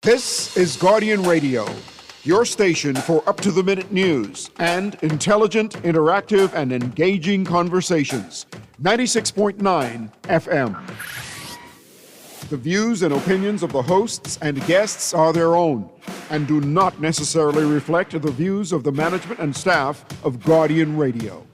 This is Guardian Radio, your station for up-to-the-minute news and intelligent, interactive, and engaging conversations. 96.9 FM. The views and opinions of the hosts and guests are their own and do not necessarily reflect the views of the management and staff of Guardian Radio.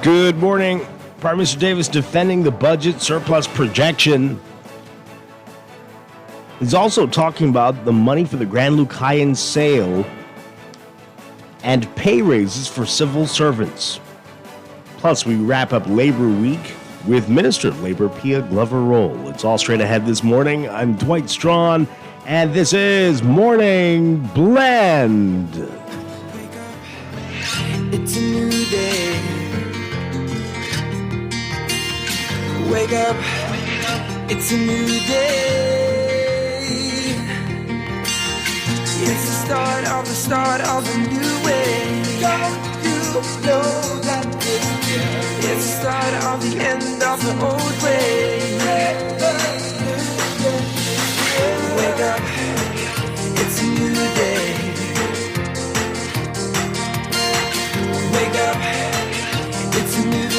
Good morning. Prime Minister Davis defending the budget surplus projection. He's also talking about the money for the Grand Lucayan sale and pay raises for civil servants. Plus, we wrap up Labor Week with Minister of Labor Pia Glover-Roll. It's all straight ahead this morning. I'm Dwight Strachan, and this is Morning Blend. Wake up, it's a new day. Wake up, it's a new day. It's the start of a new way. Don't you know that it's the start of the end of the old way. Wake up, it's a new day. Wake up, it's a new day.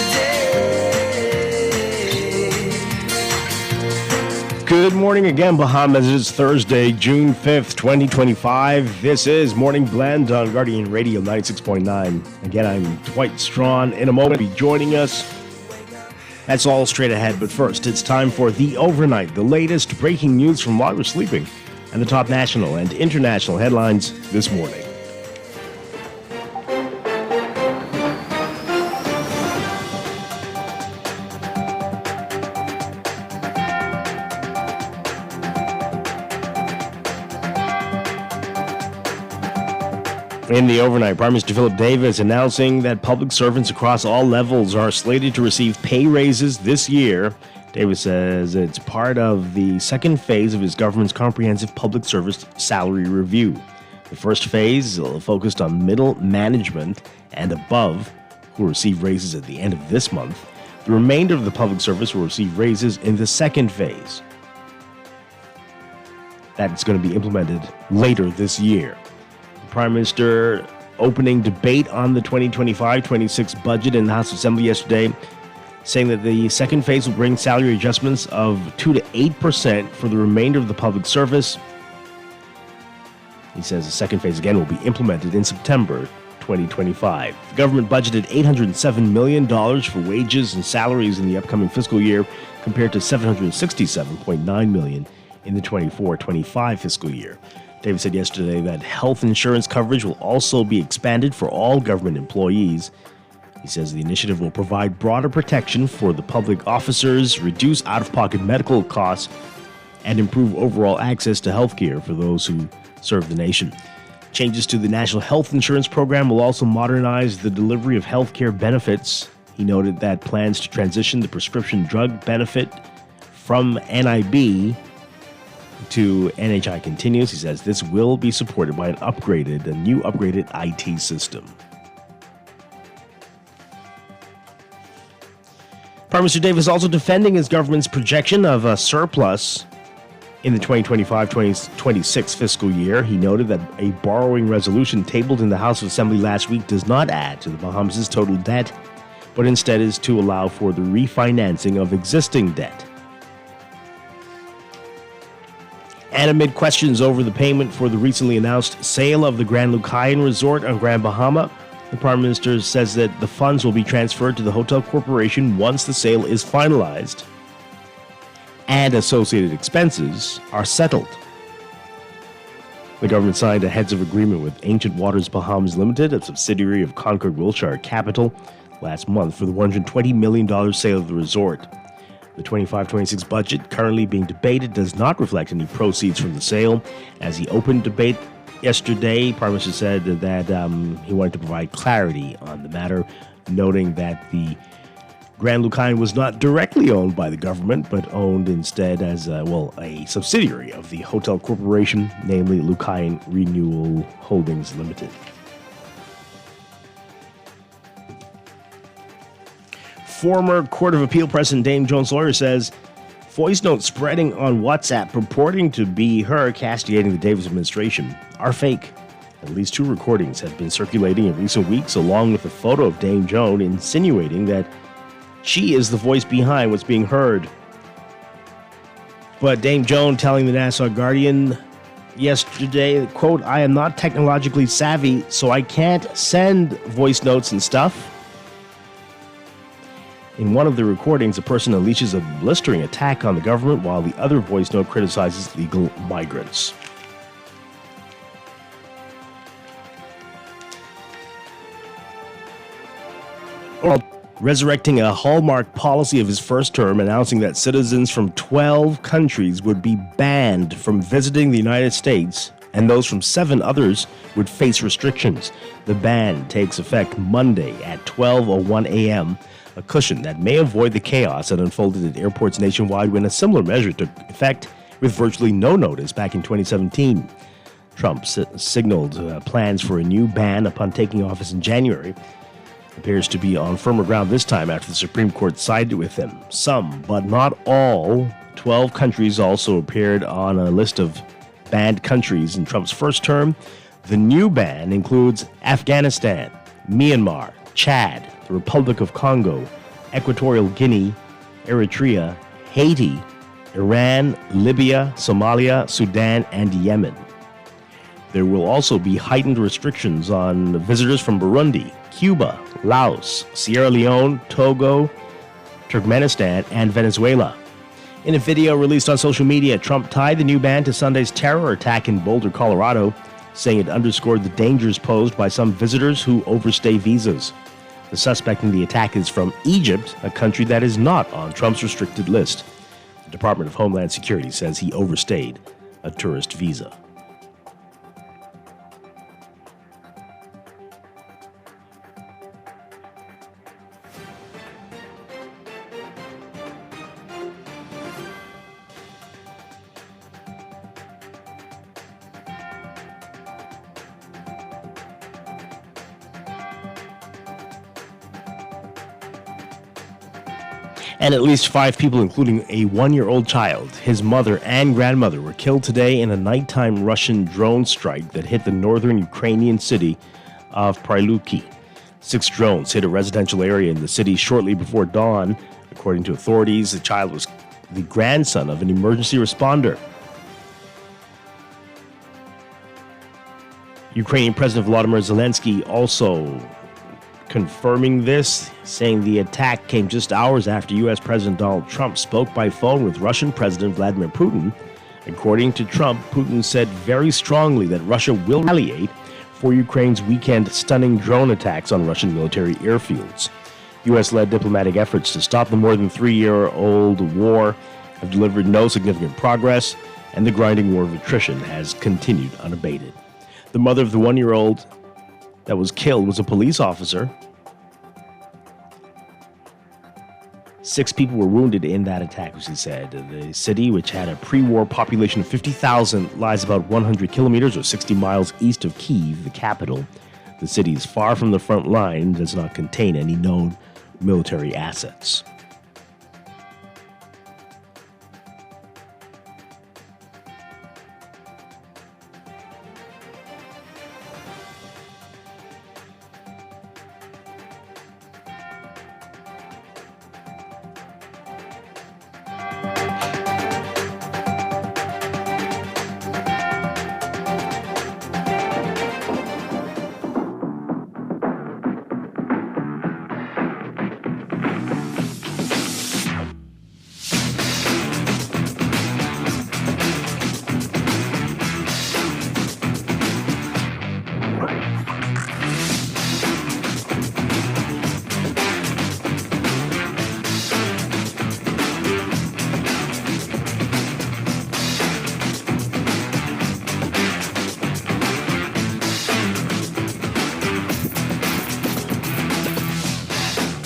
Good morning again, Bahamas. It is Thursday, June 5th, 2025. This is Morning Blend on Guardian Radio 96.9. Again, I'm Dwight Strachan. In a moment, be joining us. That's all straight ahead. But first, it's time for The Overnight, the latest breaking news from while we're sleeping, and the top national and international headlines this morning. In the overnight, Prime Minister Philip Davis announcing that public servants across all levels are slated to receive pay raises this year. Davis says it's part of the second phase of his government's comprehensive public service salary review. The first phase focused on middle management and above, who will receive raises at the end of this month. The remainder of the public service will receive raises in the second phase. That's going to be implemented later this year. Prime Minister opening debate on the 2025-26 budget in the House Assembly yesterday, saying that the second phase will bring salary adjustments of 2 to 8% for the remainder of the public service. He says the second phase again will be implemented in September 2025. The government budgeted $807 million for wages and salaries in the upcoming fiscal year, compared to $767.9 million in the 24-25 fiscal year. Davis said yesterday that health insurance coverage will also be expanded for all government employees. He says the initiative will provide broader protection for the public officers, reduce out-of-pocket medical costs, and improve overall access to health care for those who serve the nation. Changes to the National Health Insurance Program will also modernize the delivery of health care benefits. He noted that plans to transition the prescription drug benefit from NIB to NHI continues. He says this will be supported by a new upgraded IT system. Prime Minister Davis also defending his government's projection of a surplus in the 2025-26 fiscal year. He noted that a borrowing resolution tabled in the House of Assembly last week does not add to the Bahamas' total debt, but instead is to allow for the refinancing of existing debt. And amid questions over the payment for the recently announced sale of the Grand Lucayan resort on Grand Bahama, the Prime Minister says that the funds will be transferred to the Hotel Corporation once the sale is finalized and associated expenses are settled. The government signed a heads of agreement with Ancient Waters Bahamas Limited, a subsidiary of Concord Wilshire Capital, last month for the $120 million sale of the resort. The 25-26 budget currently being debated does not reflect any proceeds from the sale. As he opened debate yesterday, Prime Minister said that he wanted to provide clarity on the matter, noting that the Grand Lucayan was not directly owned by the government, but owned instead as a subsidiary of the Hotel Corporation, namely Lucayan Renewal Holdings Limited. Former Court of Appeal President Dame Joan's lawyer says voice notes spreading on WhatsApp purporting to be her castigating the Davis administration are fake. At least 2 recordings have been circulating in recent weeks, along with a photo of Dame Joan insinuating that she is the voice behind what's being heard. But Dame Joan telling the Nassau Guardian yesterday, quote, "I am not technologically savvy, so I can't send voice notes and stuff." In one of the recordings, a person unleashes a blistering attack on the government, while the other voice note criticizes legal migrants. Resurrecting a hallmark policy of his first term, announcing that citizens from 12 countries would be banned from visiting the United States, and those from 7 others would face restrictions. The ban takes effect Monday at 12:01 a.m., a cushion that may avoid the chaos that unfolded at airports nationwide when a similar measure took effect with virtually no notice back in 2017. Trump signaled plans for a new ban upon taking office in January. Appears to be on firmer ground this time after the Supreme Court sided with him. Some, but not all, 12 countries also appeared on a list of banned countries in Trump's first term. The new ban includes Afghanistan, Myanmar, Chad, the Republic of Congo, Equatorial Guinea, Eritrea, Haiti, Iran, Libya, Somalia, Sudan, and Yemen. There will also be heightened restrictions on visitors from Burundi, Cuba, Laos, Sierra Leone, Togo, Turkmenistan, and Venezuela. In a video released on social media, Trump tied the new ban to Sunday's terror attack in Boulder, Colorado, saying it underscored the dangers posed by some visitors who overstay visas. The suspect in the attack is from Egypt, a country that is not on Trump's restricted list. The Department of Homeland Security says he overstayed a tourist visa. And at least 5 people, including a 1-year-old child, his mother, and grandmother, were killed today in a nighttime Russian drone strike that hit the northern Ukrainian city of Pryluki. 6 drones hit a residential area in the city shortly before dawn. According to authorities, the child was the grandson of an emergency responder. Ukrainian President Volodymyr Zelensky also confirming this, saying the attack came just hours after U.S. President Donald Trump spoke by phone with Russian President Vladimir Putin. According to Trump, Putin said very strongly that Russia will retaliate for Ukraine's weekend stunning drone attacks on Russian military airfields. U.S.-led diplomatic efforts to stop the more than 3-year-old war have delivered no significant progress, and the grinding war of attrition has continued unabated. The mother of the 1-year-old that was killed was a police officer. 6 people were wounded in that attack, as he said. The city, which had a pre-war population of 50,000, lies about 100 kilometers or 60 miles east of Kyiv, the capital. The city is far from the front line and does not contain any known military assets.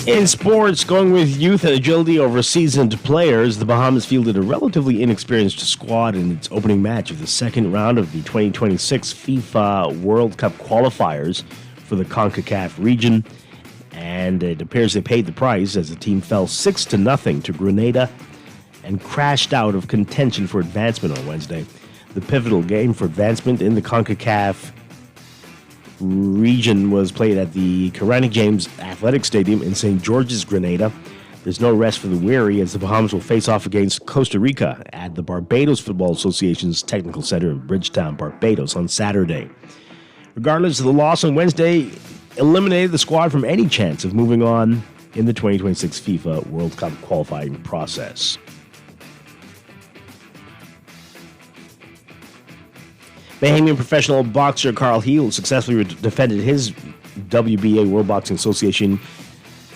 In sports, going with youth and agility over seasoned players, the Bahamas fielded a relatively inexperienced squad in its opening match of the second round of the 2026 FIFA World Cup Qualifiers for the Concacaf region, and it appears they paid the price as the team fell 6-0 to Grenada and crashed out of contention for advancement on Wednesday. The pivotal game for advancement in the Concacaf region was played at the Carl James Athletic Stadium in St. George's, Grenada. There's no rest for the weary as the Bahamas will face off against Costa Rica at the Barbados Football Association's Technical Center in Bridgetown, Barbados on Saturday. Regardless of the loss on Wednesday, eliminated the squad from any chance of moving on in the 2026 FIFA World Cup qualifying process. Bahamian professional boxer Carl Hield successfully defended his WBA World Boxing Association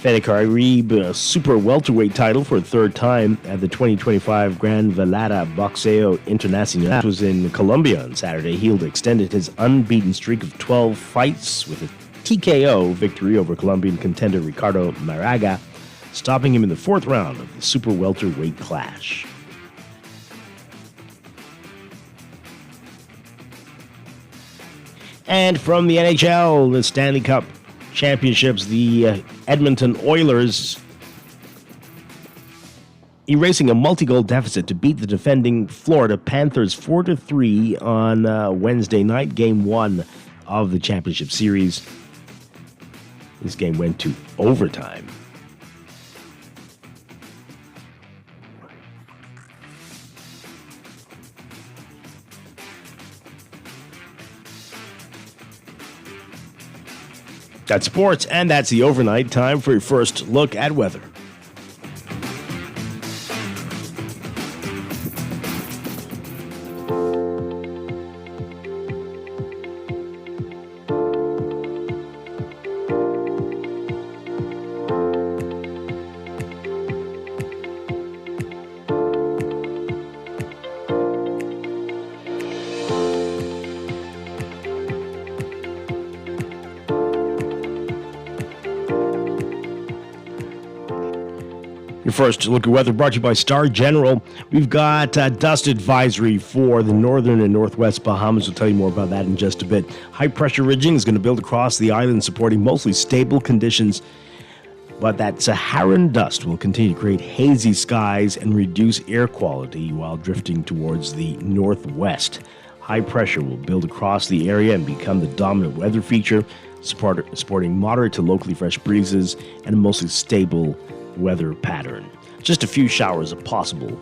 Fedecaribe super welterweight title for a third time at the 2025 Grand Lucayan Boxeo Internacional. That was in Colombia on Saturday. Hield extended his unbeaten streak of 12 fights with a TKO victory over Colombian contender Ricardo Maraga, stopping him in the fourth round of the super welterweight clash. And from the NHL, the Stanley Cup Championships, the Edmonton Oilers erasing a multi-goal deficit to beat the defending Florida Panthers 4-3 on Wednesday night, Game 1 of the championship series. This game went to overtime. That's sports, and that's the overnight. Time for your first look at weather. Your first look at weather brought to you by Star General. We've got dust advisory for the northern and northwest Bahamas. We'll tell you more about that in just a bit. High pressure ridging is going to build across the island, supporting mostly stable conditions. But that Saharan dust will continue to create hazy skies and reduce air quality while drifting towards the northwest. High pressure will build across the area and become the dominant weather feature, supporting moderate to locally fresh breezes and a mostly stable weather pattern. Just a few showers if possible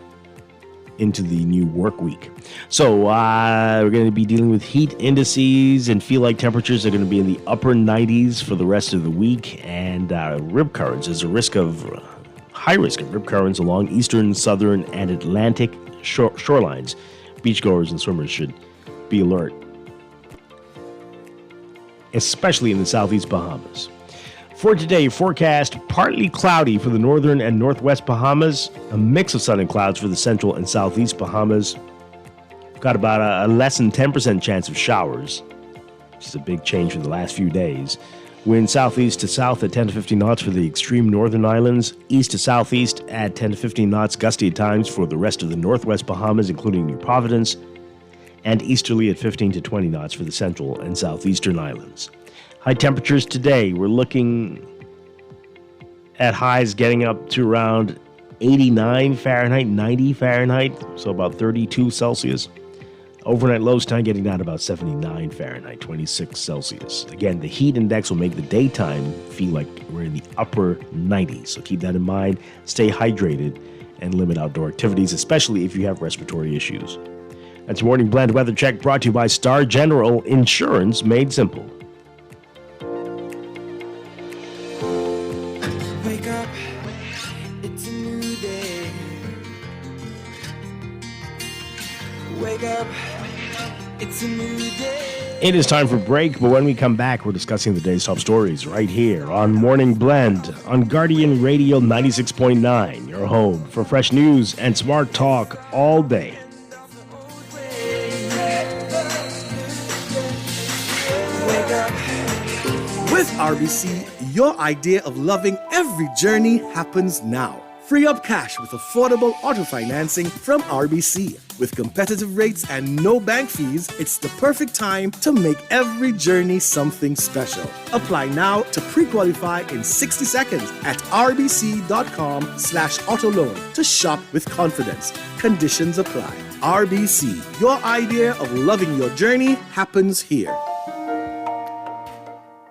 into the new work week. So we're going to be dealing with heat indices and feel like temperatures are going to be in the upper 90s for the rest of the week, and rip currents. There's a high risk of rip currents along eastern, southern, and Atlantic shorelines. Beachgoers and swimmers should be alert, especially in the southeast Bahamas. For today, forecast partly cloudy for the northern and northwest Bahamas, a mix of sun and clouds for the central and southeast Bahamas. Got about a less than 10% chance of showers, which is a big change from the last few days. Wind southeast to south at 10 to 15 knots for the extreme northern islands, east to southeast at 10 to 15 knots, gusty at times for the rest of the northwest Bahamas, including New Providence, and easterly at 15 to 20 knots for the central and southeastern islands. High temperatures today, we're looking at highs getting up to around 89 Fahrenheit, 90 Fahrenheit, so about 32 Celsius. Overnight lows tonight getting down to about 79 Fahrenheit, 26 Celsius. Again, the heat index will make the daytime feel like we're in the upper 90s, so keep that in mind. Stay hydrated and limit outdoor activities, especially if you have respiratory issues. That's your Morning Blend Weather Check brought to you by Star General Insurance Made Simple. It is time for break, but when we come back, we're discussing the day's top stories right here on Morning Blend on Guardian Radio 96.9, your home for fresh news and smart talk all day. With RBC, your idea of loving every journey happens now. Free up cash with affordable auto financing from RBC. With competitive rates and no bank fees, it's the perfect time to make every journey something special. Apply now to pre-qualify in 60 seconds at rbc.com/auto loan to shop with confidence. Conditions apply. RBC, your idea of loving your journey happens here.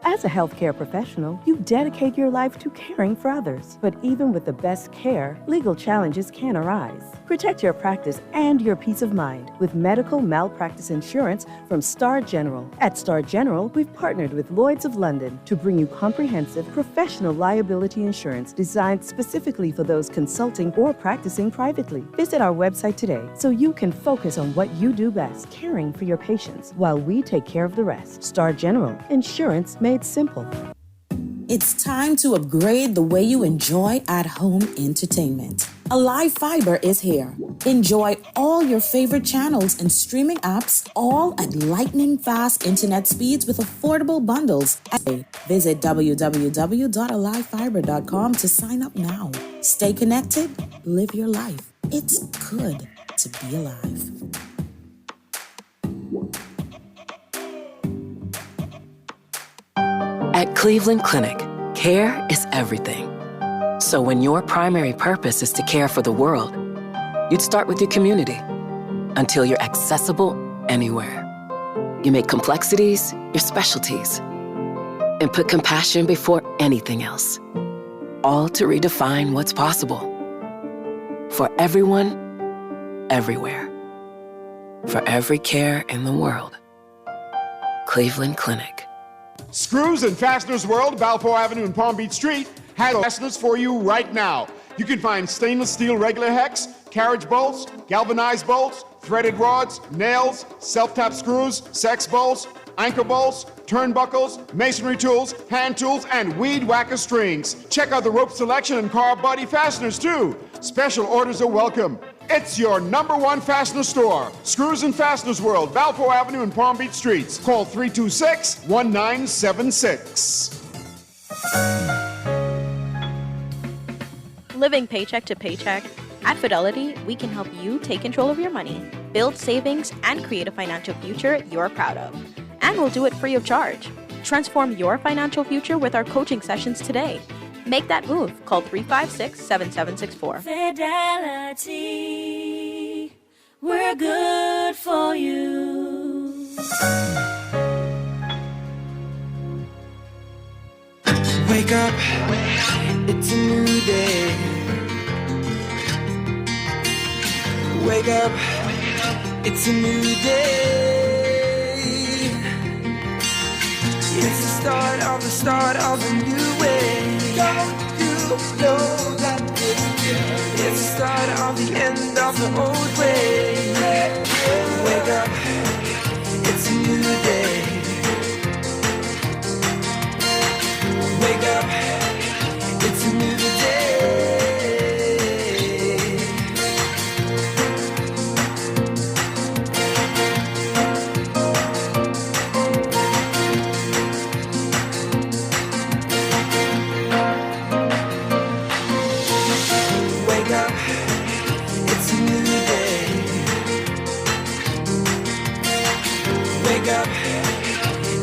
As a healthcare professional, you dedicate your life to caring for others. But even with the best care, legal challenges can arise. Protect your practice and your peace of mind with medical malpractice insurance from Star General. At Star General, we've partnered with Lloyd's of London to bring you comprehensive professional liability insurance designed specifically for those consulting or practicing privately. Visit our website today so you can focus on what you do best, caring for your patients, while we take care of the rest. Star General, insurance made simple. It's time to upgrade the way you enjoy at-home entertainment. Alive Fiber is here. Enjoy all your favorite channels and streaming apps, all at lightning-fast internet speeds with affordable bundles. Visit www.alivefiber.com to sign up now. Stay connected, live your life. It's good to be alive. At Cleveland Clinic, care is everything. So when your primary purpose is to care for the world, you'd start with your community until you're accessible anywhere. You make complexities your specialties and put compassion before anything else, all to redefine what's possible. For everyone, everywhere. For every care in the world. Cleveland Clinic. Screws and Fasteners World, Balfour Avenue and Palm Beach Street, has fasteners for you right now. You can find stainless steel regular hex, carriage bolts, galvanized bolts, threaded rods, nails, self-tap screws, sex bolts, anchor bolts, turnbuckles, masonry tools, hand tools, and weed whacker strings. Check out the rope selection and car body fasteners too. Special orders are welcome. It's your #1 fastener store. Screws and Fasteners World, Balfour Avenue and Palm Beach Streets. Call 326-1976. Living paycheck to paycheck? At Fidelity, we can help you take control of your money, build savings, and create a financial future you're proud of. And we'll do it free of charge. Transform your financial future with our coaching sessions today. Make that move. Call 356-7764. Fidelity, we're good for you. Wake up, it's a new day. Wake up, it's a new day. It's the start of a new way. Don't you know that it's the start of the end of the old way. Wake up, it's a new day. Wake up, it's a new day. Wake up, it's a new day. Wake up,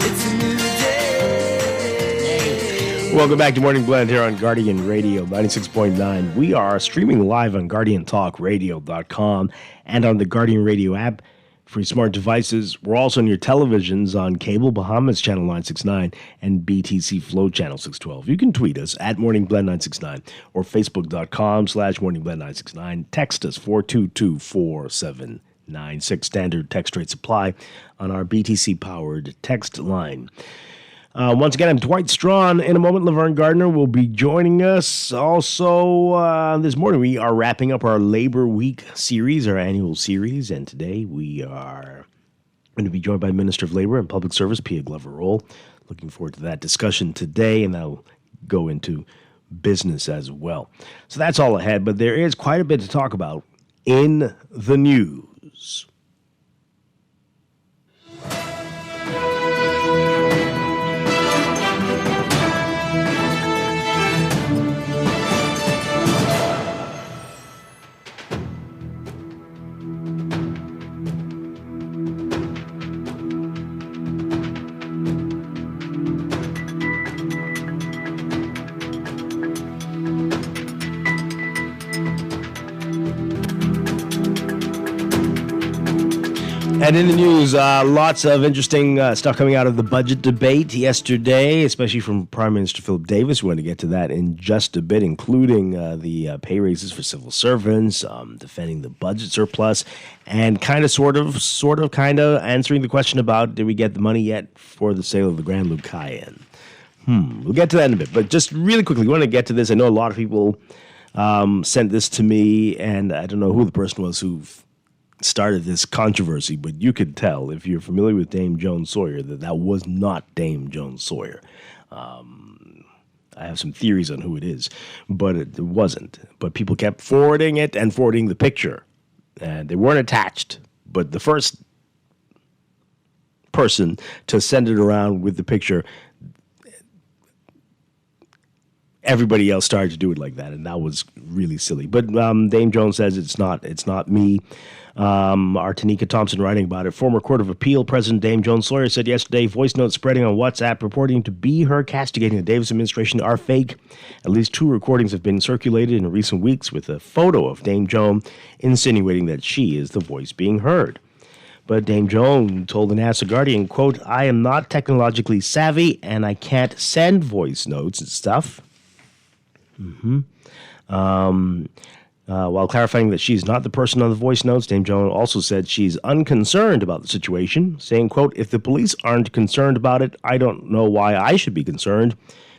it's a new day. Welcome back to Morning Blend here on Guardian Radio 96.9. We are streaming live on GuardianTalkRadio.com and on the Guardian Radio app for your smart devices. We're also on your televisions on cable, Bahamas Channel 969 and BTC Flow Channel 612. You can tweet us at MorningBlend969 or Facebook.com/MorningBlend969. Text us 422-4796. Standard text rates apply on our BTC-powered text line. Once again, I'm Dwight Strachan. In a moment, Laverne Gardiner will be joining us. Also, this morning, we are wrapping up our Labor Week series, our annual series. And today, we are going to be joined by Minister of Labor and Public Service, Pia Glover-Roll. Looking forward to that discussion today, and that'll go into business as well. So that's all ahead, but there is quite a bit to talk about in the news. And in the news, lots of interesting stuff coming out of the budget debate yesterday, especially from Prime Minister Philip Davis. We're going to get to that in just a bit, including the pay raises for civil servants, defending the budget surplus, and kind of answering the question about did we get the money yet for the sale of the Grand Lucayan. We'll get to that in a bit. But just really quickly, we want to get to this. I know a lot of people sent this to me, and I don't know who the person was who started this controversy, but you could tell if you're familiar with Dame Joan Sawyer that was not Dame Joan Sawyer. I have some theories on who it is, but it wasn't. But people kept forwarding it and forwarding the picture, and they weren't attached. But the first person to send it around with the picture, everybody else started to do it like that, and that was really silly. But Dame Joan says it's not me. Our Tanika Thompson writing about it. Former Court of Appeal President Dame Joan Sawyer said yesterday voice notes spreading on WhatsApp purporting to be her castigating the Davis administration are fake. At least 2 recordings have been circulated in recent weeks with a photo of Dame Joan insinuating that she is the voice being heard. But Dame Joan told the Nassau Guardian, quote, "I am not technologically savvy and I can't send voice notes and stuff." While clarifying that she's not the person on the voice notes, Dame Joan also said she's unconcerned about the situation, saying, quote, "If the police aren't concerned about it, I don't know why I should be concerned,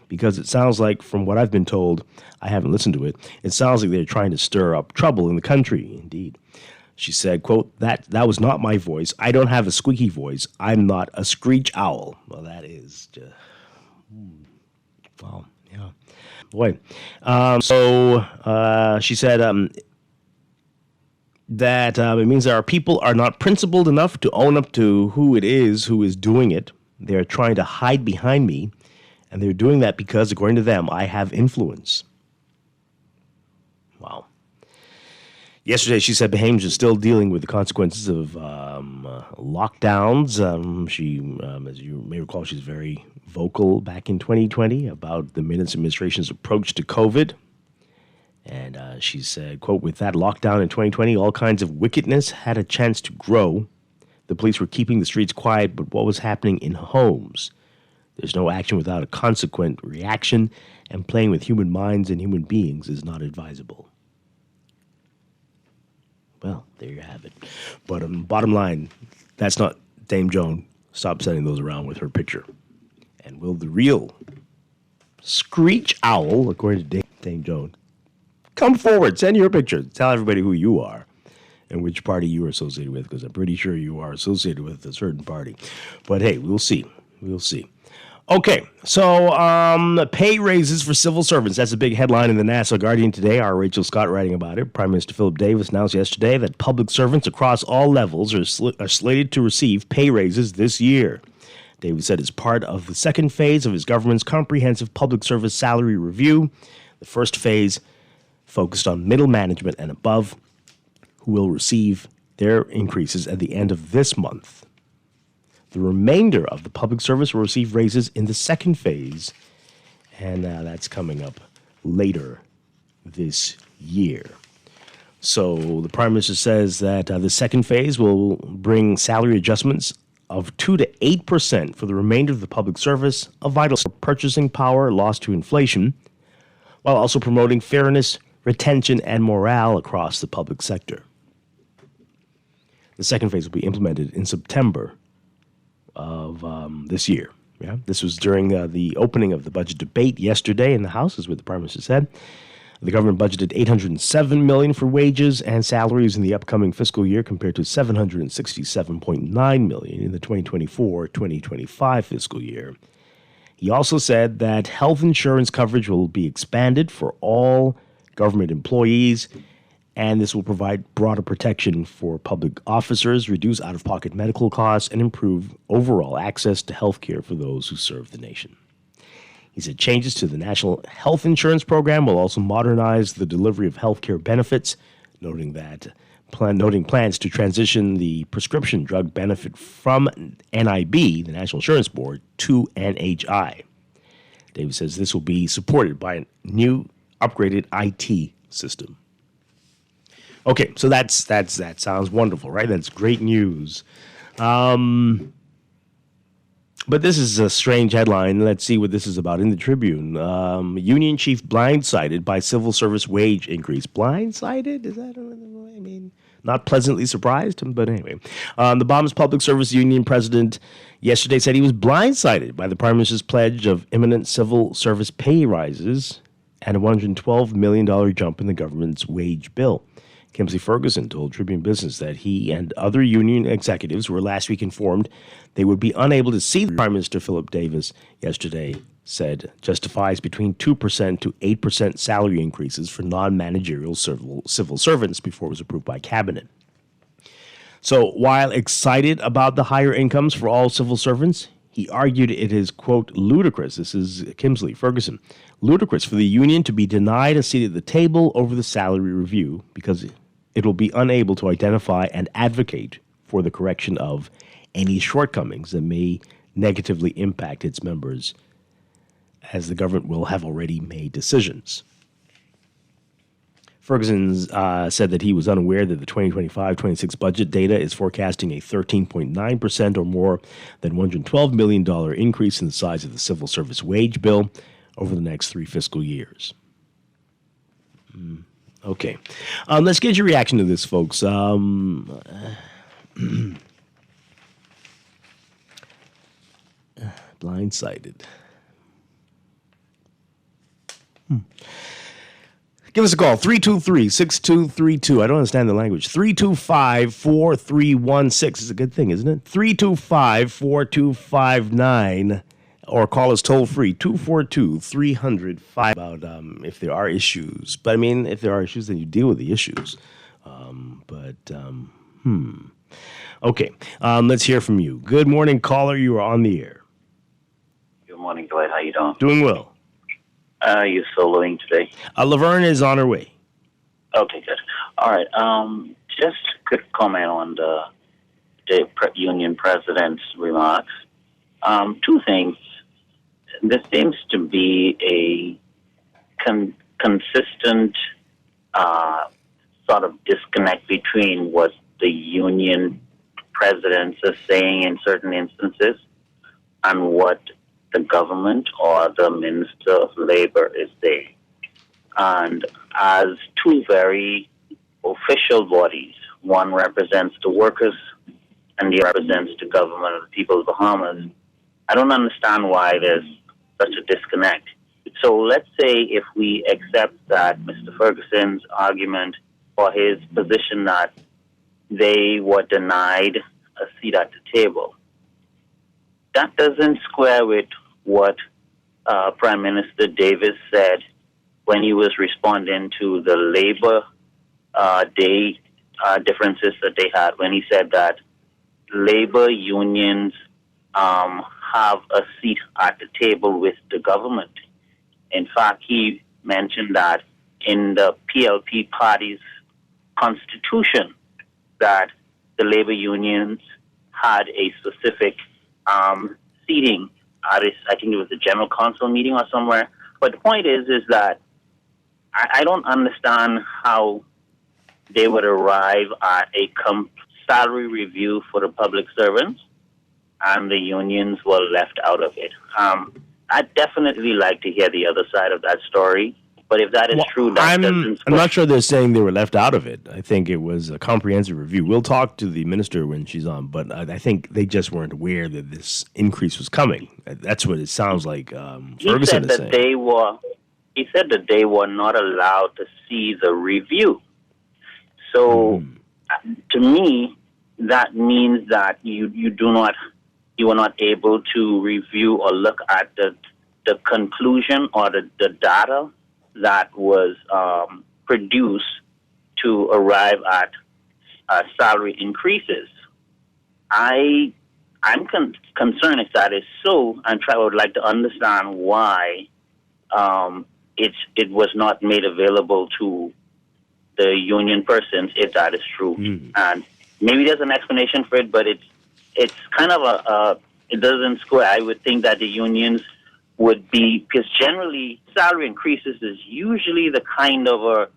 because it sounds like, from what I've been told, I haven't listened to it, it sounds like they're trying to stir up trouble in the country." Indeed. She said, quote, that was not my voice. I don't have a squeaky voice. I'm not a screech owl. Well, that is just... Wow, yeah. Boy. She said that it means that our people are not principled enough to own up to who it is who is doing it. They're trying to hide behind me, and they're doing that because, according to them, I have influence. Wow. Yesterday, she said Bahamians are still dealing with the consequences of lockdowns. She, as you may recall, she's very vocal back in 2020 about the Minutes administration's approach to COVID. And she said, quote, "With that lockdown in 2020, all kinds of wickedness had a chance to grow. The police were keeping the streets quiet, but what was happening in homes? There's no action without a consequent reaction, and playing with human minds and human beings is not advisable." Well, there you have it. But bottom line, that's not Dame Joan. Stop sending those around with her picture. And will the real screech owl, according to Dame Joan, come forward, send your picture, tell everybody who you are and which party you are associated with, because I'm pretty sure you are associated with a certain party. But hey, we'll see. We'll see. Okay, so pay raises for civil servants. That's a big headline in the Nassau Guardian today. Our Rachel Scott writing about it. Prime Minister Philip Davis announced yesterday that public servants across all levels are slated to receive pay raises this year. Davis said it's part of the second phase of his government's comprehensive public service salary review. The first phase focused on middle management and above, who will receive their increases at the end of this month. The remainder of the public service will receive raises in the second phase, and that's coming up later this year. So the Prime Minister says that the second phase will bring salary adjustments of 2 to 8% for the remainder of the public service, a vital purchasing power lost to inflation, while also promoting fairness, retention, and morale across the public sector. The second phase will be implemented in September of this year. Yeah, this was during the opening of the budget debate yesterday in the House, is what the Prime Minister said. The government budgeted $807 million for wages and salaries in the upcoming fiscal year, compared to $767.9 million in the 2024-2025 fiscal year. He also said that health insurance coverage will be expanded for all government employees, and this will provide broader protection for public officers, reduce out-of-pocket medical costs, and improve overall access to health care for those who serve the nation. He said changes to the National Health Insurance Program will also modernize the delivery of health care benefits, noting plans to transition the prescription drug benefit from NIB, the National Insurance Board, to NHI. Davis says this will be supported by a new upgraded IT system. Okay, so that sounds wonderful, right? That's great news. But this is a strange headline. Let's see what this is about in the Tribune. Union chief blindsided by civil service wage increase. Blindsided? Is that, I mean, not pleasantly surprised, but anyway. The Bahamas Public Service Union president yesterday said he was blindsided by the Prime Minister's pledge of imminent civil service pay rises and a $112 million jump in the government's wage bill. Kingsley Ferguson told Tribune Business that he and other union executives were last week informed they would be unable to see the Prime Minister. Philip Davis yesterday said justifies between 2% to 8% salary increases for non-managerial civil servants before it was approved by Cabinet. So while excited about the higher incomes for all civil servants, he argued it is, quote, ludicrous, this is Kingsley Ferguson, ludicrous for the union to be denied a seat at the table over the salary review because it will be unable to identify and advocate for the correction of any shortcomings that may negatively impact its members, as the government will have already made decisions. Ferguson said that he was unaware that the 2025-26 budget data is forecasting a 13.9% or more than $112 million increase in the size of the civil service wage bill over the next 3 fiscal years. Okay. Let's get your reaction to this, folks. Blindsided. Give us a call, 323-6232. I don't understand the language. 325-4316 is a good thing, isn't it? 325-4259. Or call us toll-free, 242-300-5, about if there are issues. But, I mean, if there are issues, then you deal with the issues. Okay, let's hear from you. Good morning, caller. You are on the air. Good morning, Dwight. How you doing? Doing well. You soloing today? Laverne is on her way. Okay, good. All right. Just a quick comment on the union president's remarks. 2 things. There seems to be a consistent sort of disconnect between what the union presidents are saying in certain instances and what the government or the Minister of Labor is saying. And as 2 very official bodies, one represents the workers and the other represents the government of the people of the Bahamas, I don't understand why there's such a disconnect. So let's say if we accept that Mr. Ferguson's argument or his position that they were denied a seat at the table, that doesn't square with what Prime Minister Davis said when he was responding to the Labor Day differences that they had, when he said that labor unions have a seat at the table with the government. In fact, he mentioned that in the PLP party's constitution that the labor unions had a specific seating at I think it was the General Council meeting or somewhere. But the point is that I don't understand how they would arrive at a salary review for the public servants and the unions were left out of it. I'd definitely like to hear the other side of that story. But if that is true, that doesn't... I'm not sure they're saying they were left out of it. I think it was a comprehensive review. We'll talk to the minister when she's on, but I think they just weren't aware that this increase was coming. That's what it sounds like Ferguson is saying. He said that they were not allowed to see the review. So, to me, that means that you were not able to review or look at the conclusion or the data that was produced to arrive at salary increases. I'm concerned if that is so, and I would like to understand why it was not made available to the union persons, if that is true. And maybe there's an explanation for it, but it's kind of it doesn't square. I would think that the unions would be, because generally salary increases is usually the kind of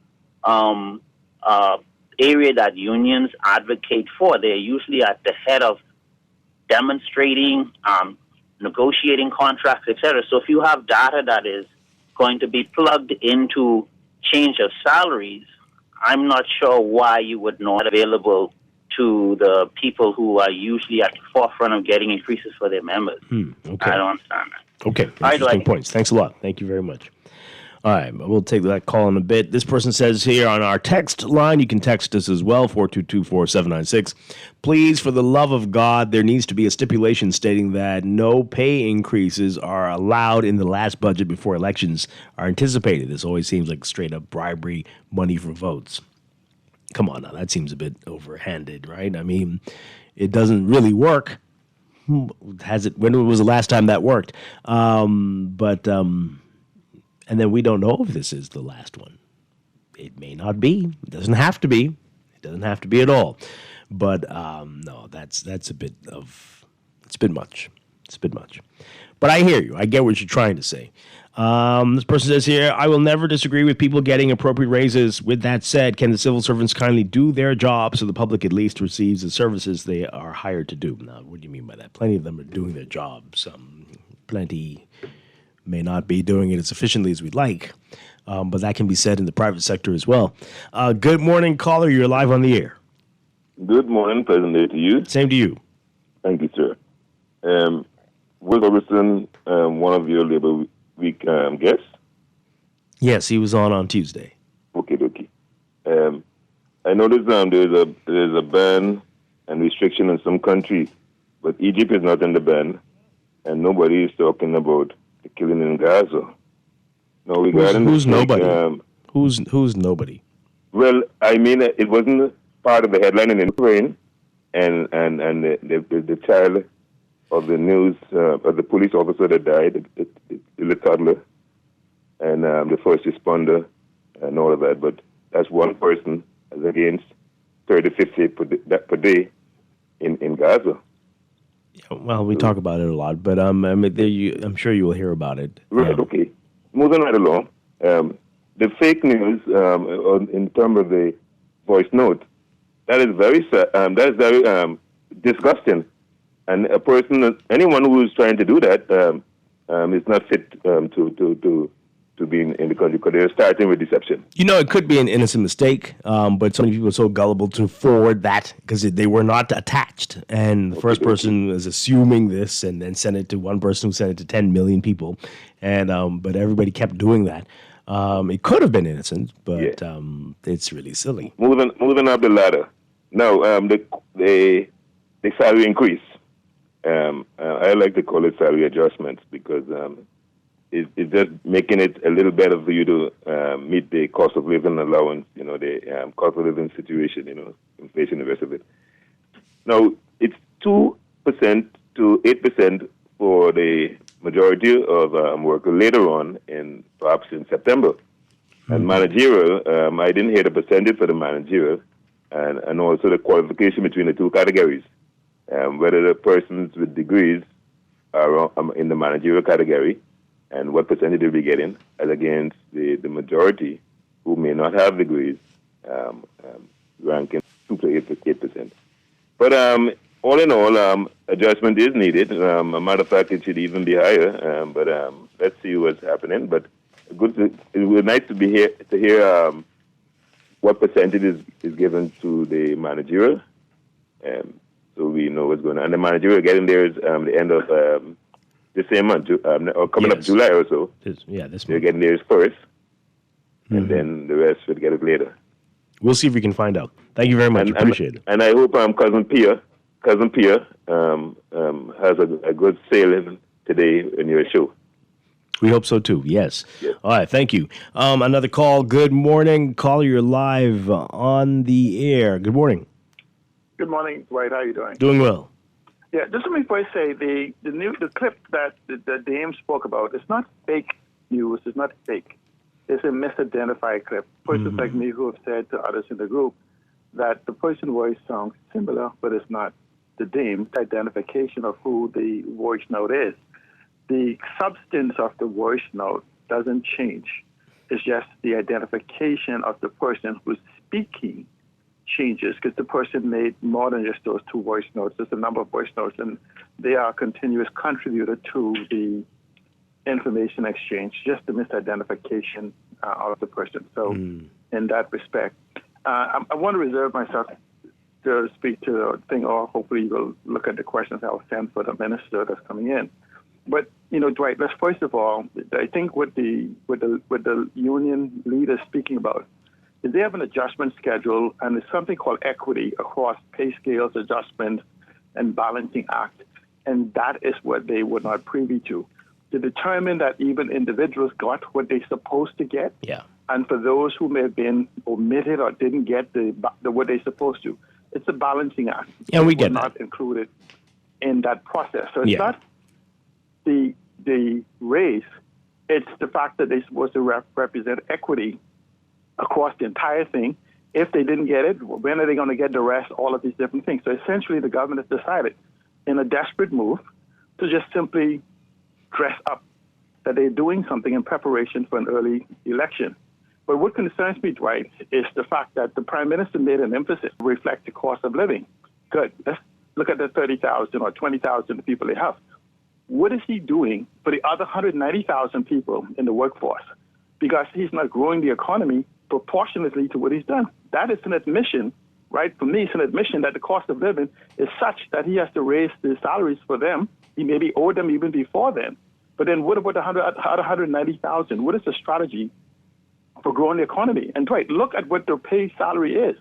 area that unions advocate for. They're usually at the head of demonstrating, negotiating contracts, etc. So if you have data that is going to be plugged into change of salaries, I'm not sure why you would not available to the people who are usually at the forefront of getting increases for their members. Okay. I don't understand that. Okay, interesting points. Thanks a lot. Thank you very much. All right, we'll take that call in a bit. This person says here on our text line, you can text us as well, 422-4796. Please, for the love of God, there needs to be a stipulation stating that no pay increases are allowed in the last budget before elections are anticipated. This always seems like straight-up bribery, money for votes. Come on now, that seems a bit overhanded, right? I mean, it doesn't really work. Has it? When was the last time that worked? And then we don't know if this is the last one. It may not be. It doesn't have to be. It doesn't have to be at all. But no, that's a bit of. It's a bit much. It's a bit much. But I hear you. I get what you're trying to say. This person says here, I will never disagree with people getting appropriate raises. With that said, can the civil servants kindly do their job so the public at least receives the services they are hired to do? Now, what do you mean by that? Plenty of them are doing their jobs. Plenty may not be doing it as efficiently as we'd like, but that can be said in the private sector as well. Good morning, caller. You're live on the air. Good morning, pleasant day to you. Same to you. Thank you, sir. Will Robertson, one of your Labor Week guests? Yes, he was on Tuesday. Okay. I noticed there's a ban and restriction in some countries, but Egypt is not in the ban, and nobody is talking about the killing in Gaza. No, who's nobody? Who's nobody? Well, I mean, it wasn't part of the headline in Ukraine, and the child of the news of the police officer that died, the toddler, and the first responder, and all of that. But that's one person as against 30, 50 per day in Gaza. Well, we talk about it a lot, but I'm sure you will hear about it. Right, okay. Moving right along. The fake news in terms of the voice note, that is very disgusting. And anyone who is trying to do that is not fit to be in the country because they're starting with deception. You know, it could be an innocent mistake, but so many people are so gullible to forward that because they were not attached. And the first person was assuming this and then sent it to one person who sent it to 10 million people. And but everybody kept doing that. It could have been innocent, but it's really silly. Moving up the ladder. Now, the salary increase. I like to call it salary adjustments because it's just making it a little better for you to meet the cost of living allowance, the cost of living situation, inflation, the rest of it. Now, it's 2% to 8% for the majority of workers later on, perhaps in September. Mm-hmm. And managerial, I didn't hear the percentage for the managerial, and also the qualification between the two categories. Whether the persons with degrees are in the managerial category and what percentage they'll be getting as against the majority who may not have degrees ranking 2 to 8%. But all in all, adjustment is needed. A matter of fact, it should even be higher. But let's see what's happening. But it was nice to be here to hear what percentage is given to the managerial. So we know what's going on. And the managerial getting there is the end of the same month, or coming up July or so. This month. They're getting theirs first, and then the rest will get it later. We'll see if we can find out. Thank you very much. Appreciate it. And I hope Cousin Pia has a good sailing today in your show. We hope so too. Yes. All right. Thank you. Another call. Good morning. Caller, you're live on the air. Good morning. Good morning, Dwight. How are you doing? Doing well. Yeah, just let me first say the clip that the Dame spoke about, it's not fake news. It's not fake. It's a misidentified clip. Persons like me who have said to others in the group that the person voice sounds similar, but it's not the Dame's identification of who the voice note is. The substance of the voice note doesn't change. It's just the identification of the person who's speaking exchanges, because the person made more than just those 2 voice notes. There's a number of voice notes, and they are a continuous contributor to the information exchange, just the misidentification of the person. So in that respect, I want to reserve myself to speak to the thing, or hopefully you will look at the questions I'll send for the minister that's coming in. But, Dwight, let's first of all, I think what the union leaders speaking about is they have an adjustment schedule, and there's something called equity across pay scales, adjustment, and balancing act. And that is what they were not privy to determine that even individuals got what they're supposed to get. Yeah. And for those who may have been omitted or didn't get the what they're supposed to, it's a balancing act. And we get not included in that process. So it's not the race, it's the fact that they're supposed to represent equity across the entire thing. If they didn't get it, when are they going to get the rest? All of these different things. So essentially, the government has decided, in a desperate move, to just simply dress up that they're doing something in preparation for an early election. But what concerns me, Dwight, is the fact that the Prime Minister made an emphasis to reflect the cost of living. Good. Let's look at the 30,000 or 20,000 people they have. What is he doing for the other 190,000 people in the workforce? Because he's not growing the economy proportionately to what he's done. That is an admission, right? For me, it's an admission that the cost of living is such that he has to raise the salaries for them. He maybe owed them even before then. But then what about the 190,000? What is the strategy for growing the economy? And Dwight, look at what their pay salary is.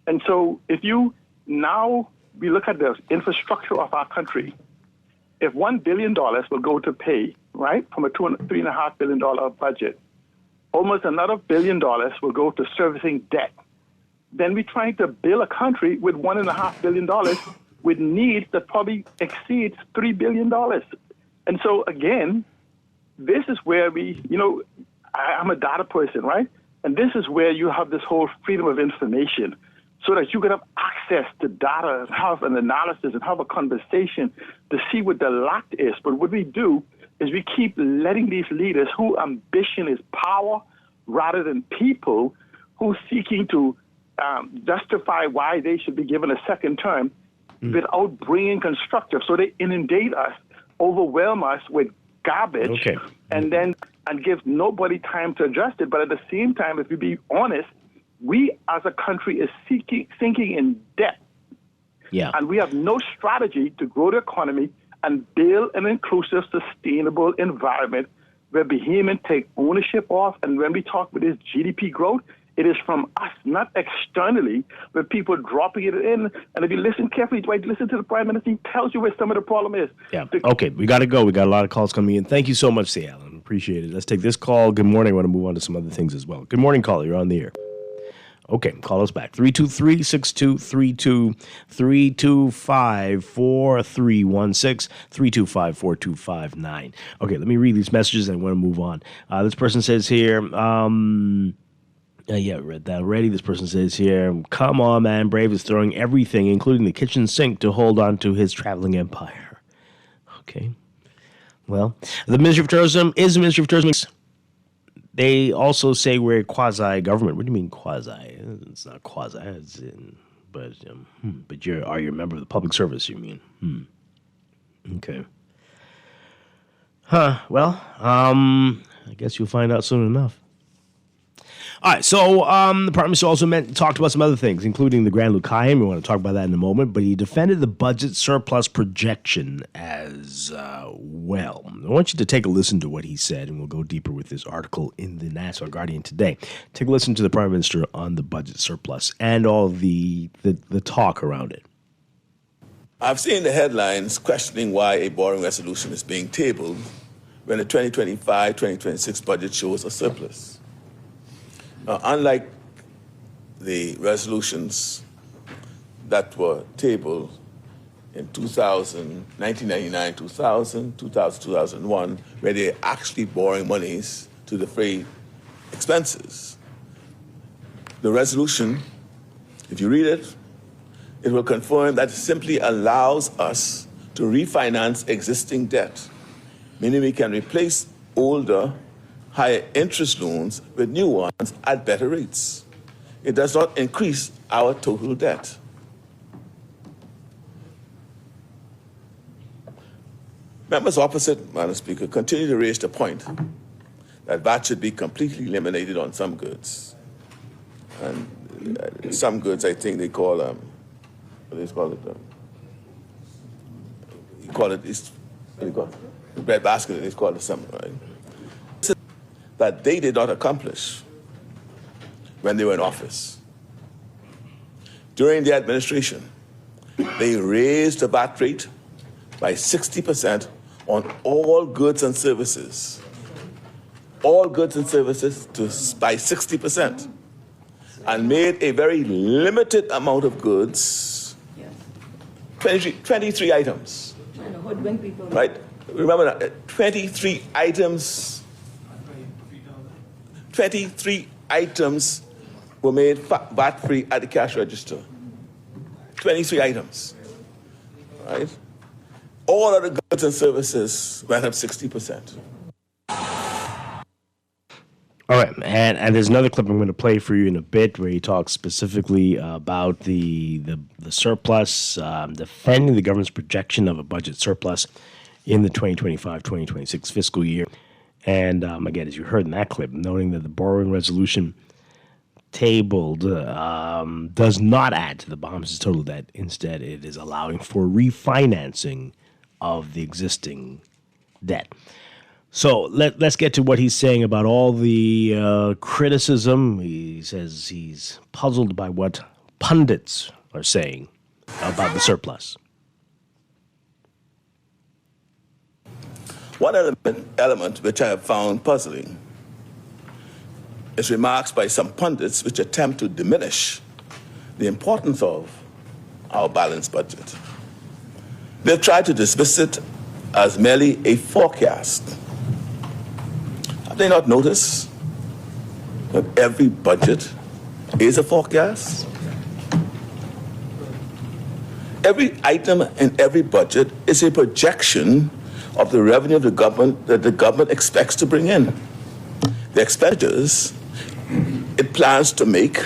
And so if you now, we look at the infrastructure of our country, if $1 billion will go to pay, right, from a $3.5 billion budget, almost another $1 billion will go to servicing debt. Then we're trying to build a country with $1.5 billion with needs that probably exceeds $3 billion. And so, again, this is where I'm a data person, right? And this is where you have this whole freedom of information so that you can have access to data and have an analysis and have a conversation to see what the lack is. But what we do is we keep letting these leaders whose ambition is power rather than people, who's seeking to justify why they should be given a second term without bringing constructive. So they inundate us, overwhelm us with garbage, and give nobody time to adjust it. But at the same time, if we be honest, we as a country is sinking in debt. Yeah. And we have no strategy to grow the economy and build an inclusive, sustainable environment where Bahamian take ownership of. And when we talk about this GDP growth, it is from us, not externally, where people dropping it in. And if you listen carefully, Dwight, listen to the Prime Minister, he tells you where some of the problem is. Yeah. Okay, we got to go. We got a lot of calls coming in. Thank you so much, C. Allen. Appreciate it. Let's take this call. Good morning. I want to move on to some other things as well. Good morning, caller. You're on the air. Okay, call us back. 323-6232, 325-4316, 325-4259. Okay, let me read these messages. I want to move on. This person says here, yeah, I read that already. This person says here, come on, man. Brave is throwing everything, including the kitchen sink, to hold on to his traveling empire. Okay. Well, the Ministry of Tourism is the Ministry of Tourism. They also say we're quasi-government. What do you mean quasi? It's not quasi. It's in, but are you a member of the public service, you mean? Okay. Huh. Well, I guess you'll find out soon enough. All right, so the Prime Minister also talked about some other things, including the Grand Lucayan. We want to talk about that in a moment, but he defended the budget surplus projection as well. I want you to take a listen to what he said, and we'll go deeper with this article in the Nassau Guardian today. Take a listen to the Prime Minister on the budget surplus and all the talk around it. I've seen the headlines questioning why a borrowing resolution is being tabled when the 2025-2026 budget shows a surplus. Now, unlike the resolutions that were tabled in 1999, 2000, 2001, where they're actually borrowing monies to defray expenses, the resolution, if you read it, it will confirm that it simply allows us to refinance existing debt, meaning we can replace older, higher interest loans with new ones at better rates. it does not increase our total debt. Members opposite, Madam Speaker, continue to raise the point that VAT should be completely eliminated on some goods. And some goods, I think they call, what do they call it? You call it, what do you call it? The bread basket, they call it something, right? That they did not accomplish when they were in office. During the administration, they raised the VAT rate by 60% on all goods and services. All goods and services by 60%. And made a very limited amount of goods, 23 items. Right? Remember that, 23 items. 23 items were made VAT-free at the cash register. 23 items. Right? All other goods and services went up 60%. All right, and there's another clip I'm going to play for you in a bit where he talks specifically about the surplus, defending the government's projection of a budget surplus in the 2025-2026 fiscal year. And again, as you heard in that clip, noting that the borrowing resolution tabled does not add to the Bahamas' total debt. Instead, it is allowing for refinancing of the existing debt. So let's get to what he's saying about all the criticism. He says he's puzzled by what pundits are saying about the surplus. One element which I have found puzzling is remarks by some pundits which attempt to diminish the importance of our balanced budget. They've tried to dismiss it as merely a forecast. Have they not noticed that every budget is a forecast? Every item in every budget is a projection of the revenue of the government that the government expects to bring in. The expenditures it plans to make,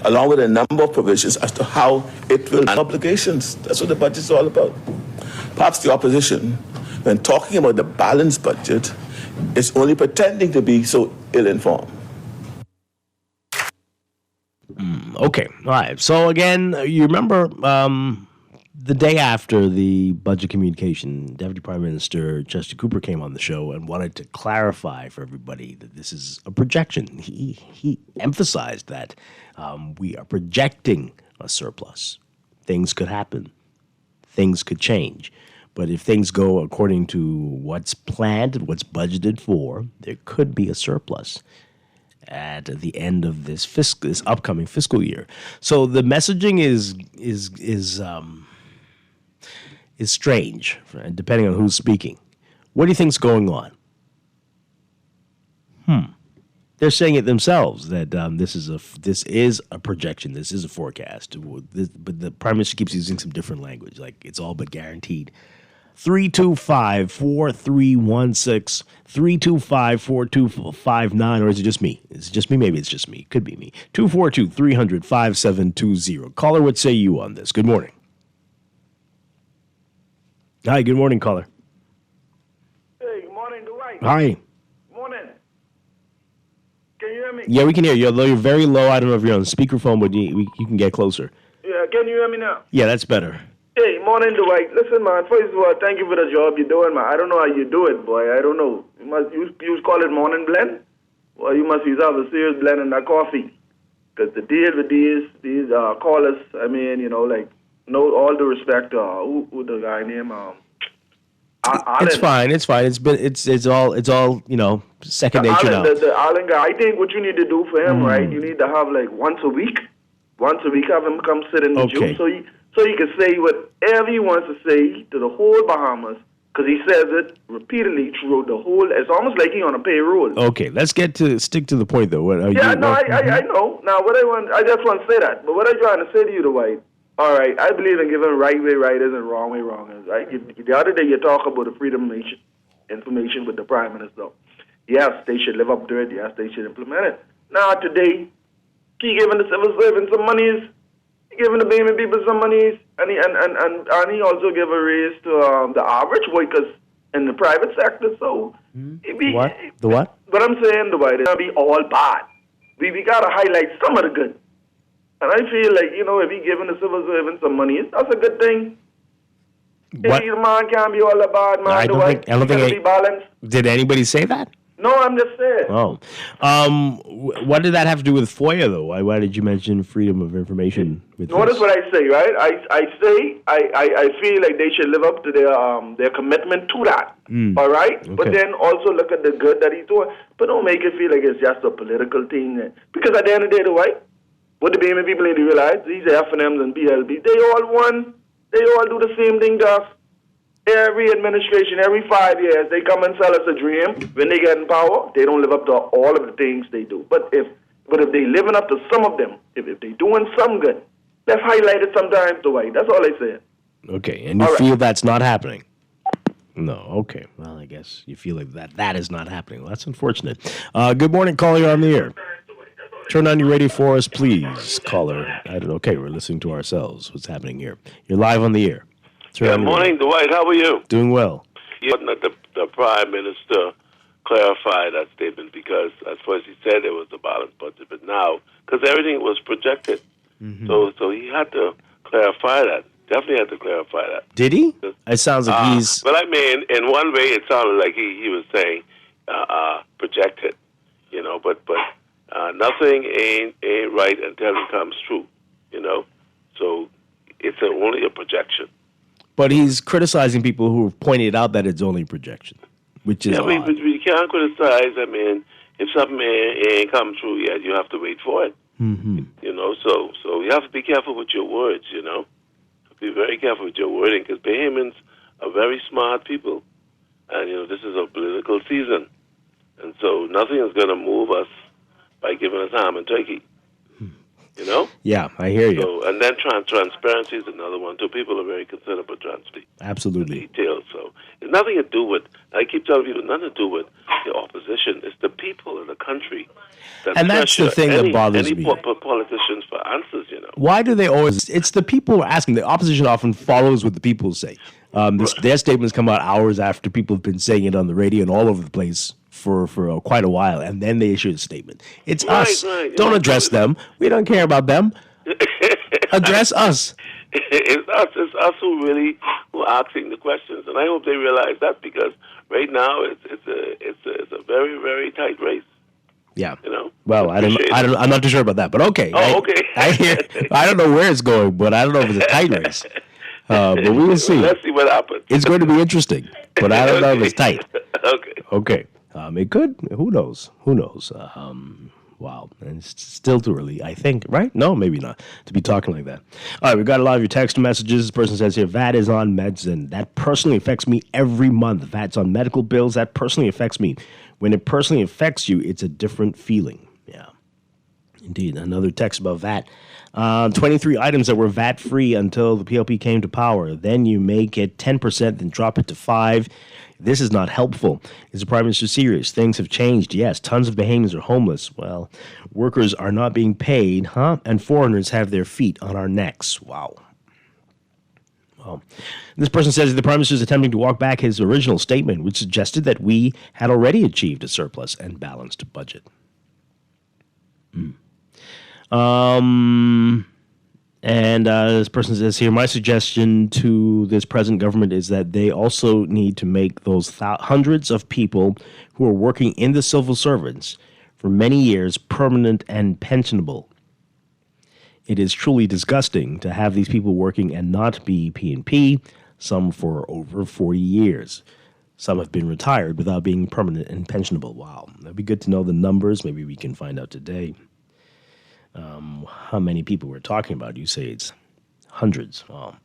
along with a number of provisions as to how it will manage obligations. That's what the budget is all about. Perhaps the opposition, when talking about the balanced budget, is only pretending to be so ill-informed. Okay, all right. So again, you remember the day after the budget communication, Deputy Prime Minister Chester Cooper came on the show and wanted to clarify for everybody that this is a projection. He emphasized that we are projecting a surplus. Things could happen. Things could change. But if things go according to what's planned and what's budgeted for, there could be a surplus at the end of this upcoming fiscal year. So the messaging is strange, depending on who's speaking. What do you think's going on? They're saying it themselves that this is a projection, this is a forecast. But the Prime Minister keeps using some different language, like it's all but guaranteed. 325-4316, 325-4259, or is it just me? Is it just me? Maybe it's just me. Could be me. 242-300-5720. Caller, what say you on this? Good morning. Hi, good morning, caller. Hey, good morning, Dwight. Hi. Morning. Can you hear me? Yeah, we can hear you. Although you're very low, I don't know if you're on speakerphone, but you can get closer. Yeah, can you hear me now? Yeah, that's better. Hey, morning, Dwight. Listen, man, first of all, thank you for the job you're doing, man. I don't know how you do it, boy. I don't know. You call it morning blend? Well, you must use a serious blend in that coffee. Because the deal with these callers, I mean, you know, like, no, all due respect, who the guy named, It's fine. It's all you know, second nature now. The Allen guy, I think what you need to do for him, right? You need to have like once a week, have him come sit in the gym, so he can say whatever he wants to say to the whole Bahamas, because he says it repeatedly throughout the whole. It's almost like he's on a payroll. Okay, let's stick to the point though. I know. Now, I just want to say that, but what I'm trying to say to you, Dwight. All right, I believe in giving right way right is and wrong way wrong is. Right? The other day you talk about the freedom of information with the Prime Minister. Yes, they should live up to it. Yes, they should implement it. Now today, He giving the civil servants some monies. He giving the Bahamian people some monies. And he also give a raise to the average workers in the private sector. So, What? The what? But I'm saying, Dwight, it's going to be all bad. We got to highlight some of the good. And I feel like, if he giving the civil servants some money, that's a good thing. What? The man can't be all bad, man. I don't think be balanced. Did anybody say that? No, I'm just saying. Oh. What did that have to do with FOIA, though? Why did you mention freedom of information? Notice what I say, right? I feel like they should live up to their commitment to that. All right? Okay. But then also look at the good that he's doing. But don't make it feel like it's just a political thing. Because at the end of the day, Dwight, what the Bahamian people need to realize, these F&Ms and BLB, they all won. They all do the same thing to us. Every administration, every 5 years, they come and sell us a dream. When they get in power, they don't live up to all of the things they do. But if they living up to some of them, if they doing some good, let's highlight it sometimes, Dwight. That's all I say. Okay, and you feel that's not happening? No, okay. Well, I guess you feel like that is not happening. Well, that's unfortunate. Good morning, caller. You're on the air. Turn on your radio for us, please, caller. I don't know. Okay, we're listening to ourselves. What's happening here? You're live on the air. Good morning, Dwight. How are you? Doing well. The Prime Minister clarify that statement because at first he said it was a balanced budget, but now, because everything was projected, so he had to clarify that. Definitely had to clarify that. Did he? It sounds like he's... But I mean, in one way, it sounded like he was saying projected, but nothing ain't right until it comes true, So it's only a projection. But he's criticizing people who have pointed out that it's only projection, which is odd. We can't criticize. I mean, if something ain't come true yet, you have to wait for it. So you have to be careful with your words, Be very careful with your wording because Bahamians are very smart people. And, this is a political season. And so nothing is going to move us by giving us ham and turkey. Yeah, I hear you. So, and then transparency is another one, too. People are very concerned about transparency. Absolutely. Details. So it's nothing to do with, I keep telling people, nothing to do with the opposition. It's the people in the country that and that's the thing that bothers me. Politicians for answers, Why do they always... It's the people who are asking. The opposition often follows what the people say. Their statements come out hours after people have been saying it on the radio and all over the place for quite a while, and then they issue a statement. It's us. Right. Don't address them. We don't care about them. Address us. It's us who are asking the questions, and I hope they realize that because right now it's a very, very tight race. Yeah. Well, I'm not too sure about that, but okay. Okay. I don't know where it's going, but I don't know if it's a tight race. But we will see. Let's see what happens. It's going to be interesting, but I don't know if it's tight. Okay. It could. Who knows? Wow. And it's still too early, I think, right? No, maybe not, to be talking like that. All right, we've got a lot of your text messages. This person says here, VAT is on meds, and that personally affects me every month. VAT's on medical bills. That personally affects me. When it personally affects you, it's a different feeling. Yeah. Indeed. Another text about VAT. 23 items that were VAT-free until the PLP came to power. Then you make it 10%, then drop it to 5%. This is not helpful. Is the Prime Minister serious? Things have changed. Yes, tons of Bahamians are homeless. Well, workers are not being paid, and foreigners have their feet on our necks. Wow. Well, this person says the Prime Minister is attempting to walk back his original statement, which suggested that we had already achieved a surplus and balanced budget. And this person says here, my suggestion to this present government is that they also need to make those hundreds of people who are working in the civil service for many years permanent and pensionable. It is truly disgusting to have these people working and not be P&P, some for over 40 years. Some have been retired without being permanent and pensionable. Wow, that'd be good to know the numbers. Maybe we can find out today. How many people we're talking about? You say it's hundreds. Wow.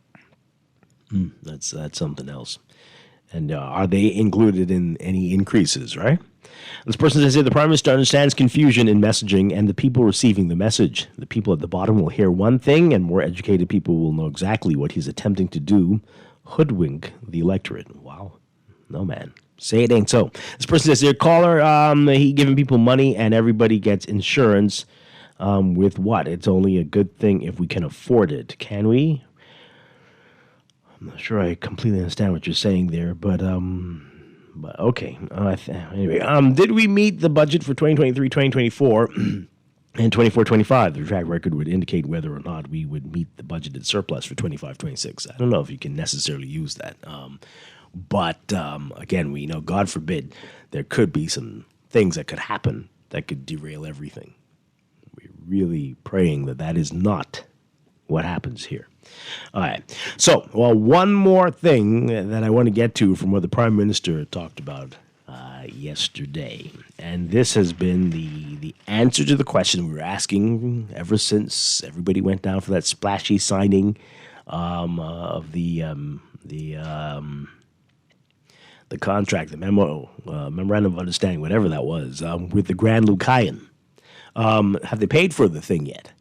That's something else. And are they included in any increases, right? This person says here, the Prime Minister understands confusion in messaging and the people receiving the message. The people at the bottom will hear one thing and more educated people will know exactly what he's attempting to do. Hoodwink the electorate. Wow. No, man. Say it ain't so. This person says here, caller, he giving people money and everybody gets insurance. with what? It's only a good thing if we can afford it. Can we? I'm not sure I completely understand what you're saying there, but okay. Anyway, did we meet the budget for 2023, 2024, and 24-25? The track record would indicate whether or not we would meet the budgeted surplus for 25-26. I don't know if you can necessarily use that. But again, we know, God forbid, there could be some things that could happen that could derail everything. We're really praying that that is not what happens here. All right. So, one more thing that I want to get to from what the Prime Minister talked about yesterday. And this has been the answer to the question we were asking ever since everybody went down for that splashy signing of the contract, the memorandum of understanding, whatever that was, with the Grand Lucayan. Have they paid for the thing yet?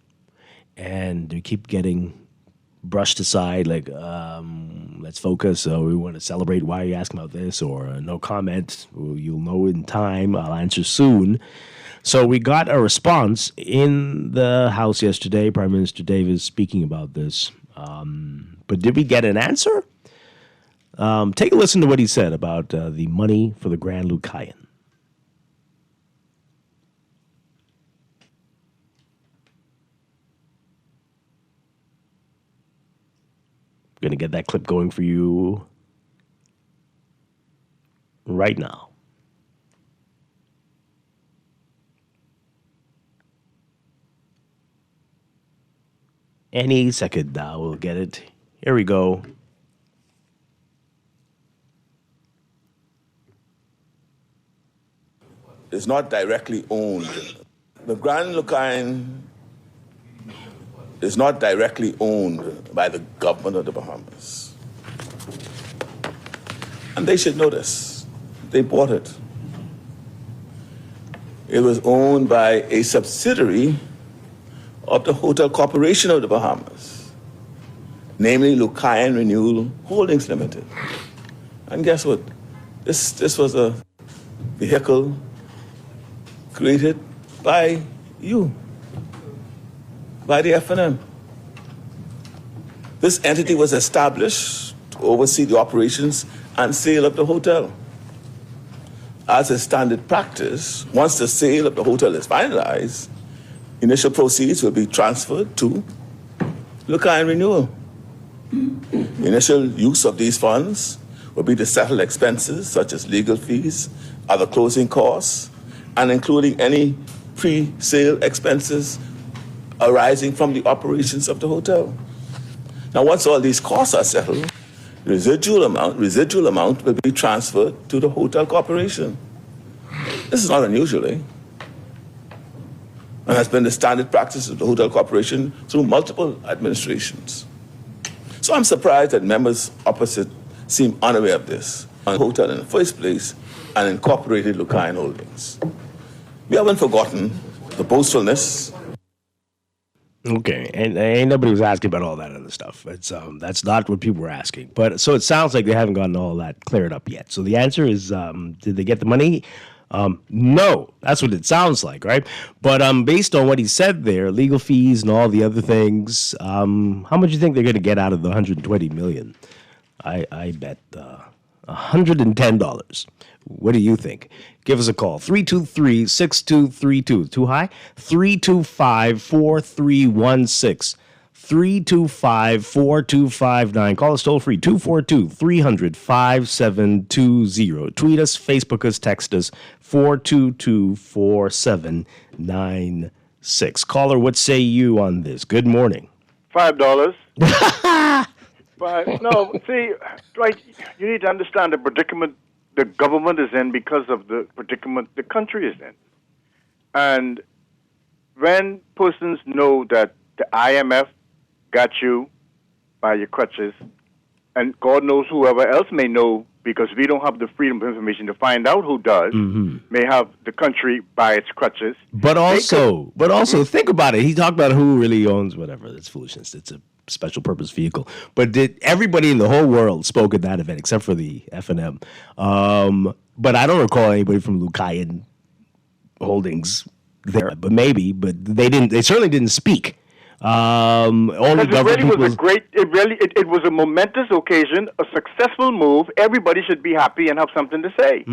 And they keep getting brushed aside, like, let's focus, we want to celebrate, why are you asking about this, or no comment, you'll know in time, I'll answer soon. So we got a response in the House yesterday, Prime Minister Davis speaking about this, but did we get an answer? Take a listen to what he said about the money for the Grand Lucayan. Going to get that clip going for you right now. Any second now, we'll get it. Here we go. Is not directly owned. The Grand Lucayan is not directly owned by the government of the Bahamas. And they should know this. They bought it. It was owned by a subsidiary of the Hotel Corporation of the Bahamas, namely Lucayan Renewal Holdings Limited. And guess what? This was a vehicle created by you, by the FNM. This entity was established to oversee the operations and sale of the hotel. As a standard practice, once the sale of the hotel is finalized, initial proceeds will be transferred to Lucayan Renewal. The initial use of these funds will be to settle expenses such as legal fees, other closing costs, and including any pre-sale expenses arising from the operations of the hotel. Now, once all these costs are settled, the residual amount will be transferred to the Hotel Corporation. This is not unusual, and has been the standard practice of the Hotel Corporation through multiple administrations. So I'm surprised that members opposite seem unaware of this. On the hotel in the first place and incorporated Lucayan Holdings. We haven't forgotten the boastfulness. Okay, and ain't nobody was asking about all that other stuff. It's that's not what people were asking. But so it sounds like they haven't gotten all that cleared up yet. So the answer is, did they get the money? No, that's what it sounds like, right? But based on what he said there, legal fees and all the other things, how much do you think they're going to get out of the $120 million? I bet $110. What do you think? Give us a call. 323-6232. Too high? 325-4316. 325-4259. Call us toll free. 242-300-5720. Tweet us, Facebook us, text us. 422-4796. Caller, what say you on this? Good morning. $5. But no, see, Dwight, you need to understand the predicament the government is in because of the predicament the country is in. And when persons know that the IMF got you by your crutches, and God knows whoever else may know, because we don't have the freedom of information to find out who does, may have the country by its crutches. But also, think about it. He talked about who really owns whatever. That's foolishness. It's a special purpose vehicle. But did everybody in the whole world spoke at that event except for the FNM? But I don't recall anybody from Lucayan Holdings there, but maybe, but they didn't. They certainly didn't speak. Only it really was it was a momentous occasion, a successful move. Everybody should be happy and have something to say.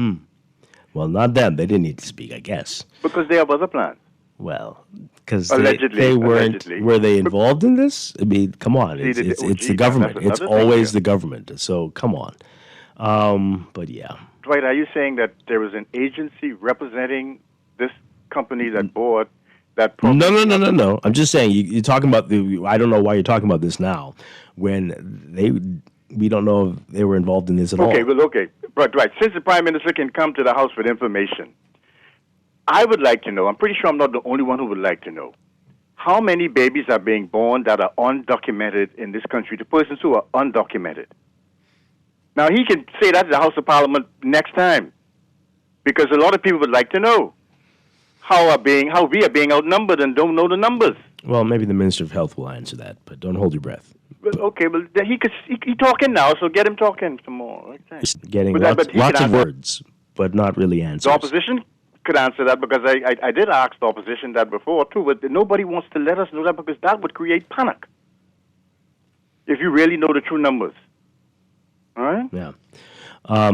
Well, not them. They didn't need to speak, I guess. Because they have other plans. Well, because allegedly, they weren't. Were they involved in this? I mean, come on. It's the government. It's always the government. So come on. But yeah. Dwight, are you saying that there was an agency representing this company that bought that property? No. I'm just saying you're talking about I don't know why you're talking about this now, when we don't know if they were involved in this at all. Okay. Right. Since the Prime Minister can come to the House with information, I would like to know, I'm pretty sure I'm not the only one who would like to know, how many babies are being born that are undocumented in this country, the persons who are undocumented. Now, he can say that to the House of Parliament next time, because a lot of people would like to know how we are being outnumbered and don't know the numbers. Well, maybe the Minister of Health will answer that, but don't hold your breath. Okay, well, he's talking now, so get him talking some more. Okay. Getting lots of words, but not really answers. The opposition could answer that, because I did ask the opposition that before, too, but nobody wants to let us know that, because that would create panic if you really know the true numbers. All right? Yeah.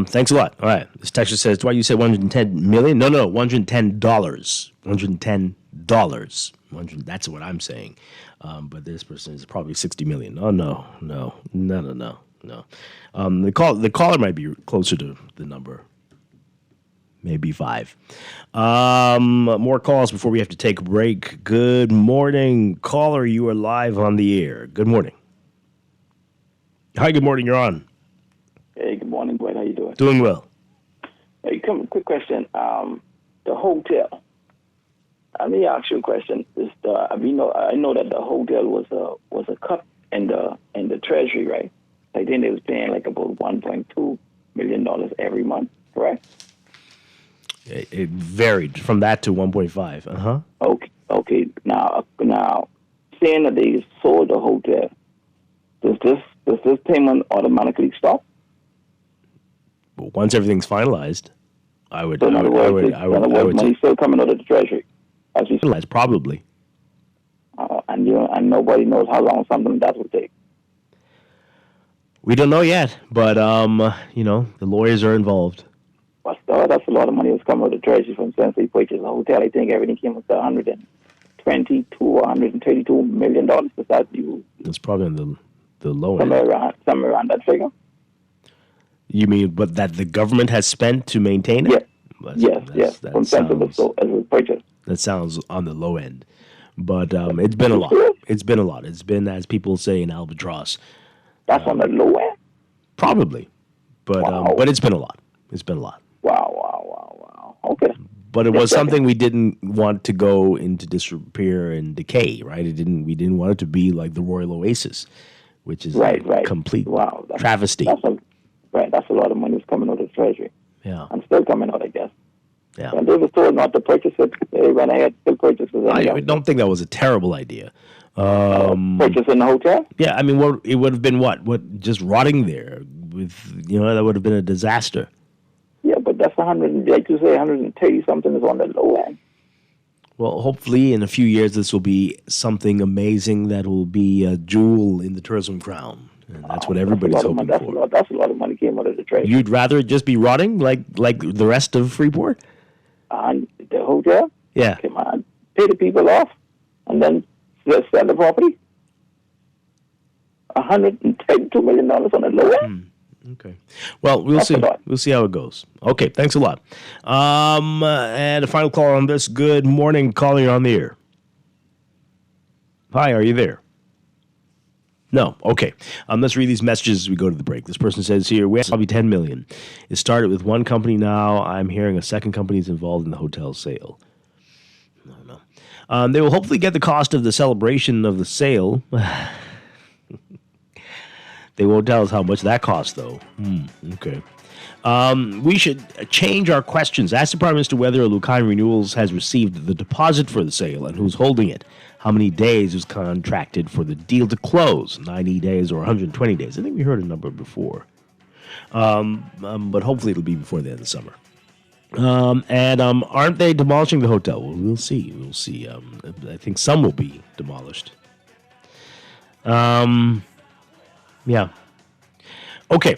Thanks a lot. All right. This texture says, Dwight, you said $110 million? No, $110. $110. That's what I'm saying. But this person is probably $60 million. Oh, no. The caller might be closer to the number. Maybe 5. More calls before we have to take a break. Good morning, caller. You are live on the air. Good morning. Hi, good morning. You're on. Hey, good morning, Dwight. How you doing? Doing well. Hey, quick question. The hotel. Let me ask you a question. I know that the hotel was a cut in the treasury, right? I think they was paying like about $1.2 million every month, correct? It varied from that to 1.5. Uh-huh. Okay. Now, saying that they sold the hotel, does this payment automatically stop? Well, once everything's finalized, I would. So in other words, money still coming out of the treasury. Probably. And nobody knows how long something that will take. We don't know yet, but the lawyers are involved. But that's a lot of money that's coming out of the treasury from since they purchased the hotel. I think everything came up to $122 or $132 million. That's probably on the low end. Somewhere around that figure. You mean, but that the government has spent to maintain it? Yes. From since it was purchased. That sounds on the low end, but it's been a lot. It's been, as people say, an albatross. That's on the low end. Probably, but wow. But it's been a lot. It's been a lot. Wow. Okay. But it was something we didn't want to go into disrepair and decay, right? We didn't want it to be like the Royal Oasis, which is a complete travesty. That's a lot of money that's coming out of the treasury. Yeah. And still coming out, I guess. Yeah. And they were told not to purchase it. They went ahead to purchase it. I don't think that was a terrible idea. Purchase in the hotel? Yeah, I mean, it would have been what just rotting there with, that would have been a disaster. Yeah, but that's 130 something is on the low end. Well, hopefully in a few years this will be something amazing that will be a jewel in the tourism crown. And that's what everybody's hoping for. That's a lot of money came out of the trade. You'd rather it just be rotting like the rest of Freeport? And the hotel? Yeah. Come on. Pay the people off and then sell the property? $132 million on the low end? Okay. Well, we'll see. We'll see how it goes. Okay, thanks a lot. And a final call on this. Good morning, caller, you're on the air. Hi, are you there? No. Okay. Let's read these messages as we go to the break. This person says here, we have probably $10 million. It started with one company now. I'm hearing a second company is involved in the hotel sale. No. They will hopefully get the cost of the celebration of the sale. They won't tell us how much that costs, though. Okay. We should change our questions. Ask the Prime Minister whether Lucayan Renewals has received the deposit for the sale and who's holding it. How many days is contracted for the deal to close? 90 days or 120 days? I think we heard a number before. But hopefully it'll be before the end of the summer. Aren't they demolishing the hotel? Well, we'll see. We'll see. I think some will be demolished. Yeah. Okay.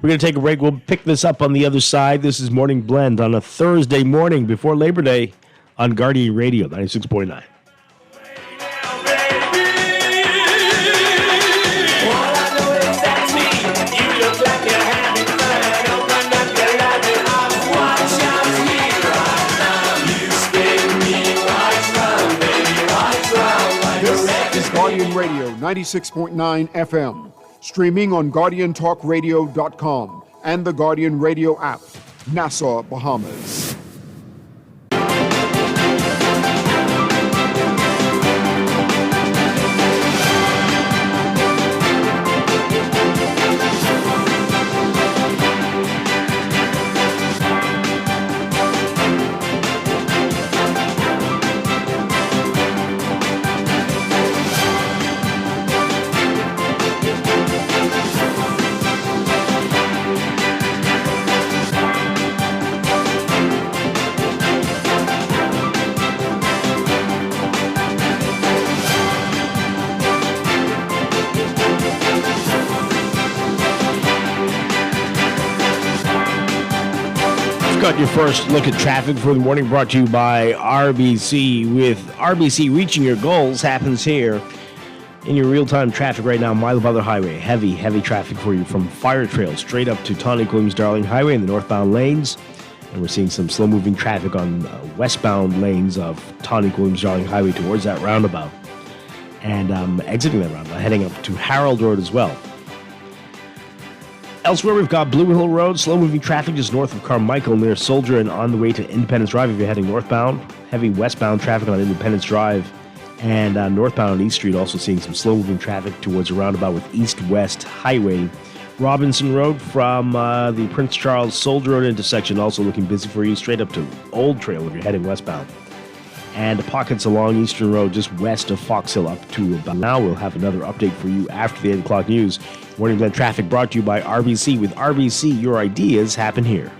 We're going to take a break. We'll pick this up on the other side. This is Morning Blend on a Thursday morning before Labor Day on Gardiner Radio 96.9. Guardian Radio 96.9 FM. Streaming on GuardianTalkRadio.com and the Guardian Radio app. Nassau, Bahamas. Got your first look at traffic for the morning, brought to you by RBC. With RBC, reaching your goals happens here in your real-time traffic right now. Mile Butler Highway, heavy traffic for you from Fire Trail straight up to Tawny-Williams-Darling Highway in the northbound lanes. And we're seeing some slow-moving traffic on westbound lanes of Tawny-Williams-Darling Highway towards that roundabout. And exiting that roundabout, heading up to Harold Road as well. Elsewhere, we've got Blue Hill Road, slow-moving traffic just north of Carmichael near Soldier and on the way to Independence Drive if you're heading northbound. Heavy westbound traffic on Independence Drive and northbound on East Street, also seeing some slow-moving traffic towards a roundabout with East-West Highway. Robinson Road from the Prince Charles Soldier Road intersection also looking busy for you, straight up to Old Trail if you're heading westbound. And pockets along Eastern Road just west of Fox Hill up to about now. We'll have another update for you after the 8 o'clock news. Morning Blend Traffic brought to you by RBC. With RBC, your ideas happen here.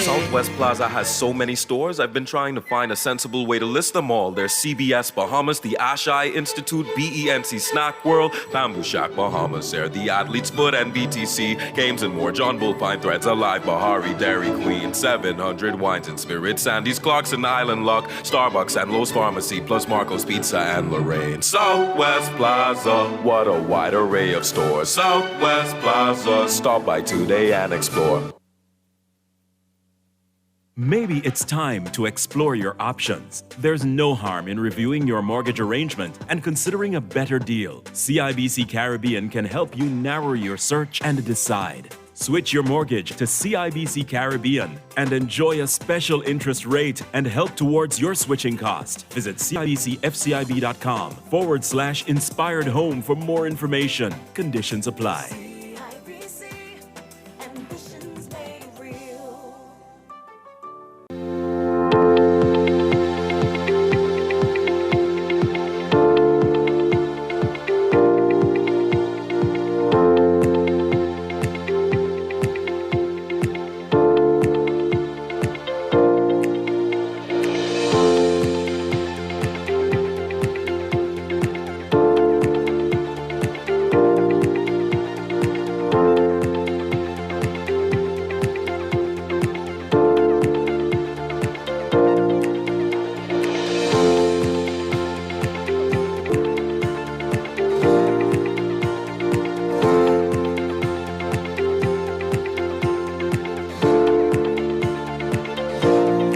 Southwest Plaza has so many stores, I've been trying to find a sensible way to list them all. There's CBS Bahamas, the Ashai Institute, BENC Snack World, Bamboo Shack Bahamas, there, the Athlete's Foot and BTC, Games and More, John Bull Fine Threads, Alive, Bahari, Dairy Queen, 700 Wines and Spirits, Sandy's Clocks and Island Lock, Starbucks and Lowe's Pharmacy, plus Marco's Pizza and Lorraine. Southwest Plaza, what a wide array of stores. Southwest Plaza, stop by today and explore. Maybe it's time to explore your options. There's no harm in reviewing your mortgage arrangement and considering a better deal. CIBC Caribbean can help you narrow your search and decide. Switch your mortgage to CIBC Caribbean and enjoy a special interest rate and help towards your switching cost. Visit CIBCFCIB.com/inspired home for more information. Conditions apply.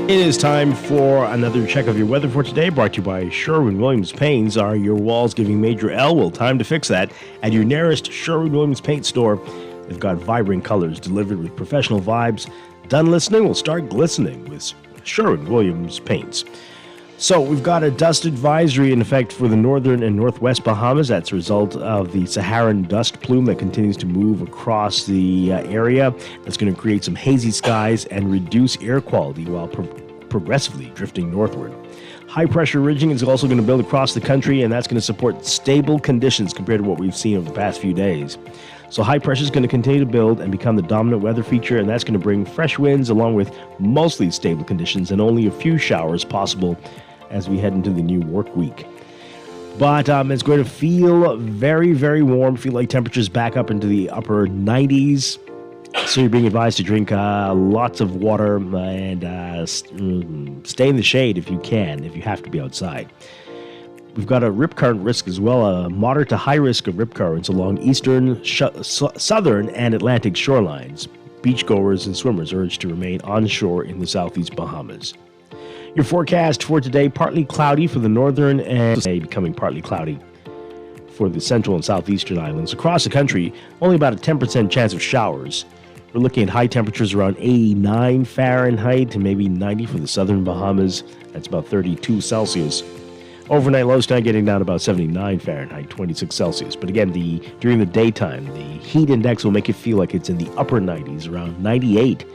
It is time for another check of your weather for today, brought to you by Sherwin-Williams Paints. Are your walls giving major L? Well, time to fix that at your nearest Sherwin-Williams Paint store. They've got vibrant colors delivered with professional vibes. Done listening will start glistening with Sherwin-Williams Paints. So we've got a dust advisory in effect for the northern and northwest Bahamas. That's a result of the Saharan dust plume that continues to move across the area. That's going to create some hazy skies and reduce air quality while progressively drifting northward. High pressure ridging is also going to build across the country, and that's going to support stable conditions compared to what we've seen over the past few days. So high pressure is going to continue to build and become the dominant weather feature, and that's going to bring fresh winds along with mostly stable conditions and only a few showers possible as we head into the new work week. But it's going to feel very, very warm, feel like temperatures back up into the upper 90s. So you're being advised to drink lots of water and stay in the shade if you can, if you have to be outside. We've got a rip current risk as well, a moderate to high risk of rip currents along eastern, southern, and Atlantic shorelines. Beachgoers and swimmers urged to remain onshore in the southeast Bahamas. Your forecast for today, partly cloudy for the northern and becoming partly cloudy for the central and southeastern islands. Across the country, only about a 10% chance of showers. We're looking at high temperatures around 89 Fahrenheit to maybe 90 for the southern Bahamas. That's about 32 Celsius. Overnight lows tonight getting down to about 79 Fahrenheit, 26 Celsius. But again, during the daytime, the heat index will make it feel like it's in the upper 90s, around 98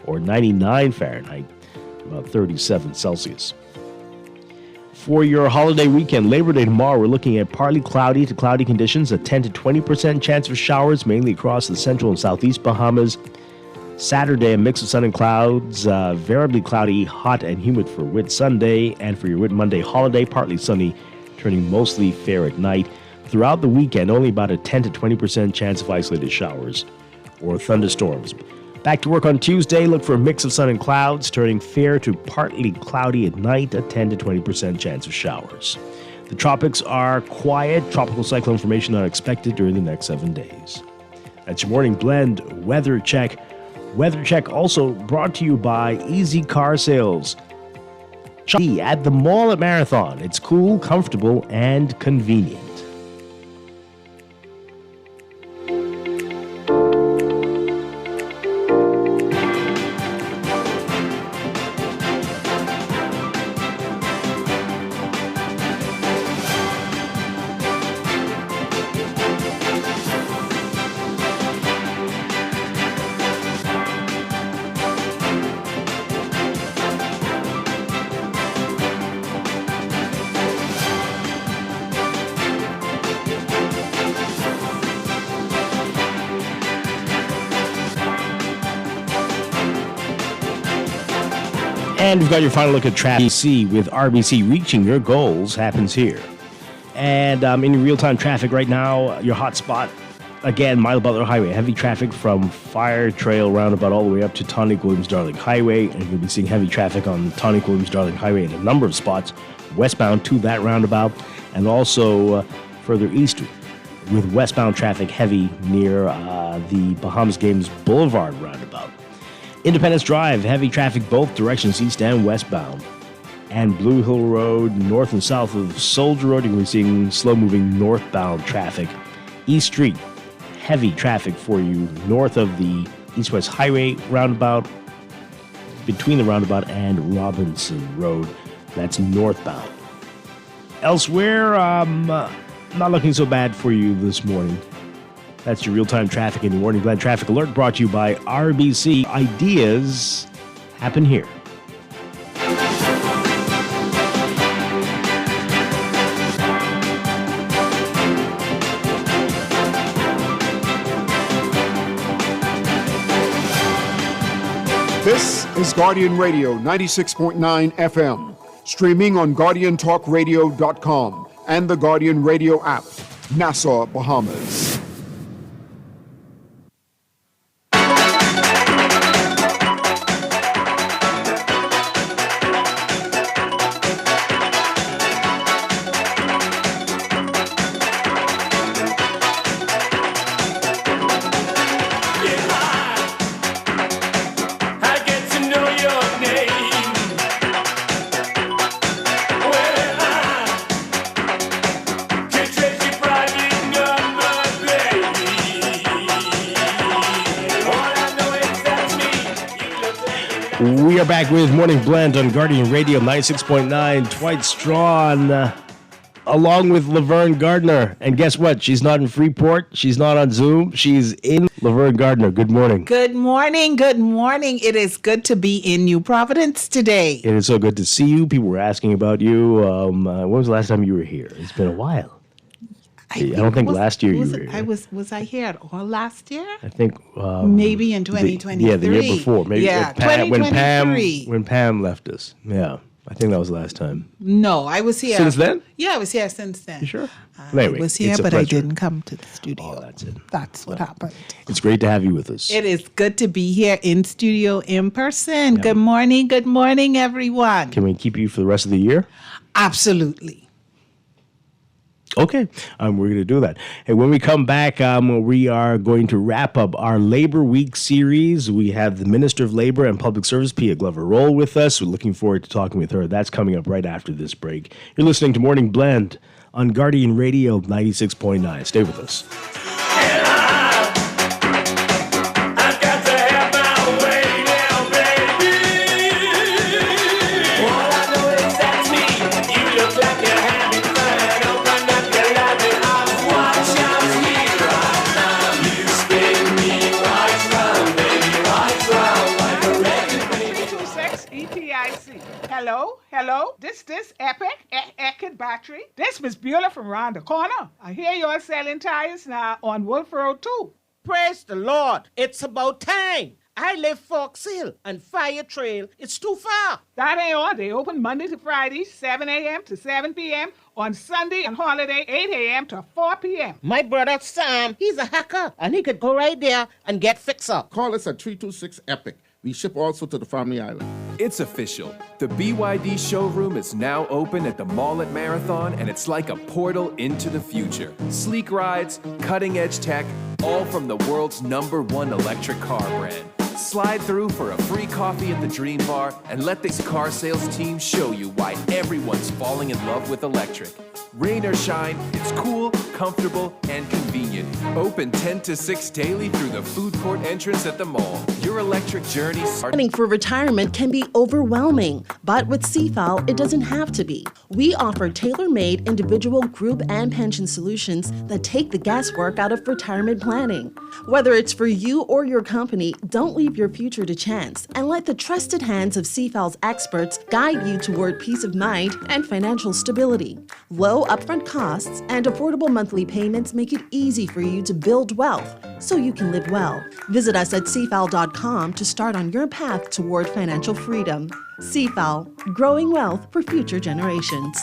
or 99 Fahrenheit, about 37 Celsius. For your holiday weekend, Labor Day tomorrow, we're looking at partly cloudy to cloudy conditions, a 10 to 20% chance of showers, mainly across the central and southeast Bahamas. Saturday, a mix of sun and clouds, variably cloudy, hot and humid for Whit Sunday, and for your Whit Monday holiday, partly sunny, turning mostly fair at night. Throughout the weekend, only about a 10 to 20% chance of isolated showers or thunderstorms. Back to work on Tuesday, look for a mix of sun and clouds, turning fair to partly cloudy at night, a 10 to 20% chance of showers. The tropics are quiet, tropical cyclone formation not expected during the next 7 days. That's your morning blend weather check. Weather check also brought to you by Easy Car Sales. At the mall at Marathon. It's cool, comfortable, and convenient. And we've got your final look at traffic with RBC. Reaching your goals happens here. And in real-time traffic right now, your hot spot, again, Mile Butler Highway. Heavy traffic from Fire Trail Roundabout all the way up to Tonic Williams-Darling Highway. And you'll be seeing heavy traffic on Tonic Williams-Darling Highway in a number of spots, westbound to that roundabout, and also further east with westbound traffic heavy near the Bahamas Games Boulevard roundabout. Independence Drive, heavy traffic both directions, east and westbound. And Blue Hill Road, north and south of Soldier Road, you're going to be seeing slow-moving northbound traffic. East Street, heavy traffic for you north of the East-West Highway roundabout, between the roundabout and Robinson Road. That's northbound. Elsewhere, not looking so bad for you this morning. That's your real-time traffic in the Morning Blend Traffic Alert, brought to you by RBC. Ideas happen here. This is Guardian Radio 96.9 FM, streaming on GuardianTalkRadio.com and the Guardian Radio app, Nassau, Bahamas. Trace your pride in your We are back with Morning Blend on Guardian Radio 96.9. Dwight Strachan, along with Laverne Gardiner. And guess what? She's not in Freeport. She's not on Zoom. She's in Laverne Gardiner. Good morning. Good morning. Good morning. It is good to be in New Providence today. It is so good to see you. People were asking about you. When was the last time you were here? It's been a while. I don't think last year you were here. Was I here at all last year? I think maybe in 2023. The year before. Maybe 2023. When Pam left us. Yeah, I think that was the last time. No, I was here. Since then? Yeah, I was here since then. You sure? Anyway, I was here, but I didn't come to the studio. Oh, that's it. That's what happened. It's great to have you with us. It is good to be here in studio in person. Yeah. Good morning, everyone. Can we keep you for the rest of the year? Absolutely. Okay, we're going to do that. And when we come back, we are going to wrap up our Labor Week series. We have the Minister of Labor and Public Service, Pia Glover-Roll, with us. We're looking forward to talking with her. That's coming up right after this break. You're listening to Morning Blend on Guardian Radio 96.9. Stay with us. Hello, this Epic battery. This Miss Beulah from round the corner. I hear you're selling tires now on Wolf Road too. Praise the Lord, it's about time. I live Fox Hill and Fire Trail. It's too far. That ain't all. They open Monday to Friday, 7 a.m. to 7 p.m. On Sunday and holiday, 8 a.m. to 4 p.m. My brother Sam, he's a hacker, and he could go right there and get fixed up. Call us at 326-EPIC. We ship also to the Family Island. It's official. The BYD showroom is now open at the mall at Marathon, and it's like a portal into the future. Sleek rides, cutting-edge tech, all from the world's #1 electric car brand. Slide through for a free coffee at the Dream Bar and let this car sales team show you why everyone's falling in love with electric. Rain or shine, it's cool, comfortable, and convenient. Open 10 to 6 daily through the food court entrance at the mall. Your electric journey starts. Planning for retirement can be overwhelming, but with CFAL, it doesn't have to be. We offer tailor-made individual, group, and pension solutions that take the guesswork out of retirement planning. Whether it's for you or your company, don't leave your future to chance and let the trusted hands of CFAL's experts guide you toward peace of mind and financial stability. Low upfront costs and affordable monthly payments make it easy for you to build wealth so you can live well. Visit us at cfal.com to start on your path toward financial freedom. CFAL, growing wealth for future generations.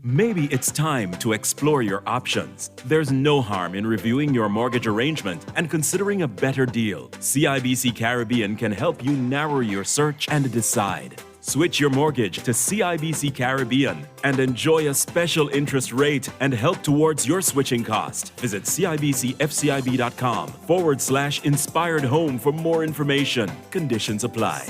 Maybe it's time to explore your options. There's no harm in reviewing your mortgage arrangement and considering a better deal. CIBC Caribbean can help you narrow your search and decide. Switch your mortgage to CIBC Caribbean and enjoy a special interest rate and help towards your switching cost. Visit CIBCFCIB.com/inspired home for more information. Conditions apply.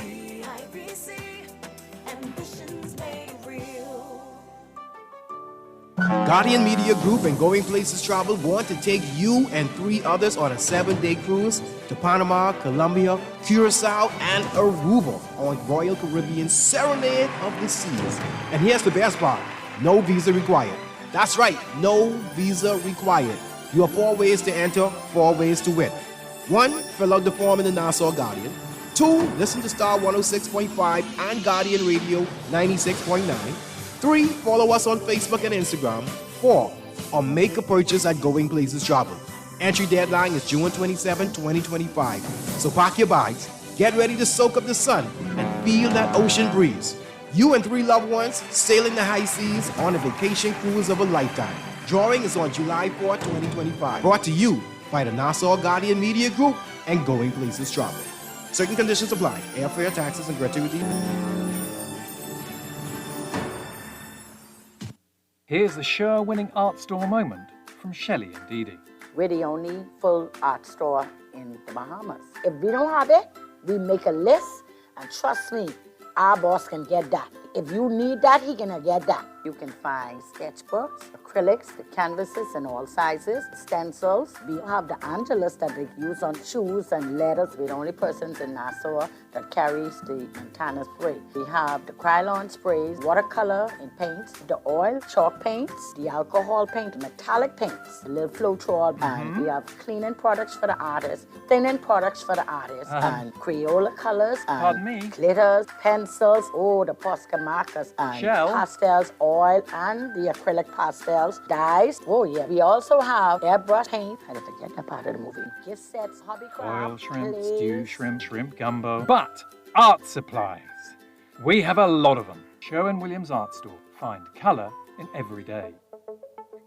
Guardian Media Group and Going Places Travel want to take you and 3 others on a 7-day cruise to Panama, Colombia, Curacao, and Aruba on Royal Caribbean's Serenade of the Seas. And here's the best part, no visa required. That's right, no visa required. You have 4 ways to enter, 4 ways to win. 1, fill out the form in the Nassau Guardian. 2, listen to Star 106.5 and Guardian Radio 96.9. 3, follow us on Facebook and Instagram. 4, or make a purchase at Going Places Travel. Entry deadline is June 27, 2025. So pack your bags, get ready to soak up the sun, and feel that ocean breeze. You and 3 loved ones sailing the high seas on a vacation cruise of a lifetime. Drawing is on July 4, 2025. Brought to you by the Nassau Guardian Media Group and Going Places Travel. Certain conditions apply. Airfare, taxes, and gratuity. Here's the show-winning art store moment from Shelley and Dee Dee. We're the only full art store in the Bahamas. If we don't have it, we make a list, and trust me, our boss can get that. If you need that, he can get that. You can find sketchbooks, acrylics, the canvases in all sizes, stencils. We have the Angelus that they use on shoes and letters. We're the only persons in Nassau that carries the Montana spray. We have the Krylon sprays, watercolor and paints, the oil, chalk paints, the alcohol paint, metallic paints, the little Floetrol, and we have cleaning products for the artists, thinning products for the artists, and Crayola colors, and glitters, pencils, the Posca markers, and pastels, oil, and the acrylic pastels, dyes. Oh yeah, we also have airbrush paint. I didn't forget that part of the movie. Gift sets, hobby craft, Oil shrimp, clays. stew shrimp, shrimp gumbo. But art supplies. We have a lot of them. Sherwin Williams Art Store. Find colour in every day.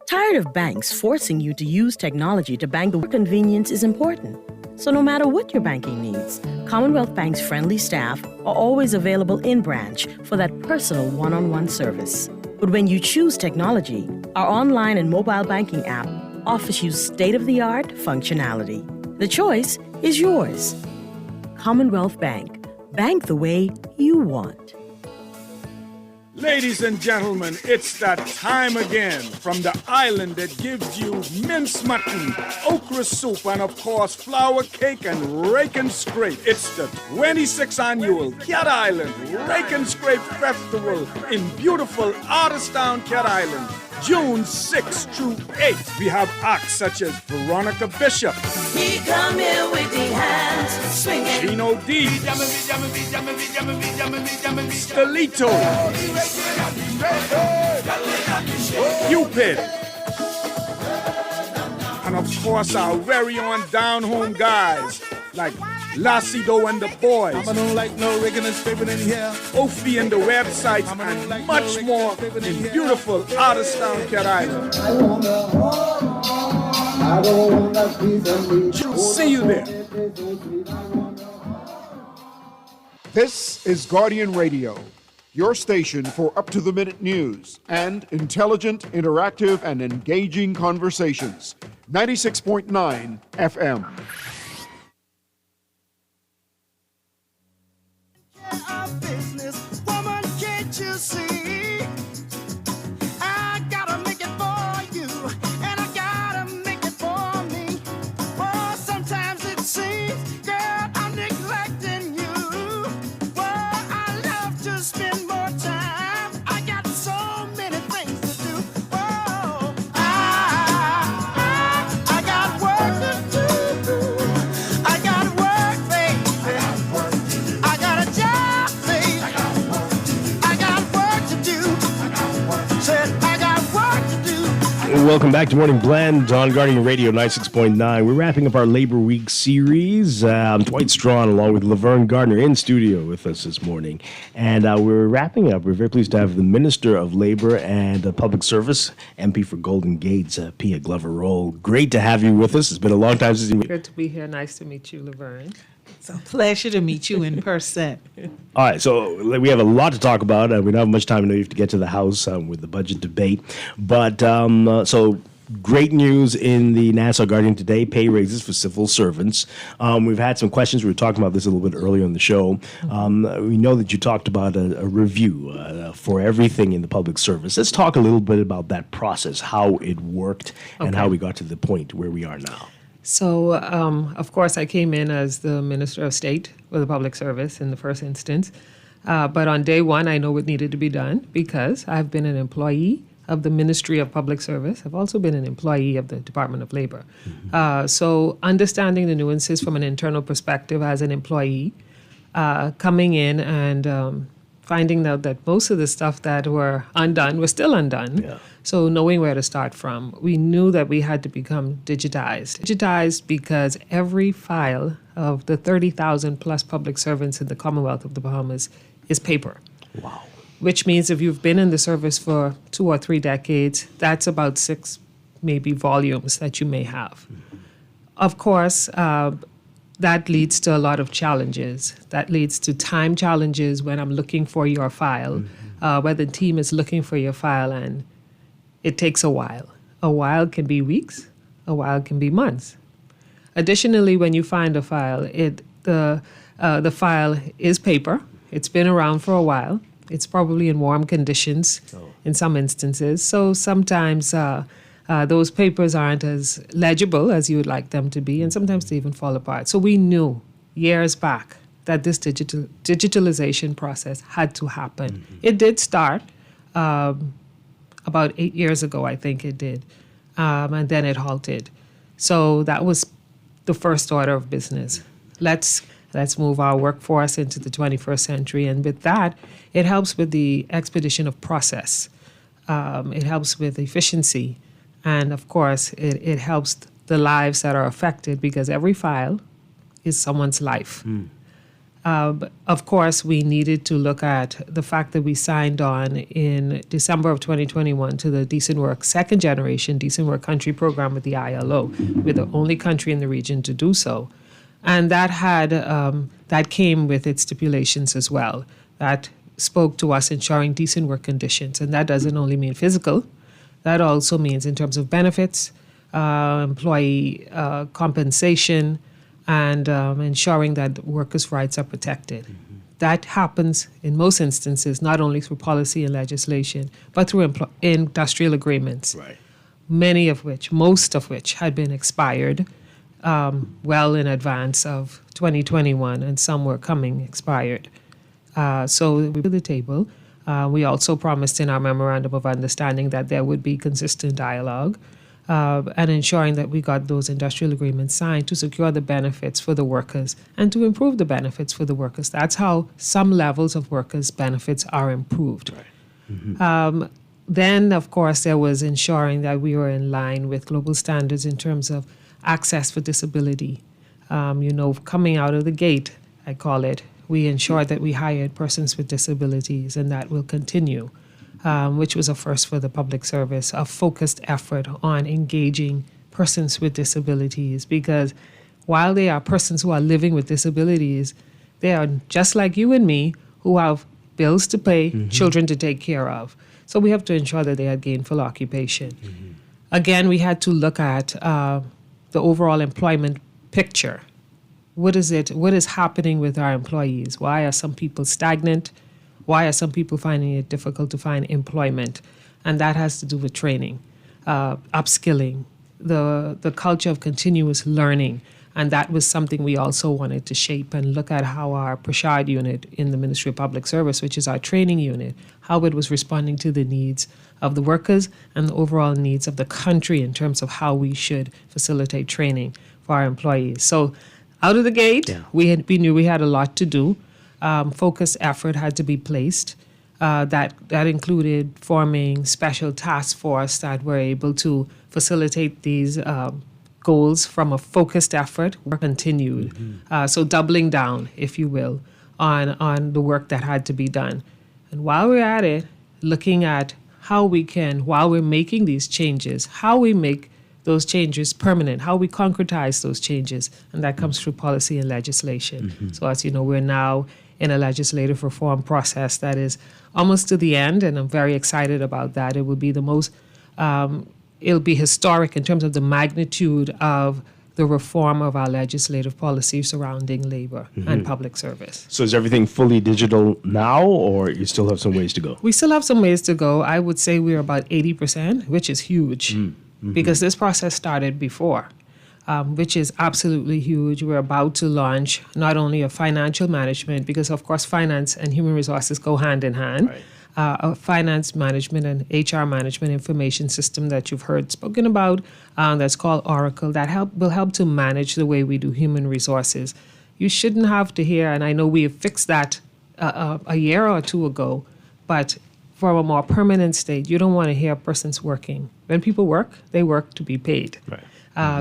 Tired of banks forcing you to use technology to bank? The convenience is important. So no matter what your banking needs, Commonwealth Bank's friendly staff are always available in branch for that personal one-on-one service. But when you choose technology, our online and mobile banking app offers you state-of-the-art functionality. The choice is yours. Commonwealth Bank. Bank the way you want. Ladies and gentlemen, it's that time again from the island that gives you mince mutton, okra soup, and of course flour cake and rake and scrape. It's the 26th annual Cat Island Rake and Scrape Festival in beautiful Artistown, Cat Island. June 6 through 8. We have acts such as Veronica Bishop, He come here with the hands swinging. Gino D, Stelito, Cupid, and of course our very own down-home guys like Lassido and the Boys, I don't like no rigging and scraping in here. Ophi and the websites, and much more in beautiful Artistown, Cat Island. See you there. This is Guardian Radio, your station for up-to-the-minute news and intelligent, interactive, and engaging conversations. 96.9 FM. Business, woman, can't you see? I gotta make it for you, and I gotta make it for me. Oh, sometimes it seems, girl, I'm neglecting you. Well, I love to spend more time. I got so many things to do. Oh, I got work to do. I got work, baby. I got a job. Welcome back to Morning Blend on Guardian Radio 96.9. We're wrapping up our Labor Week series. I'm Dwight Strachan along with Laverne Gardiner in studio with us this morning. And we're wrapping up. We're very pleased to have the Minister of Labor and Public Service, MP for Golden Gates, Pia Glover-Roll. Great to have you with us. It's been a long time since you... Good to be here. Nice to meet you, Laverne. It's a pleasure to meet you in person. All right, so we have a lot to talk about. We don't have much time. I know you have to get to the House with the budget debate. But so great news in the Nassau Guardian today, pay raises for civil servants. We've had some questions. We were talking about this a little bit earlier in the show. We know that you talked about a review for everything in the public service. Let's talk a little bit about that process, how it worked, and how we got to the point where we are now. So, of course, I came in as the Minister of State for the Public Service in the first instance. But on day one, I know what needed to be done because I've been an employee of the Ministry of Public Service. I've also been an employee of the Department of Labor. So understanding the nuances from an internal perspective as an employee, coming in and finding out that most of the stuff that were undone was still undone. Yeah. So knowing where to start from, we knew that we had to become digitized. Digitized because every file of the 30,000 plus public servants in the Commonwealth of the Bahamas is paper. Wow. Which means if you've been in the service for 2 or 3 decades, that's about 6 maybe volumes that you may have. Of course, that leads to a lot of challenges. That leads to time challenges when I'm looking for your file, where the team is looking for your file, and it takes a while. A while can be weeks, a while can be months. Additionally, when you find a file, the file is paper. It's been around for a while. It's probably in warm conditions. in some instances. So sometimes those papers aren't as legible as you would like them to be, and sometimes they even fall apart. So we knew years back that this digitalization process had to happen. It did start about 8 years ago, I think it did, and then it halted. So that was the first order of business. Let's move our workforce into the 21st century, and with that, it helps with the expedition of process. It helps with efficiency, and of course, it helps the lives that are affected, because every file is someone's life. Of course, we needed to look at the fact that we signed on in December of 2021 to the Decent Work, second generation Decent Work Country Program with the ILO. We're the only country in the region to do so. And that came with its stipulations as well. That spoke to us ensuring decent work conditions. And that doesn't only mean physical, that also means in terms of benefits, employee compensation, and ensuring that workers' rights are protected. That happens in most instances, not only through policy and legislation, but through industrial agreements, most of which had been expired well in advance of 2021, and some were coming expired. So we were at the table. We also promised in our memorandum of understanding that there would be consistent dialogue, and ensuring that we got those industrial agreements signed to secure the benefits for the workers and to improve the benefits for the workers. That's how some levels of workers' benefits are improved. Then, of course, there was ensuring that we were in line with global standards in terms of access for disability. Coming out of the gate, I call it, we ensured that we hired persons with disabilities, and that will continue. Which was a first for the public service, a focused effort on engaging persons with disabilities, because while they are persons who are living with disabilities, they are just like you and me who have bills to pay, children to take care of. So we have to ensure that they had gainful occupation. Again, we had to look at the overall employment picture. What is happening with our employees? Why are some people stagnant? Why are some people finding it difficult to find employment? And that has to do with training, upskilling, the culture of continuous learning. And that was something we also wanted to shape and look at how our Prashad unit in the Ministry of Public Service, which is our training unit, how it was responding to the needs of the workers and the overall needs of the country in terms of how we should facilitate training for our employees. So out of the gate, we knew we had a lot to do. Focused effort had to be placed. That included forming special task force that were able to facilitate these goals from a focused effort. Work continued. So doubling down, if you will, on the work that had to be done. And while we're at it, looking at how we can, while we're making these changes, how we make those changes permanent, how we concretize those changes, and that comes through policy and legislation. So as you know, we're now in a legislative reform process that is almost to the end, and I'm very excited about that. It will be the most, it'll be historic in terms of the magnitude of the reform of our legislative policy surrounding labor and public service. So is everything fully digital now, or you still have some ways to go? We still have some ways to go. I would say we're about 80%, which is huge, because this process started before. Which is absolutely huge. We're about to launch not only a financial management, because of course finance and human resources go hand in hand, a finance management and HR management information system that you've heard spoken about, that's called Oracle, that will help to manage the way we do human resources. You shouldn't have to hear, and I know we have fixed that a year or two ago, but for a more permanent state, you don't want to hear persons working. When people work, they work to be paid.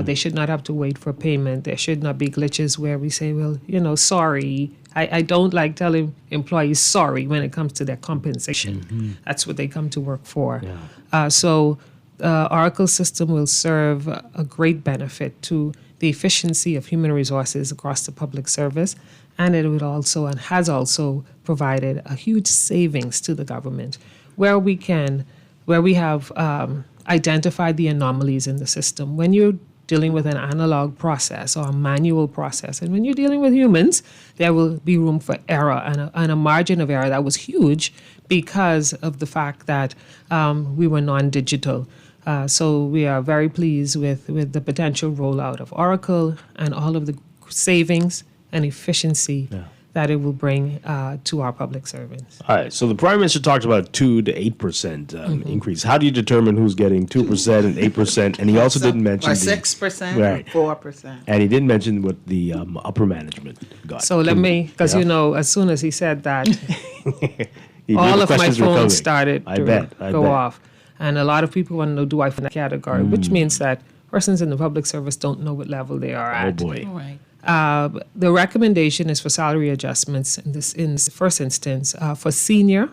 They should not have to wait for payment. There should not be glitches where we say, well, sorry. I don't like telling employees sorry when it comes to their compensation. That's what they come to work for. So Oracle system will serve a great benefit to the efficiency of human resources across the public service, and it would also and has also provided a huge savings to the government where we have identified the anomalies in the system. When you're dealing with an analog process or a manual process. And when you're dealing with humans, there will be room for error and a margin of error that was huge because of the fact that we were non-digital. So we are very pleased with the potential rollout of Oracle and all of the savings and efficiency that it will bring to our public servants. All right. So the Prime Minister talked about 2 to 8% increase. How do you determine who's getting 2% and 8%? And he also didn't mention or 6% right. or 4%. And he didn't mention what the upper management got. So let me, because as soon as he said that, all of my phones started to go off. And a lot of people want to know, do I fit in that category? Which means that persons in the public service don't know what level they are at. Oh, boy. All right. The recommendation is for salary adjustments in this first instance for senior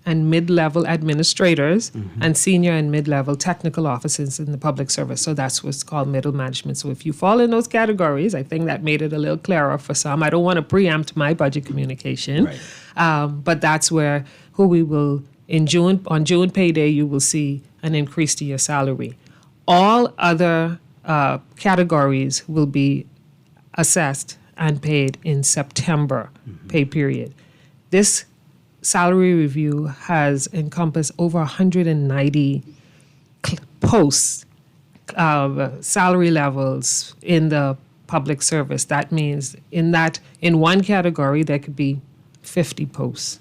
and mid-level administrators and senior and mid-level technical officers in the public service. So that's what's called middle management. So if you fall in those categories, I think that made it a little clearer for some. I don't want to preempt my budget communication, but that's who we will, on June payday, you will see an increase to your salary. All other categories will be assessed and paid in September pay period. This salary review has encompassed over 190 posts, salary levels in the public service. That means in one category there could be 50 posts.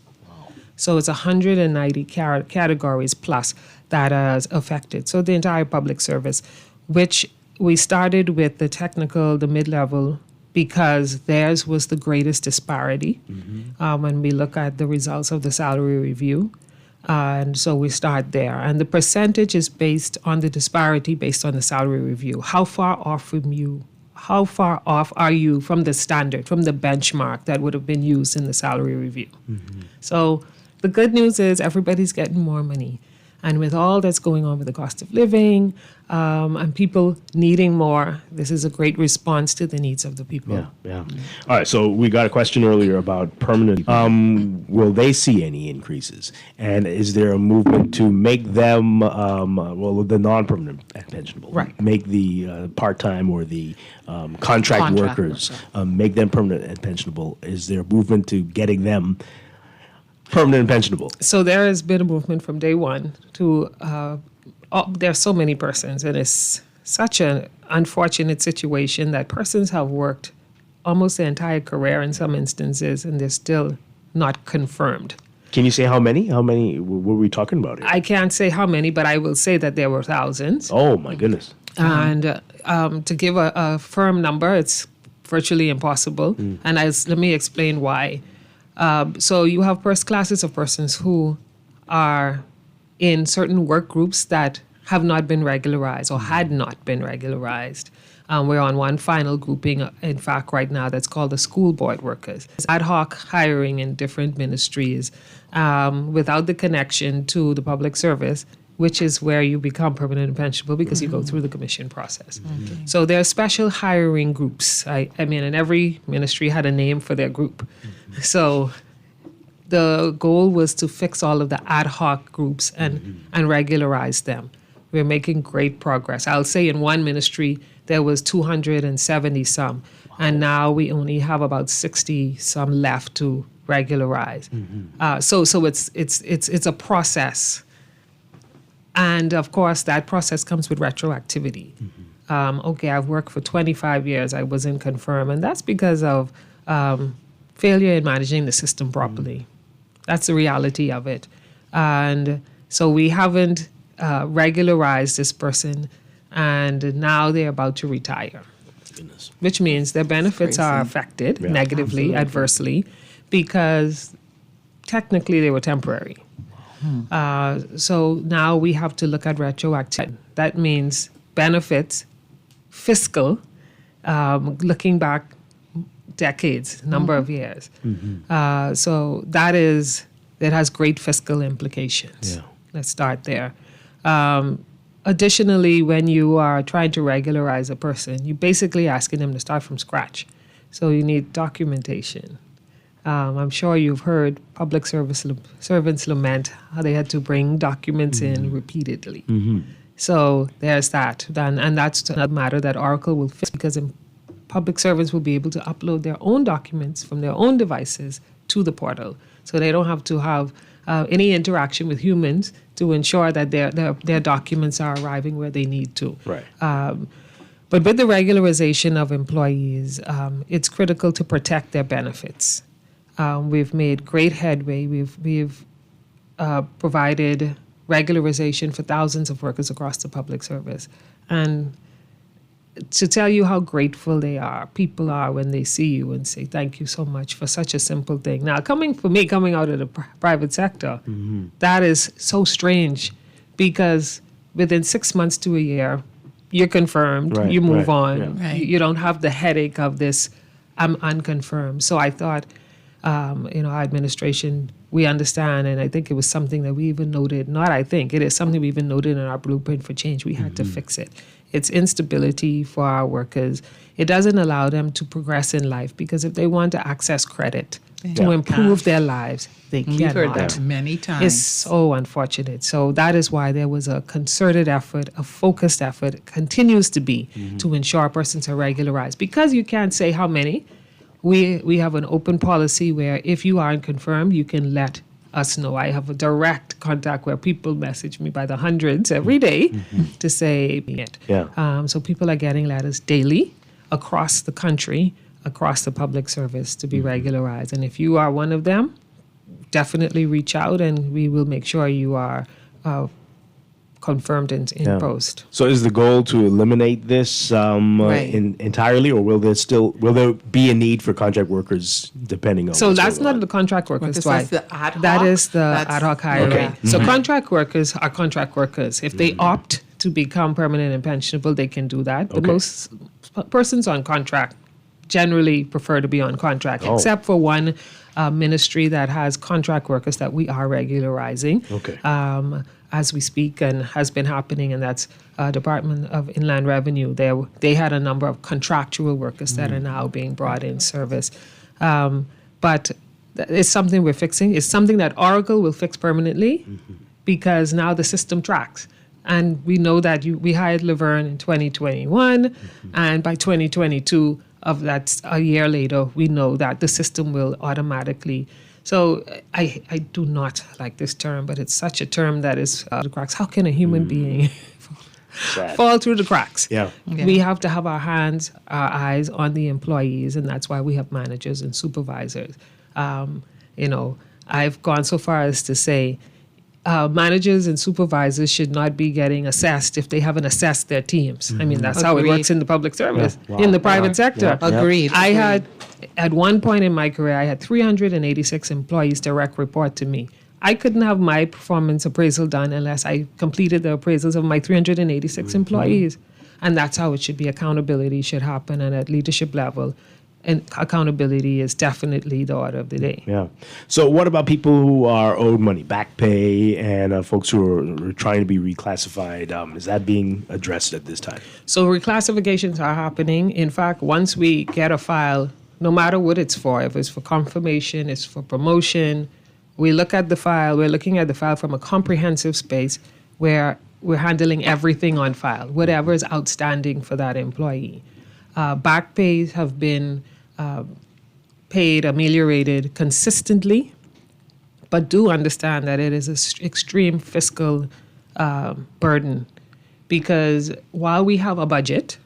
So it's 190 categories plus that is affected. So the entire public service, which we started with the technical, the mid-level, because theirs was the greatest disparity when we look at the results of the salary review. And so we start there. And the percentage is based on the disparity based on the salary review. How far off are you from the standard, from the benchmark that would have been used in the salary review? So the good news is everybody's getting more money. And with all that's going on with the cost of living and people needing more, this is a great response to the needs of the people. Yeah. All right, so we got a question earlier about permanent. Will they see any increases? And is there a movement to make them, the non-permanent and pensionable, make the part-time or the contract workers, make them permanent and pensionable? Is there a movement to getting them permanent and pensionable? So there has been a movement from day one to, there are so many persons, and it's such an unfortunate situation that persons have worked almost their entire career in some instances, and they're still not confirmed. Can you say how many? How many were we talking about here? I can't say how many, but I will say that there were thousands. Oh, my goodness. And to give a firm number, it's virtually impossible. And let me explain why. So you have classes of persons who are in certain work groups that have not been regularized or had not been regularized. We're on one final grouping, in fact, right now that's called the school board workers. It's ad hoc hiring in different ministries without the connection to the public service, which is where you become permanent and pensionable because you go through the commission process. So there are special hiring groups. I mean, and every ministry had a name for their group. So the goal was to fix all of the ad hoc groups and regularize them. We're making great progress. I'll say in one ministry, there was 270 some, and now we only have about 60 some left to regularize. So it's a process. And of course, that process comes with retroactivity. I've worked for 25 years, I wasn't confirmed, and that's because of failure in managing the system properly. That's the reality of it. And so we haven't regularized this person, and now they're about to retire. Goodness. Which means their benefits are affected negatively, adversely, because technically they were temporary. So now we have to look at retroactivity. That means benefits, fiscal, looking back decades, number of years. So that has great fiscal implications. Let's start there. Additionally, when you are trying to regularize a person, you're basically asking them to start from scratch. So you need documentation. I'm sure you've heard public servants lament how they had to bring documents in repeatedly. So there's that. And that's another matter that Oracle will fix, because public servants will be able to upload their own documents from their own devices to the portal. So they don't have to have any interaction with humans to ensure that their documents are arriving where they need to. Right. But with the regularization of employees, it's critical to protect their benefits. We've made great headway. We've provided regularization for thousands of workers across the public service. And to tell you how grateful people are when they see you and say, thank you so much for such a simple thing. Now, coming out of the private sector, that is so strange, because within 6 months to a year, you're confirmed, you move on. Yeah. You don't have the headache of this, I'm unconfirmed. So I thought, our administration, we understand, and I think it was something that we even noted, it is something we even noted in our blueprint for change. We had to fix it. It's instability for our workers. It doesn't allow them to progress in life, because if they want to access credit to improve their lives, they cannot. We've heard that many times. It's so unfortunate. So that is why there was a concerted effort, a focused effort, continues to be, to ensure persons are regularized. Because you can't say how many. We have an open policy where if you aren't confirmed, you can let us know. I have a direct contact where people message me by the hundreds every day to say it. Yeah. So people are getting letters daily across the country, across the public service, to be regularized. And if you are one of them, definitely reach out, and we will make sure you are confirmed in post. So is the goal to eliminate this entirely, or will there be a need for contract workers depending on? So that's not the contract workers, Dwight. That's the ad hoc? That is the ad hoc hiring. Okay. So contract workers are contract workers. If they opt to become permanent and pensionable, they can do that. But most persons on contract generally prefer to be on contract, except for one ministry that has contract workers that we are regularizing. As we speak, and has been happening, and that's Department of Inland Revenue. They had a number of contractual workers that are now being brought in service. But it's something we're fixing. It's something that Oracle will fix permanently, because now the system tracks. And we know that we hired Laverne in 2021, and by 2022, that's a year later, we know that the system will automatically. So I do not like this term, but it's such a term that is the cracks. How can a human being fall through the cracks? Yeah. We have to have our eyes on the employees, and that's why we have managers and supervisors. I've gone so far as to say managers and supervisors should not be getting assessed if they haven't assessed their teams. I mean, that's how it works in the public service. In the private sector. Agreed. I had, at one point in my career, I had 386 employees direct report to me. I couldn't have my performance appraisal done unless I completed the appraisals of my 386 employees. And that's how it should be. Accountability should happen, and at leadership level. And accountability is definitely the order of the day. Yeah. So what about people who are owed money, back pay, and folks who are trying to be reclassified? Is that being addressed at this time? So reclassifications are happening. In fact, once we get a file, no matter what it's for, if it's for confirmation, it's for promotion, we look at the file, we're looking at the file from a comprehensive space where we're handling everything on file, whatever is outstanding for that employee. Back pays have been paid, ameliorated consistently, but do understand that it is an extreme fiscal burden, because while we have a budget,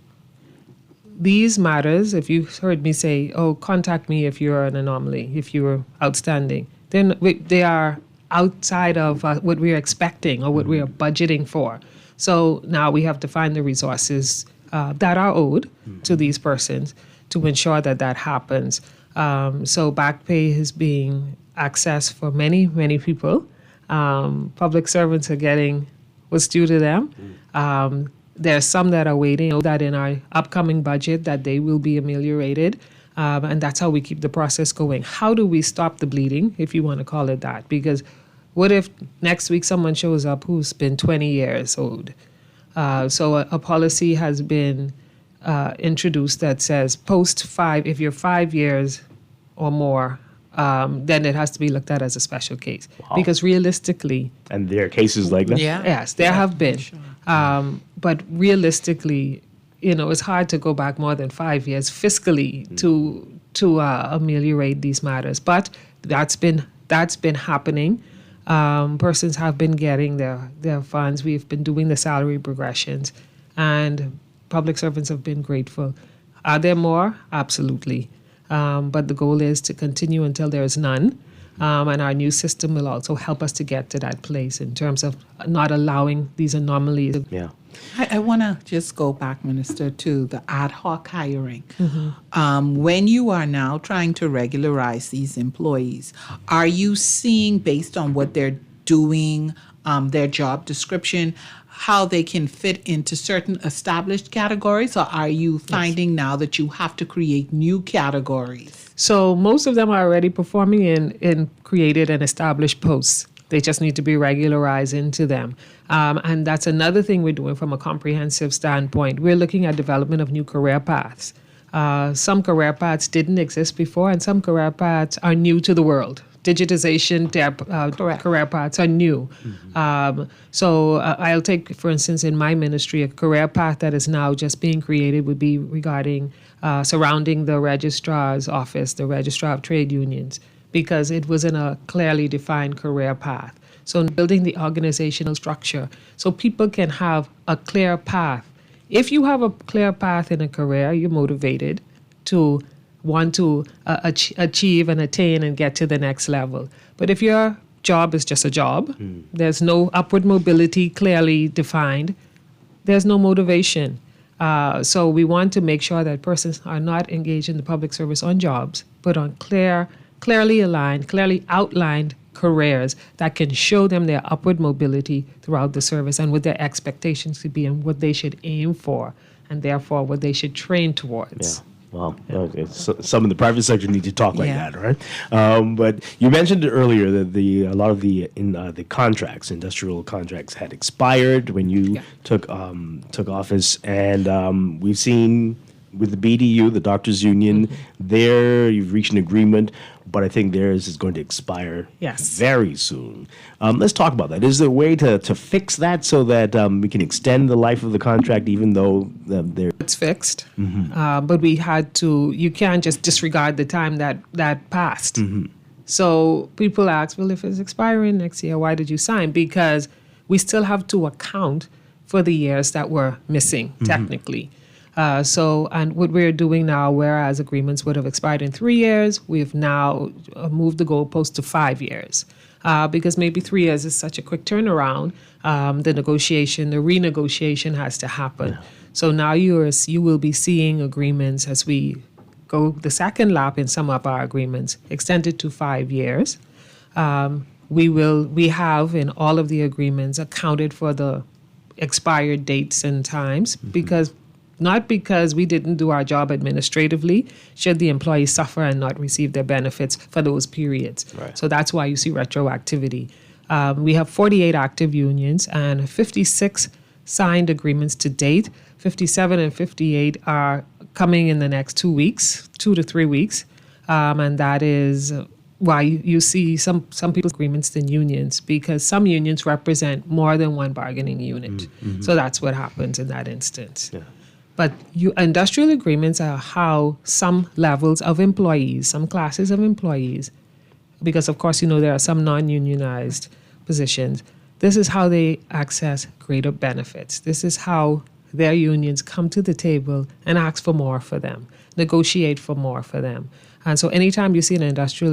these matters, if you heard me say, contact me if you're an anomaly, if you're outstanding, then they are outside of what we're expecting or what we are budgeting for. So now we have to find the resources that are owed to these persons to ensure that happens. So back pay is being accessed for many, many people. Public servants are getting what's due to them. There's some that are waiting, know that in our upcoming budget that they will be ameliorated. And that's how we keep the process going. How do we stop the bleeding, if you want to call it that? Because what if next week someone shows up who's been 20 years old? So a policy has been introduced that says if you're 5 years or more then it has to be looked at as a special case. Because realistically... And there are cases like that? Yes, there have been. Sure. But realistically, it's hard to go back more than 5 years fiscally to ameliorate these matters. But that's been happening. Persons have been getting their funds. We've been doing the salary progressions, and public servants have been grateful. Are there more? Absolutely. But the goal is to continue until there is none. And our new system will also help us to get to that place in terms of not allowing these anomalies. Yeah. I want to just go back, Minister, to the ad hoc hiring. When you are now trying to regularize these employees, are you seeing, based on what they're doing, their job description, how they can fit into certain established categories, or are you finding now that you have to create new categories? So most of them are already performing in created and established posts. They just need to be regularized into them. And that's another thing we're doing from a comprehensive standpoint. We're looking at development of new career paths. Some career paths didn't exist before, and some career paths are new to the world. Digitization career paths are new. So I'll take, for instance, in my ministry, a career path that is now just being created would be regarding surrounding the registrar's office, the registrar of trade unions, because it wasn't a clearly defined career path. So building the organizational structure so people can have a clear path. If you have a clear path in a career, you're motivated to want to achieve and attain and get to the next level. But if your job is just a job, there's no upward mobility clearly defined, there's no motivation. So we want to make sure that persons are not engaged in the public service on jobs, but on clearly aligned, clearly outlined careers that can show them their upward mobility throughout the service and what their expectations could be and what they should aim for, and therefore what they should train towards. Yeah. Well, some in the private sector need to talk like that, right? But you mentioned earlier that a lot of the contracts, industrial contracts, had expired when you took office, and we've seen with the BDU, the Doctors Union, there you've reached an agreement, but I think theirs is going to expire very soon. Let's talk about that. Is there a way to fix that so that we can extend the life of the contract even though they're... It's fixed, but we had to, you can't just disregard the time that passed. So people ask, well, if it's expiring next year, why did you sign? Because we still have to account for the years that were missing, technically. And what we're doing now, whereas agreements would have expired in 3 years, we've now moved the goalpost to 5 years. Because maybe 3 years is such a quick turnaround, the renegotiation has to happen. Yeah. So now you will be seeing agreements as we go the second lap in some of our agreements, extended to 5 years. We have in all of the agreements accounted for the expired dates and times not because we didn't do our job administratively, should the employees suffer and not receive their benefits for those periods. Right. So that's why you see retroactivity. We have 48 active unions and 56 signed agreements to date. 57 and 58 are coming in the next 2 weeks, 2 to 3 weeks. And that is why you see some people's agreements than unions, because some unions represent more than one bargaining unit. So that's what happens in that instance. Yeah. But industrial agreements are how some levels of employees, some classes of employees, because of course, there are some non-unionized positions. This is how they access greater benefits. This is how their unions come to the table and ask for more for them, negotiate for more for them. And so anytime you see an industrial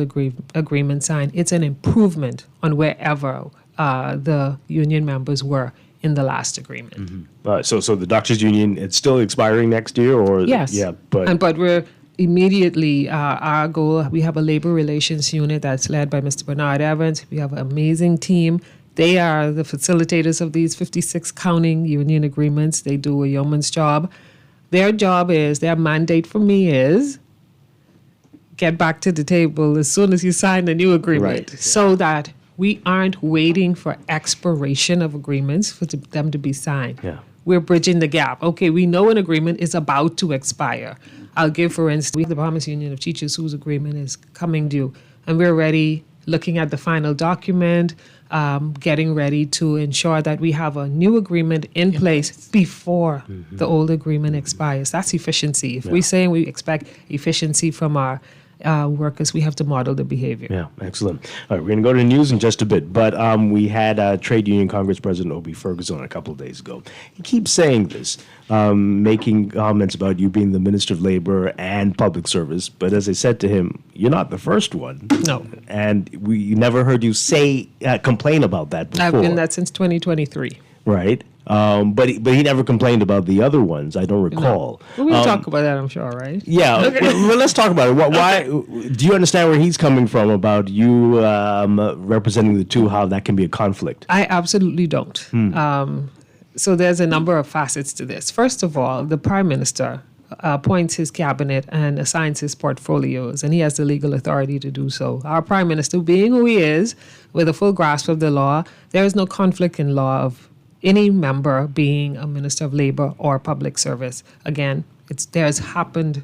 agreement signed, it's an improvement on wherever the union members were in the last agreement. So the Doctors Union, it's still expiring next year, or yes, but we're immediately our goal. We have a labor relations unit that's led by Mr. Bernard Evans. We have an amazing team. They are the facilitators of these 56 counting union agreements. They do a yeoman's job. Their mandate for me is get back to the table as soon as you sign the new agreement, so that we aren't waiting for expiration of agreements for them to be signed. Yeah. We're bridging the gap. Okay, we know an agreement is about to expire. I'll give, for instance, the Bahamas Union of Teachers, whose agreement is coming due. and we're ready, looking at the final document, getting ready to ensure that we have a new agreement in place before the old agreement expires. That's efficiency. If we say we expect efficiency from our workers, we have to model the behavior. Yeah, excellent. All right, we're going to go to the news in just a bit, but we had Trade Union Congress President Obie Ferguson a couple of days ago. He keeps saying this, making comments about you being the Minister of Labor and Public Service, but as I said to him, you're not the first one. No. And we never heard you say, complain about that before. I've been that since 2023. Right. But he never complained about the other ones. I don't recall. No. We'll talk about that, I'm sure, right? Yeah. Okay. Well, let's talk about it. Why do you understand where he's coming from about you representing the two? How that can be a conflict? I absolutely don't. So there's a number of facets to this. First of all, the Prime Minister appoints his cabinet and assigns his portfolios, and he has the legal authority to do so. Our Prime Minister, being who he is, with a full grasp of the law, there is no conflict in law of any member being a Minister of Labor or Public Service. Again, this has happened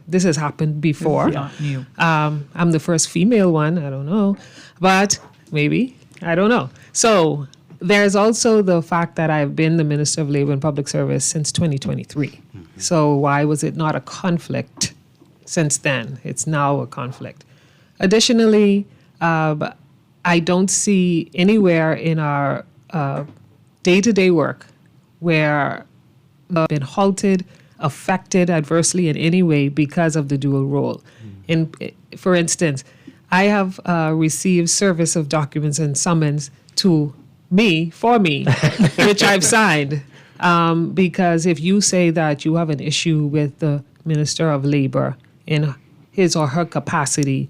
before. It's not new. I'm the first female one, I don't know, but maybe, I don't know. So there's also the fact that I've been the Minister of Labor and Public Service since 2023. So why was it not a conflict since then? It's now a conflict. Additionally, I don't see anywhere in our day-to-day work where we've been halted, affected adversely in any way because of the dual role. For instance, I have received service of documents and summons to me, for me, which I've signed. Because if you say that you have an issue with the Minister of Labor in his or her capacity,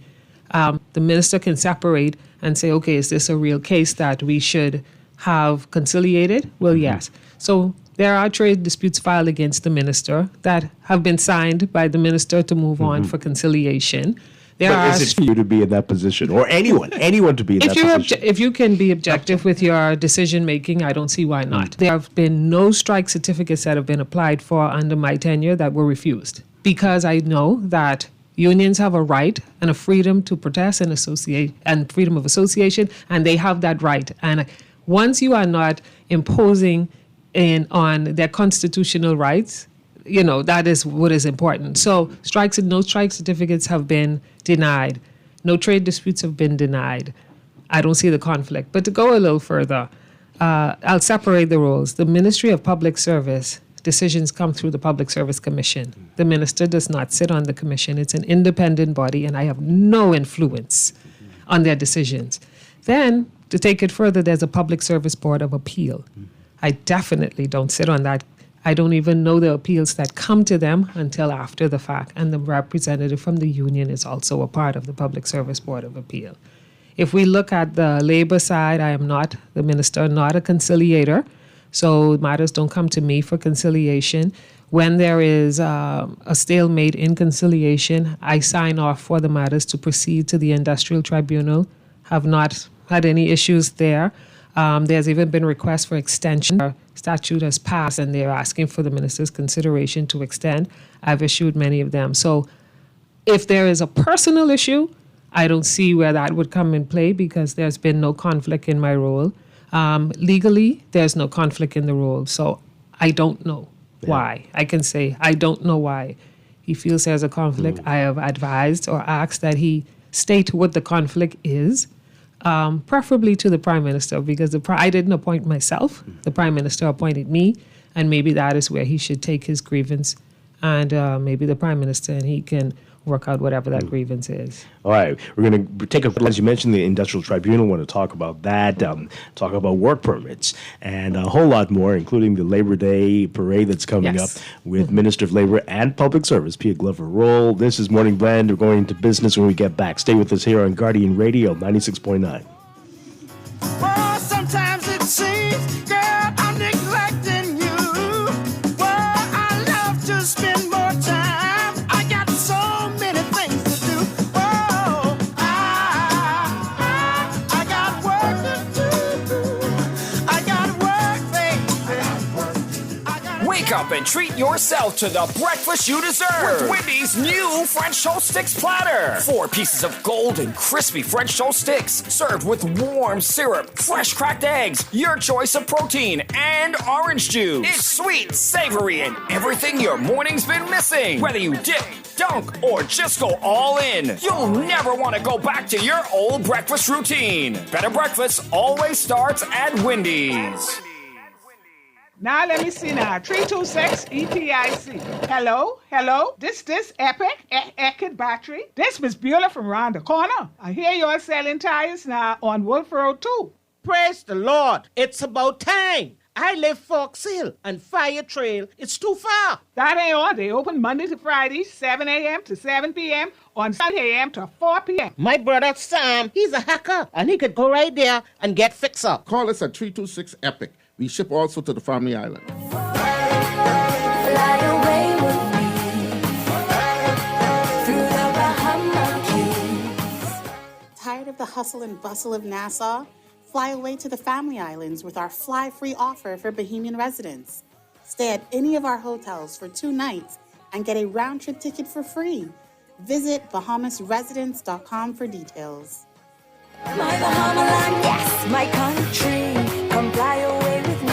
the minister can separate and say, okay, is this a real case that we should have conciliated? Well, yes. So there are trade disputes filed against the minister that have been signed by the minister to move on for conciliation. But is it for you to be in that position, or anyone to be in that position? If you can be objective with your decision making, I don't see why not. There have been no strike certificates that have been applied for under my tenure that were refused, because I know that unions have a right and a freedom to protest and associate, and freedom of association, and they have that right. And once you are not imposing on their constitutional rights, that is what is important. So no strike certificates have been denied. No trade disputes have been denied. I don't see the conflict. But to go a little further, I'll separate the roles. The Ministry of Public Service decisions come through the Public Service Commission. The minister does not sit on the commission. It's an independent body, and I have no influence on their decisions. Then, to take it further, there's a Public Service Board of Appeal. I definitely don't sit on that. I don't even know the appeals that come to them until after the fact. And the representative from the union is also a part of the Public Service Board of Appeal. If we look at the labor side, I am not the minister, not a conciliator. So matters don't come to me for conciliation. When there is a stalemate in conciliation, I sign off for the matters to proceed to the industrial tribunal. Have not had any issues there. There's even been requests for extension. Our statute has passed, and they're asking for the minister's consideration to extend. I've issued many of them. So if there is a personal issue, I don't see where that would come in play, because there's been no conflict in my role. Legally, there's no conflict in the role. So I don't know why. I can say I don't know why he feels there's a conflict. I have advised or asked that he state what the conflict is. Preferably to the Prime Minister, because I didn't appoint myself. The Prime Minister appointed me, and maybe that is where he should take his grievance, and maybe the Prime Minister, and he can work out whatever that grievance is. All right, we're going to take as you mentioned, the Industrial Tribunal. Want to talk about that, talk about work permits, and a whole lot more, including the Labor Day parade that's coming up with Minister of Labor and Public Service, Pia Glover-Roll. This is Morning Blend. We're going to business when we get back. Stay with us here on Guardian Radio 96.9. Well, sometimes it seems, girl, I'm neglecting you. Well, I love to spend more time. I got so many things to do. Oh, I got work to do. I got work, baby. Wake up up and treat yourself to the breakfast you deserve with Wendy's new French toast sticks platter. 4 pieces of golden, crispy French toast sticks served with warm syrup, fresh cracked eggs, your choice of protein, and orange juice. It's sweet, savory, and everything your morning's been missing. Whether you dip, dunk, or just go all in, you'll never want to go back to your old breakfast routine. Better breakfast always starts at Wendy's. Now let me see now. 326 EPIC. Hello. This Epic Eckert battery. This Miss Beulah from round the corner. I hear you're selling tires now on Wolf Road too. Praise the Lord. It's about time. I live Fox Hill and Fire Trail. It's too far. That ain't all. They open Monday to Friday, 7 a.m. to 7 p.m. on Sunday a.m. to 4 p.m. My brother Sam, he's a hacker, and he could go right there and get fixed up. Call us at 326 EPIC. We ship also to the Family Island. Fly away with me through the Bahama Keys. Tired of the hustle and bustle of Nassau? Fly away to the Family Islands with our fly-free offer for Bahamian residents. Stay at any of our hotels for 2 nights and get a round-trip ticket for free. Visit bahamasresidents.com for details. My Bahama land, yes, my country. Come fly away with me.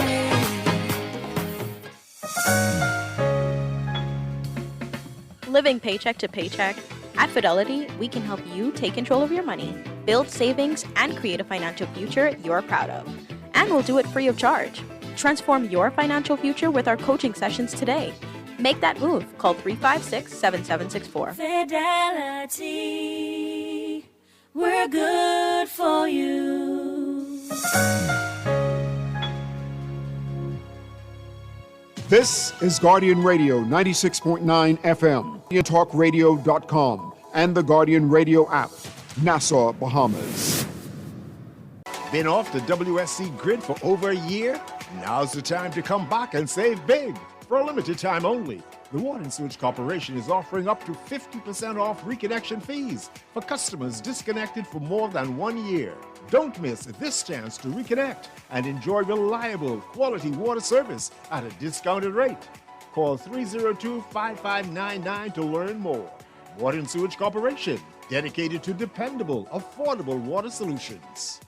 Living paycheck to paycheck? At Fidelity, we can help you take control of your money, build savings, and create a financial future you're proud of. And we'll do it free of charge. Transform your financial future with our coaching sessions today. Make that move. Call 356-7764. Fidelity, we're good for you. This is Guardian Radio 96.9 FM, talkradio.com, and the Guardian Radio app, Nassau, Bahamas. Been off the WSC grid for over a year? Now's the time to come back and save big. For a limited time only, the Water and Sewage Corporation is offering up to 50% off reconnection fees for customers disconnected for more than 1 year. Don't miss this chance to reconnect and enjoy reliable, quality water service at a discounted rate. Call 302-5599 to learn more. Water and Sewage Corporation, dedicated to dependable, affordable water solutions.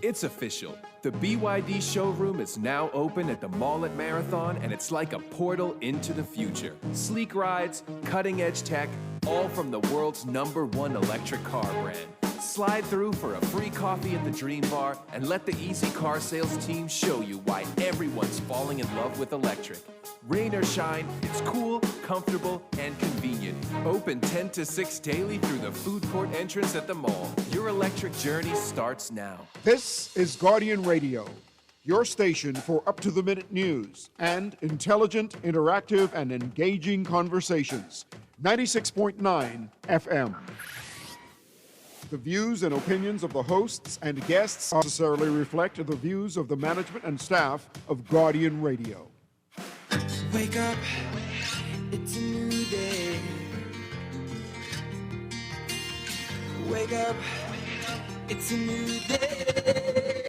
It's official. The BYD showroom is now open at the Mall at Marathon, and it's like a portal into the future. Sleek rides, cutting-edge tech, all from the world's #1 electric car brand. Slide through for a free coffee at the Dream Bar and let the Easy Car Sales team show you why everyone's falling in love with electric. Rain or shine, it's cool, comfortable, and convenient. Open 10 to 6 daily through the food court entrance at the mall. Your electric journey starts now. This is Guardian Radio, your station for up-to-the-minute news and intelligent, interactive, and engaging conversations. 96.9 FM. The views and opinions of the hosts and guests necessarily reflect the views of the management and staff of Guardian Radio. Wake up, it's a new day. Wake up, it's a new day.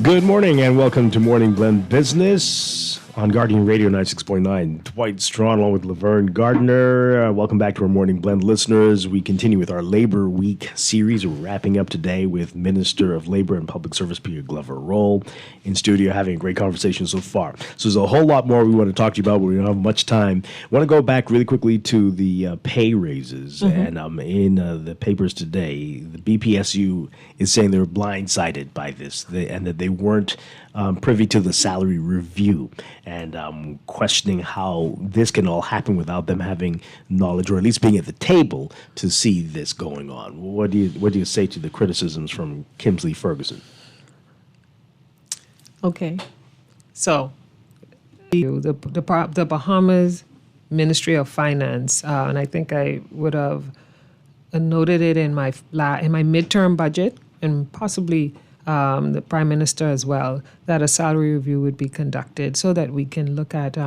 Good morning and welcome to Morning Blend Business on Guardian Radio 96.9. Dwight Strachan along with Laverne Gardiner. Welcome back to our Morning Blend listeners. We continue with our Labor Week series. We're wrapping up today with Minister of Labor and Public Service Peter Glover Roll in studio, having a great conversation so far. So there's a whole lot more we want to talk to you about, but we don't have much time. I want to go back really quickly to the pay raises. And in the papers today, the BPSU is saying they were blindsided by this and that they weren't privy to the salary review, and questioning how this can all happen without them having knowledge, or at least being at the table to see this going on. What do you say to the criticisms from Kimsley Ferguson? Okay, so the Bahamas Ministry of Finance, and I think I would have noted it in my midterm budget, and possibly the Prime Minister as well, that a salary review would be conducted so that we can look at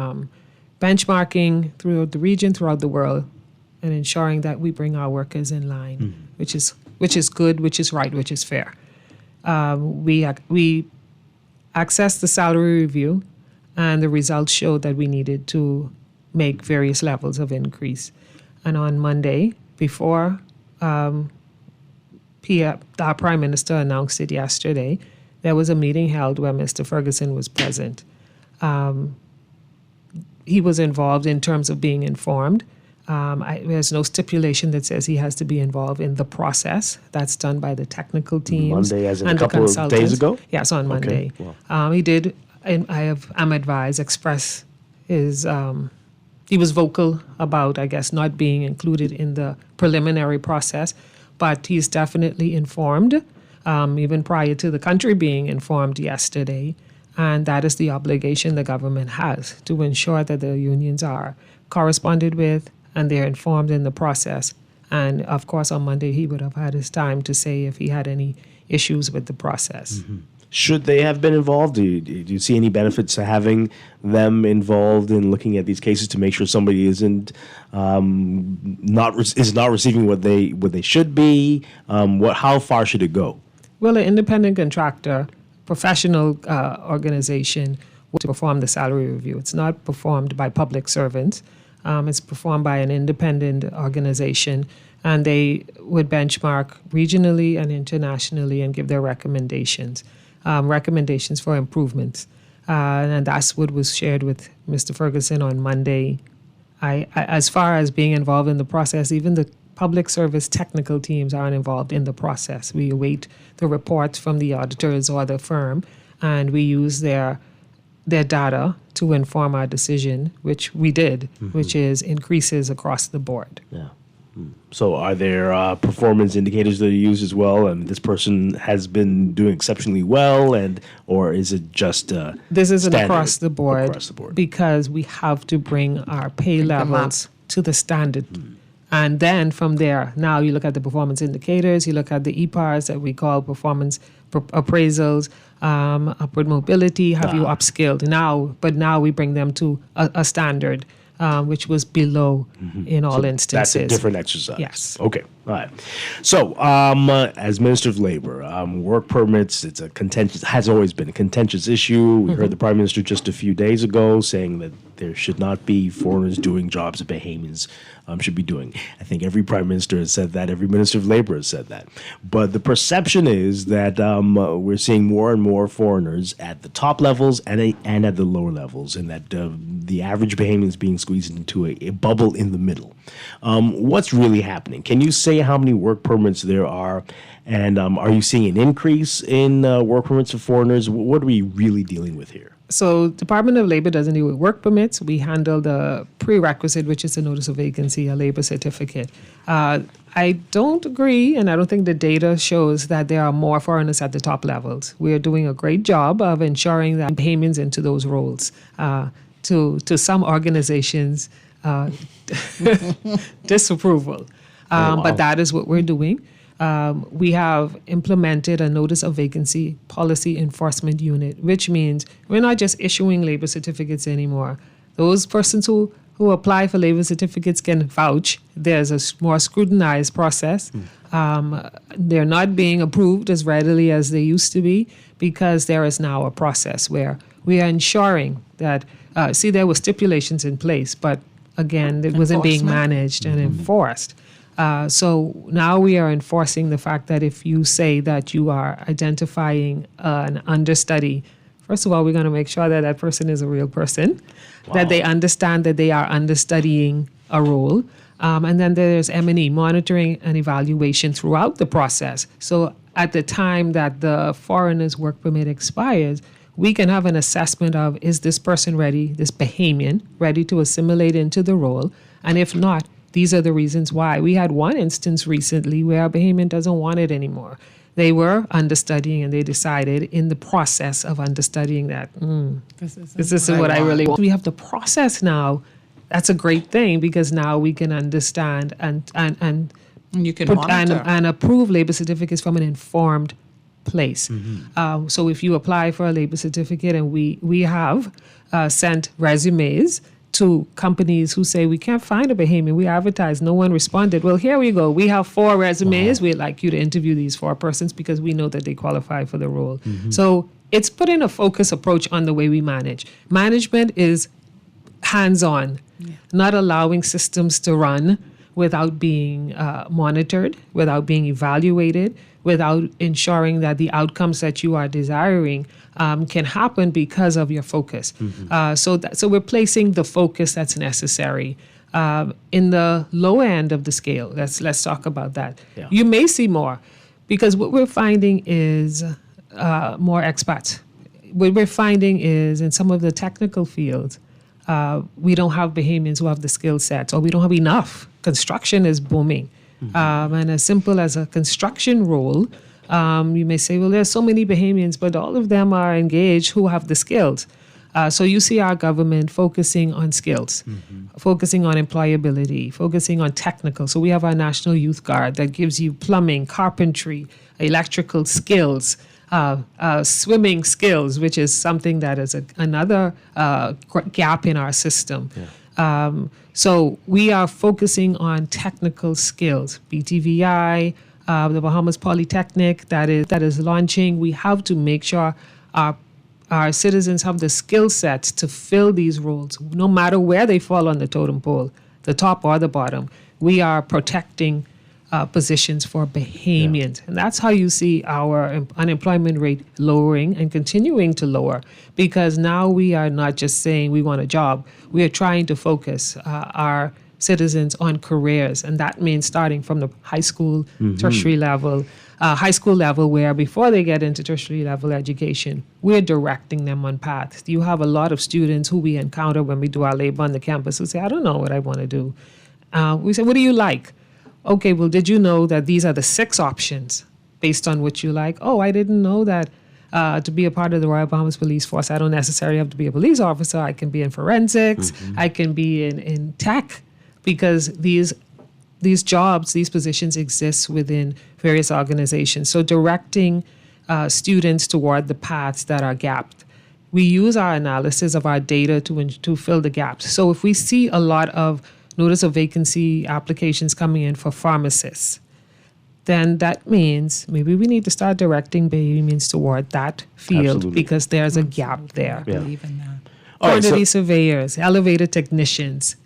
benchmarking throughout the region, throughout the world, and ensuring that we bring our workers in line, which is good, which is right, which is fair. We accessed the salary review, and the results showed that we needed to make various levels of increase. And on Monday, before our Prime Minister announced it yesterday, there was a meeting held where Mr. Ferguson was present. He was involved in terms of being informed. There's no stipulation that says he has to be involved in the process. That's done by the technical teams. Monday, as in and a couple of days ago? Yes, on Monday. Okay. Wow. He did, I'm advised, express his, he was vocal about, I guess, not being included in the preliminary process, but he's definitely informed, even prior to the country being informed yesterday. And that is the obligation the government has, to ensure that the unions are corresponded with and they're informed in the process. And of course, on Monday, he would have had his time to say if he had any issues with the process. Mm-hmm. Should they have been involved? Do you see any benefits to having them involved in looking at these cases to make sure somebody isn't not receiving what they should be? How far should it go? Well, an independent contractor, professional organization to perform the salary review. It's not performed by public servants. It's performed by an independent organization, and they would benchmark regionally and internationally and give their recommendations for improvements. And that's what was shared with Mr. Ferguson on Monday. As far as being involved in the process, even the public service technical teams aren't involved in the process. We await the reports from the auditors or the firm, and we use their data to inform our decision, which we did, which is increases across the board. Yeah. So are there performance indicators that are used as well? And this person has been doing exceptionally well, or is it just this isn't across the board? Because we have to bring our pay levels to the standard. And then from there, now you look at the performance indicators, you look at the EPARs that we call performance appraisals, upward mobility, have you upskilled? Now we bring them to a standard, which was below in all instances. That's a different exercise. Yes. Okay. All right. So, as Minister of Labor, work permits, has always been a contentious issue. We heard the Prime Minister just a few days ago saying that there should not be foreigners doing jobs that Bahamians should be doing. I think every Prime Minister has said that. Every Minister of Labor has said that. But the perception is that we're seeing more and more foreigners at the top levels and at the lower levels, and that the average Bahamian is being squeezed into a bubble in the middle. What's really happening? Can you say how many work permits there are, and are you seeing an increase in work permits for foreigners? What are we really dealing with here? So Department of Labor doesn't deal with work permits. We handle the prerequisite, which is a notice of vacancy, a labor certificate. I don't agree, and I don't think the data shows that there are more foreigners at the top levels. We are doing a great job of ensuring that Bahamians into those roles. To some organizations, disapproval. But that is what we're doing. We have implemented a notice of vacancy policy enforcement unit, which means we're not just issuing labor certificates anymore. Those persons who apply for labor certificates can vouch. There's a more scrutinized process. They're not being approved as readily as they used to be because there is now a process where we are ensuring that, there were stipulations in place, but again, it wasn't being managed and enforced. So now we are enforcing the fact that if you say that you are identifying an understudy, first of all, we're going to make sure that that person is a real person, that they understand that they are understudying a role. And then there's M&E, monitoring and evaluation throughout the process. So at the time that the foreigner's work permit expires, we can have an assessment of, is this person ready, this Bahamian, ready to assimilate into the role? And if not, these are the reasons why. We had one instance recently where a Bahamian doesn't want it anymore. They were understudying and they decided in the process of understudying that, this is what I really want. We have the process now. That's a great thing because now we can understand and you can monitor and approve labor certificates from an informed place. So if you apply for a labor certificate, and we have sent resumes to companies who say, we can't find a Bahamian. We advertised, no one responded. Well, here we go. We have 4 resumes. We'd like you to interview these 4 persons because we know that they qualify for the role. So it's putting a focused approach on the way we manage. Management is hands-on, not allowing systems to run without being monitored, without being evaluated, without ensuring that the outcomes that you are desiring can happen because of your focus. So we're placing the focus that's necessary. In the low end of the scale, let's talk about that. Yeah. You may see more because what we're finding is more expats. What we're finding is in some of the technical fields, we don't have Bahamians who have the skill sets, or we don't have enough. Construction is booming. And as simple as a construction role, you may say, well, there's so many Bahamians, but all of them are engaged who have the skills. So you see our government focusing on skills, focusing on employability, focusing on technical. So we have our National Youth Guard that gives you plumbing, carpentry, electrical skills, swimming skills, which is something that is another gap in our system. So we are focusing on technical skills. BTVI, the Bahamas Polytechnic that is launching. We have to make sure our citizens have the skill sets to fill these roles, no matter where they fall on the totem pole, the top or the bottom. We are protecting positions for Bahamians. And that's how you see our unemployment rate lowering and continuing to lower, because now we are not just saying we want a job. We are trying to focus our citizens on careers. And that means starting from the high school, tertiary level, high school level, where before they get into tertiary level education, we're directing them on paths. You have a lot of students who we encounter when we do our labor on the campus who say, I don't know what I want to do. We say, what do you like? Okay, well, did you know that these are the 6 options based on what you like? Oh, I didn't know that to be a part of the Royal Bahamas Police Force, I don't necessarily have to be a police officer. I can be in forensics. I can be in tech, because these jobs, these positions exist within various organizations. So directing students toward the paths that are gapped. We use our analysis of our data to fill the gaps. So if we see a lot of notice of vacancy applications coming in for pharmacists, then that means maybe we need to start directing Bahamians toward that field because there's a gap there. I believe in that. Quantity surveyors, elevator technicians,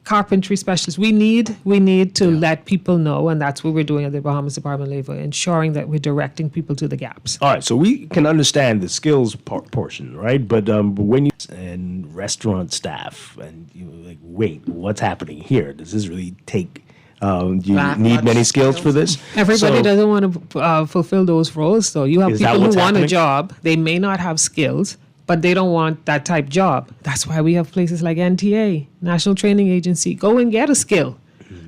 carpentry specialists. We need to let people know, and that's what we're doing at the Bahamas Department of Labor, ensuring that we're directing people to the gaps. All right, so we can understand the skills portion, right? But when you and restaurant staff and wait, what's happening here? Does this really take? Do you need many skills for this? Everybody doesn't want to fulfill those roles. So you have people who want a job. They may not have skills, but they don't want that type job. That's why we have places like NTA, National Training Agency. Go and get a skill.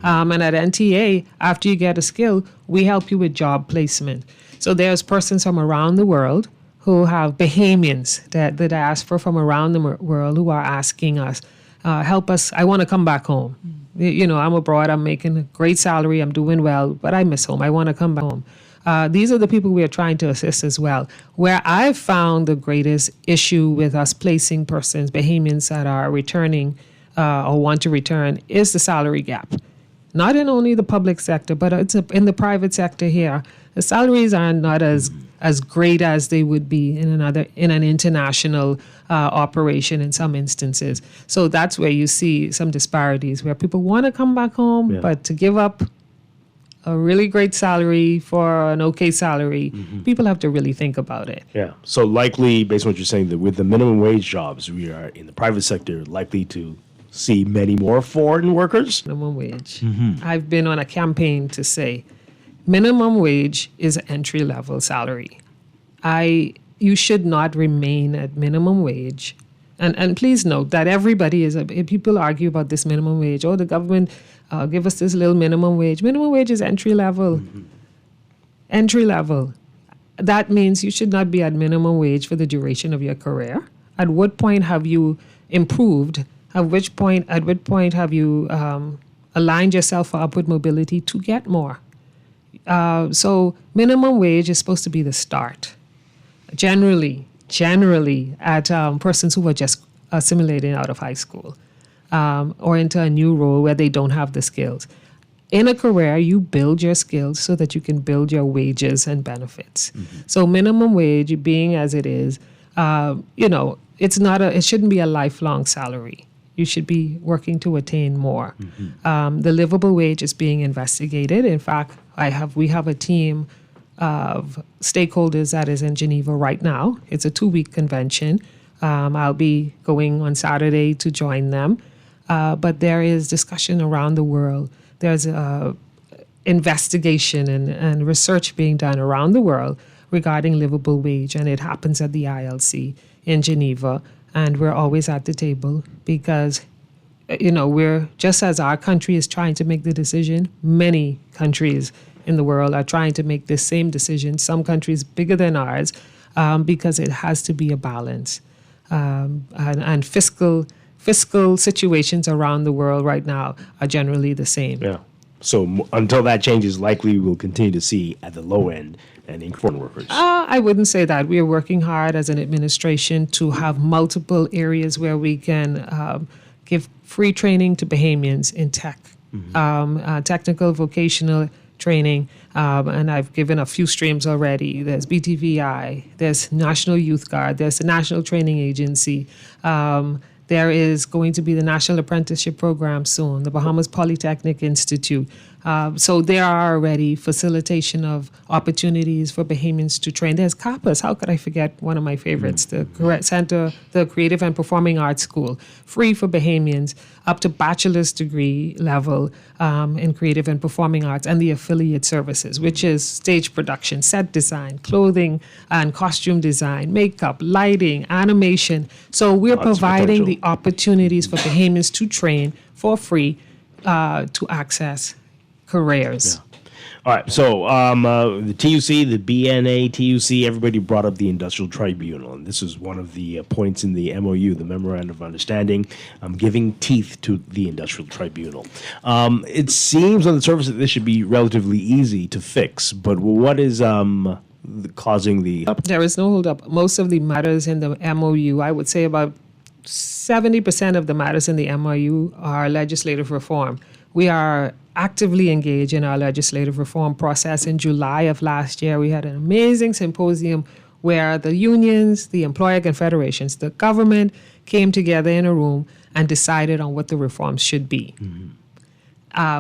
And at NTA, after you get a skill, we help you with job placement. So there's persons from around the world who have Bahamians, the diaspora from around the world, who are asking us, help us, I want to come back home. I'm abroad, I'm making a great salary, I'm doing well, but I miss home, I want to come back home. These are the people we are trying to assist as well. Where I've found the greatest issue with us placing persons, Bahamians that are returning or want to return, is the salary gap. Not in only the public sector, but it's in the private sector here. The salaries are not as great as they would be in an international operation in some instances. So that's where you see some disparities, where people want to come back home, but to give up a really great salary for an okay salary, people have to really think about it. Yeah. So likely, based on what you're saying, that with the minimum wage jobs, we are in the private sector likely to see many more foreign workers. Minimum wage. I've been on a campaign to say minimum wage is entry-level salary. You should not remain at minimum wage. And please note that everybody people argue about this minimum wage. Oh, the government give us this little minimum wage. Minimum wage is entry-level. Entry-level. That means you should not be at minimum wage for the duration of your career. At what point have you improved? At which point have you aligned yourself for upward mobility to get more? So minimum wage is supposed to be the start. Generally at persons who are just assimilating out of high school or into a new role where they don't have the skills. In a career, you build your skills so that you can build your wages and benefits. So minimum wage, being as it is, it shouldn't be a lifelong salary. You should be working to attain more. The livable wage is being investigated. In fact, we have a team of stakeholders that is in Geneva right now. It's a 2-week convention. I'll be going on Saturday to join them. But there is discussion around the world. There's investigation and research being done around the world regarding livable wage, and it happens at the ILC in Geneva. And we're always at the table because, we're just as our country is trying to make the decision, many countries in the world are trying to make this same decision, some countries bigger than ours, because it has to be a balance. And fiscal situations around the world right now are generally the same. Yeah. So until that changes, likely we'll continue to see at the low end and foreign workers. I wouldn't say that. We are working hard as an administration to have multiple areas where we can give free training to Bahamians in tech, technical, vocational training. And I've given a few streams already. There's BTVI, there's National Youth Guard, there's the National Training Agency. There is going to be the National Apprenticeship Program soon, the Bahamas Polytechnic Institute. So there are already facilitation of opportunities for Bahamians to train. There's CAPAS. How could I forget one of my favorites, the Creative and Performing Arts School, free for Bahamians up to bachelor's degree level in creative and performing arts, and the affiliate services, which is stage production, set design, clothing and costume design, makeup, lighting, animation. So we're providing the opportunities for Bahamians to train for free to access careers. Yeah. All right, so the TUC, the BNA, TUC, everybody brought up the Industrial Tribunal, and this is one of the points in the MOU, the Memorandum of Understanding, giving teeth to the Industrial Tribunal. It seems on the surface that this should be relatively easy to fix, but what is causing the... There is no holdup. Most of the matters in the MOU, I would say about 70% of the matters in the MOU are legislative reform. We are actively engaged in our legislative reform process. In July of last year, we had an amazing symposium where the unions, the employer confederations, the government came together in a room and decided on what the reforms should be.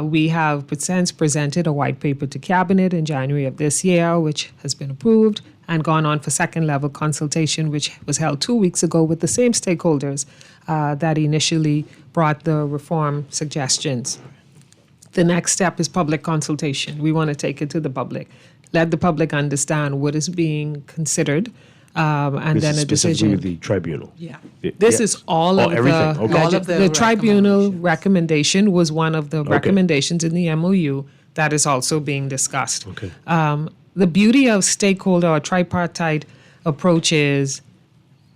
We have since presented a white paper to Cabinet in January of this year, which has been approved and gone on for second level consultation, which was held 2 weeks ago with the same stakeholders that initially brought the reform suggestions. The next step is public consultation. We want to take it to the public, let the public understand what is being considered, and then a decision. The tribunal. Yeah. This is all of everything. the tribunal recommendation was one of the recommendations in the MOU that is also being discussed. Okay. The beauty of stakeholder or tripartite approach is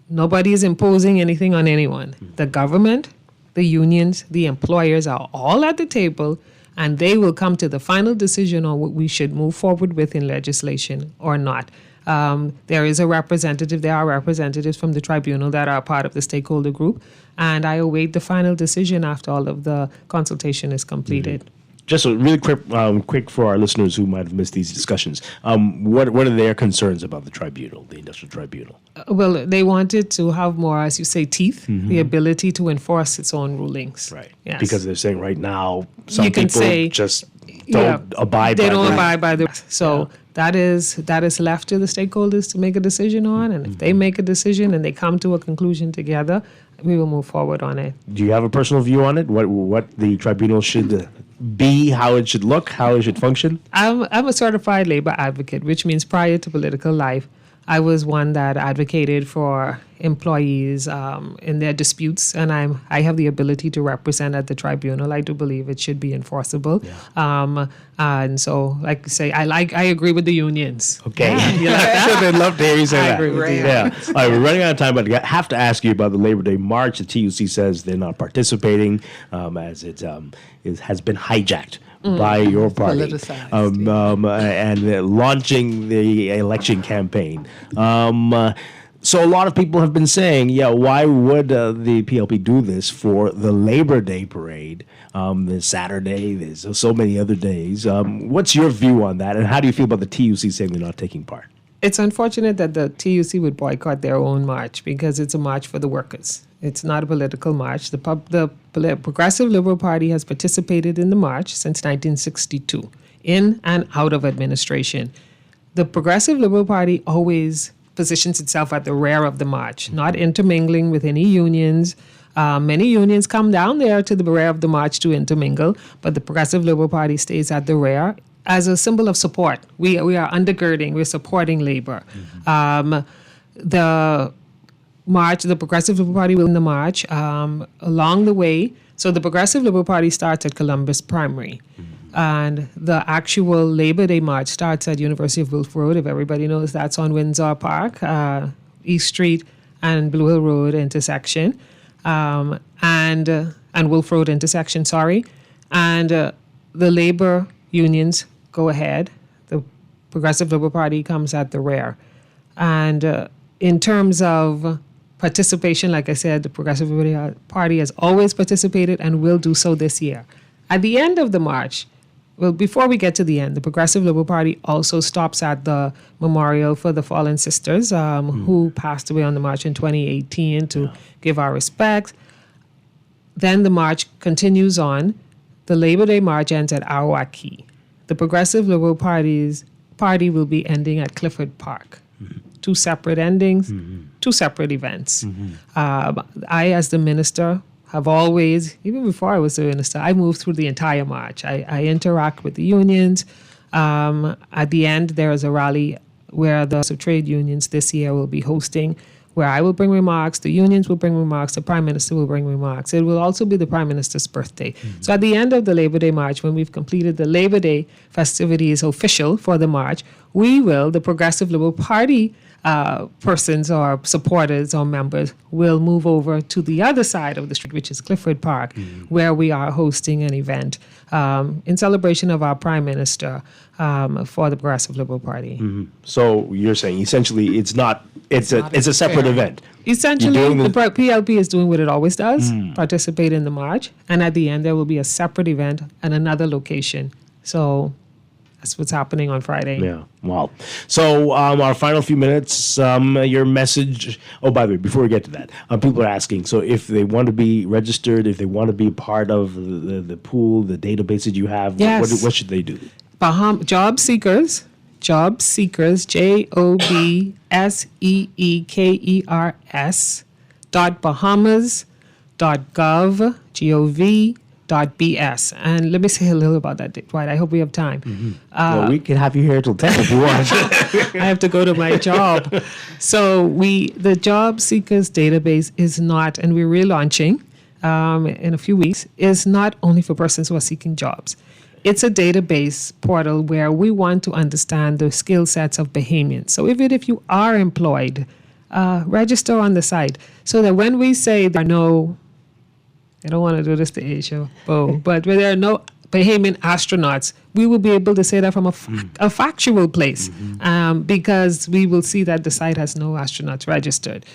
nobody is imposing anything on anyone. The government, the unions, the employers are all at the table, and they will come to the final decision on what we should move forward with in legislation or not. There are representatives from the tribunal that are part of the stakeholder group, and I await the final decision after all of the consultation is completed. Just a really quick for our listeners who might have missed these discussions. What are their concerns about the tribunal, the Industrial Tribunal? Well, they wanted to have more, as you say, teeth, the ability to enforce its own rulings. Right. Yes. Because they're saying right now, some you can people say, just don't abide by They don't abide by the... So that is left to the stakeholders to make a decision on, and if they make a decision and they come to a conclusion together, we will move forward on it. Do you have a personal view on it? What the tribunal should be, how it should look, how it should function? I'm a certified labor advocate, which means prior to political life, I was one that advocated for employees in their disputes, and I have the ability to represent at the tribunal. I do believe it should be enforceable. Yeah. And so, like you say, I agree with the unions. Okay. Yeah. You like that? I'd love to hear you say that. I agree with you. Yeah. All right, we're running out of time, but I have to ask you about the Labor Day March. The TUC says they're not participating as it has been hijacked by your party, and launching the election campaign. So a lot of people have been saying, why would the PLP do this for the Labor Day parade? There's Saturday, there's so many other days. What's your view on that, and how do you feel about the TUC saying they're not taking part? It's unfortunate that the TUC would boycott their own march because it's a march for the workers. It's not a political march. The Progressive Liberal Party has participated in the march since 1962, in and out of administration. The Progressive Liberal Party always positions itself at the rear of the march, not intermingling with any unions. Many unions come down there to the rear of the march to intermingle, but the Progressive Liberal Party stays at the rear as a symbol of support. We are undergirding, we're supporting labor. The march, the Progressive Liberal Party will win the march along the way. So the Progressive Liberal Party starts at Columbus Primary. And the actual Labor Day march starts at University of Wolf Road. If everybody knows, that's on Windsor Park, East Street and Blue Hill Road intersection, and Wolf Road intersection, sorry. And the labor unions go ahead. The Progressive Liberal Party comes at the rear. And in terms of participation, like I said, the Progressive Liberal Party has always participated and will do so this year. At the end of the march, well, before we get to the end, the Progressive Liberal Party also stops at the memorial for the fallen sisters who passed away on the march in 2018 to give our respects. Then the march continues on. The Labor Day march ends at Arawak Key. The Progressive Liberal Party will be ending at Clifford Park. Two separate endings, two separate events. I, as the minister, have always, even before I was the minister, I moved through the entire march. I interact with the unions. At the end, there is a rally where the trade unions this year will be hosting, where I will bring remarks, the unions will bring remarks, the Prime Minister will bring remarks. It will also be the Prime Minister's birthday. So at the end of the Labor Day march, when we've completed the Labor Day festivities official for the march, we will, the Progressive Liberal Party persons or supporters or members will move over to the other side of the street, which is Clifford Park, where we are hosting an event in celebration of our Prime Minister for the Progressive Liberal Party. So you're saying essentially it's a separate event. Essentially, the PLP is doing what it always does, participate in the march, and at the end there will be a separate event at another location. So that's what's happening on Friday. Yeah, wow. So our final few minutes, your message. Oh, by the way, before we get to that, people are asking, so if they want to be registered, if they want to be part of the pool, the database that you have, what should they do? Job seekers, JOBSEEKERS.bahamas.gov.bs. And let me say a little about that, Dwight. I hope we have time. Well, we can have you here till 10 if you want. I have to go to my job. So the job seekers database is not, and we're relaunching in a few weeks, is not only for persons who are seeking jobs. It's a database portal where we want to understand the skill sets of Bahamians. So even if you are employed, register on the site so that when we say there are no, I don't want to do this to Asia, but where there are no Bahamian astronauts, we will be able to say that from a factual place because we will see that the site has no astronauts registered.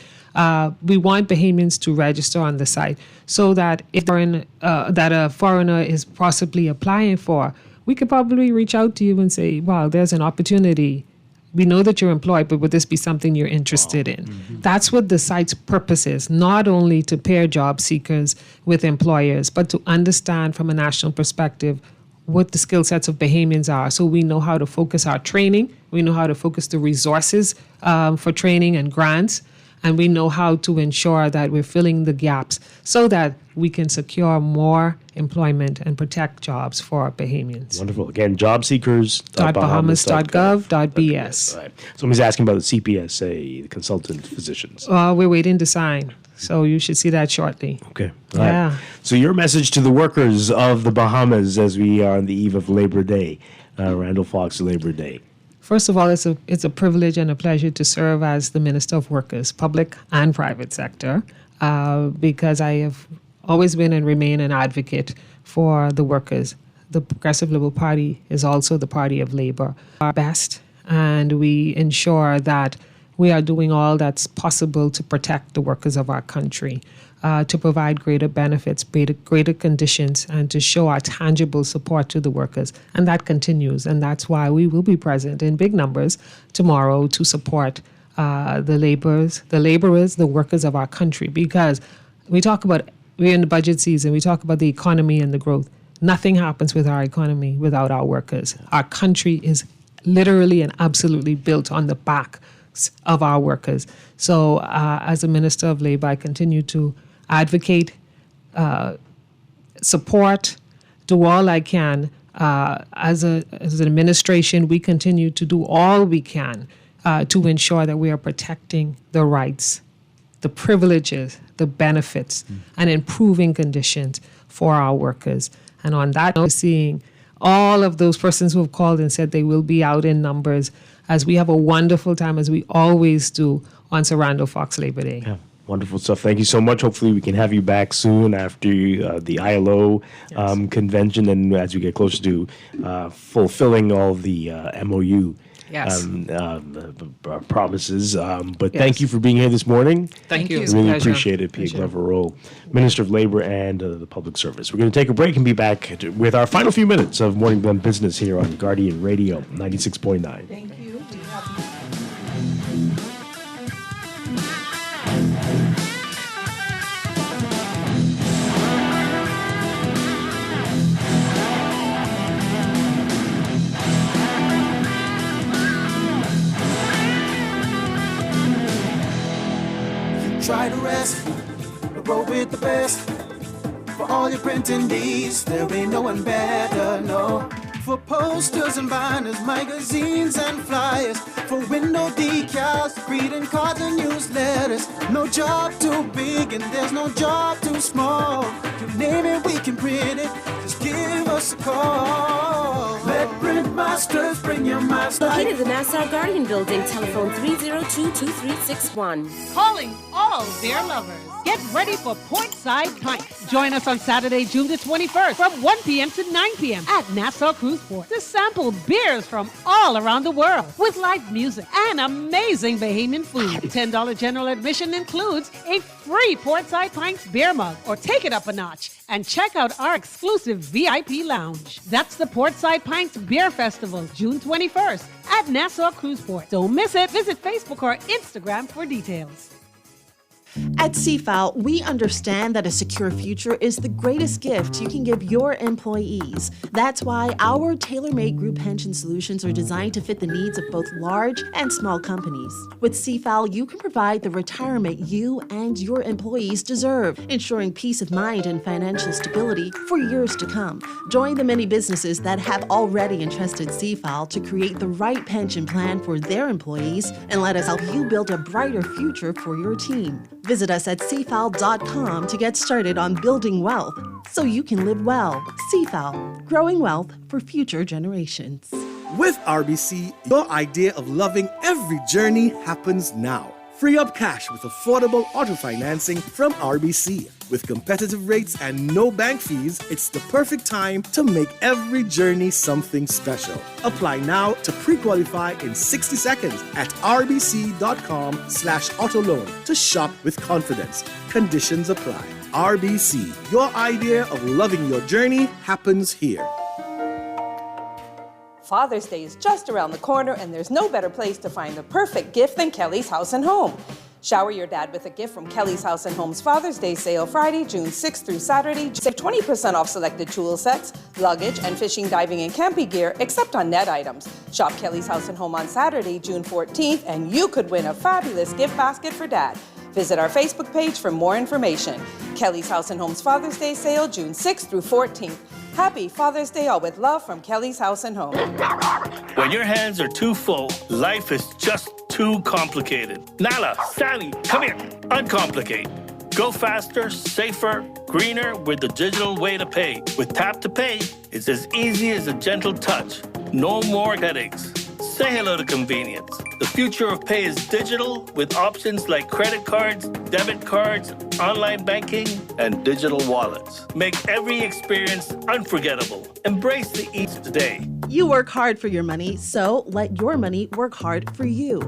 We want Bahamians to register on the site so that if that a foreigner is possibly applying for, we could probably reach out to you and say, wow, there's an opportunity. We know that you're employed, but would this be something you're interested in? That's what the site's purpose is, not only to pair job seekers with employers, but to understand from a national perspective what the skill sets of Bahamians are, so we know how to focus our training, we know how to focus the resources for training and grants, and we know how to ensure that we're filling the gaps so that we can secure more employment and protect jobs for Bahamians. Wonderful. Again, jobseekers.bahamas.gov.bs. Right. Somebody's asking about the CPSA, the consultant physicians. We're waiting to sign, so you should see that shortly. Okay. Right. So your message to the workers of the Bahamas as we are on the eve of Labor Day, Randall Fox Labor Day. First of all, it's a privilege and a pleasure to serve as the Minister of Workers, public and private sector, because I have always been and remain an advocate for the workers. The Progressive Liberal Party is also the party of labor. Our best, and we ensure that we are doing all that's possible to protect the workers of our country, to provide greater benefits, greater conditions, and to show our tangible support to the workers. And that continues. And that's why we will be present in big numbers tomorrow to support the laborers, the workers of our country. Because we're in the budget season, we talk about the economy and the growth. Nothing happens with our economy without our workers. Our country is literally and absolutely built on the backs of our workers. So as a Minister of Labor, I continue to advocate, support, do all I can. As an administration, we continue to do all we can to ensure that we are protecting the rights, the privileges, the benefits, and improving conditions for our workers. And on that, we're seeing all of those persons who have called and said they will be out in numbers as we have a wonderful time, as we always do on Sarando Fox Labor Day. Yeah. Wonderful stuff. Thank you so much. Hopefully we can have you back soon after the ILO convention and as we get closer to fulfilling all the MOU promises. But thank you for being here this morning. Thank you. Really appreciate it, Pia Glover-Rowe, Minister of Labor and the Public Service. We're going to take a break and be back with our final few minutes of Morning Blend Business here on Guardian Radio 96.9. Thank you. Try to rest, roll with the best. For all your printing needs, there ain't no one better, no. For posters and banners, magazines and flyers. For window decals, greeting cards and newsletters. No job too big and there's no job too small. You name it, we can print it, just give us a call. Let Print Masters bring your master. Located in the Nassau Guardian Building, telephone 302-2361. Calling all beer lovers. Get ready for Portside Pints. Join us on Saturday, June the 21st from 1 p.m. to 9 p.m. at Nassau Cruise Port to sample beers from all around the world with live music and amazing Bahamian food. $10 general admission includes a free Portside Pints beer mug, or take it up a notch and check out our exclusive VIP lounge. That's the Portside Pints Beer Festival, June 21st at Nassau Cruise Port. Don't miss it. Visit Facebook or Instagram for details. At CFAL, we understand that a secure future is the greatest gift you can give your employees. That's why our tailor-made group pension solutions are designed to fit the needs of both large and small companies. With CFAL, you can provide the retirement you and your employees deserve, ensuring peace of mind and financial stability for years to come. Join the many businesses that have already entrusted CFAL to create the right pension plan for their employees, and let us help you build a brighter future for your team. Visit us at cfal.com to get started on building wealth so you can live well. CFAL, growing wealth for future generations. With RBC, your idea of loving every journey happens now. Free up cash with affordable auto financing from RBC. With competitive rates and no bank fees, it's the perfect time to make every journey something special. Apply now to pre-qualify in 60 seconds at rbc.com/auto loan to shop with confidence. Conditions apply. RBC, your idea of loving your journey happens here. Father's Day is just around the corner, and there's no better place to find the perfect gift than Kelly's House and Home. Shower your dad with a gift from Kelly's House and Home's Father's Day sale Friday, June 6th through Saturday. Save 20% off selected tool sets, luggage, and fishing, diving, and camping gear, except on net items. Shop Kelly's House and Home on Saturday, June 14th, and you could win a fabulous gift basket for dad. Visit our Facebook page for more information. Kelly's House and Home's Father's Day sale, June 6th through 14th. Happy Father's Day, all with love from Kelly's House and Home. When your hands are too full, life is just too complicated. Nala, Sally, come here. Uncomplicate. Go faster, safer, greener with the digital way to pay. With Tap to Pay, it's as easy as a gentle touch. No more headaches. Say hello to convenience. The future of pay is digital with options like credit cards, debit cards, online banking, and digital wallets. Make every experience unforgettable. Embrace the ease today. You work hard for your money, so let your money work hard for you.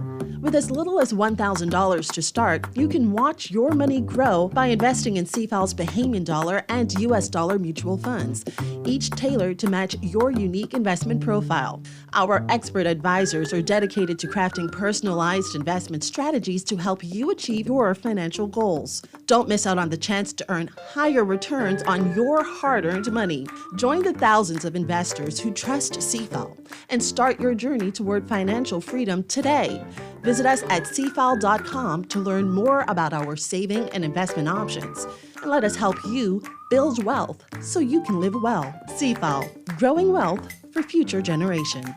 With as little as $1,000 to start, you can watch your money grow by investing in CFAL's Bahamian dollar and US dollar mutual funds, each tailored to match your unique investment profile. Our expert advisors are dedicated to crafting personalized investment strategies to help you achieve your financial goals. Don't miss out on the chance to earn higher returns on your hard-earned money. Join the thousands of investors who trust CFAL and start your journey toward financial freedom today. Visit us at cfal.com to learn more about our saving and investment options. And let us help you build wealth so you can live well. CFAL, growing wealth for future generations.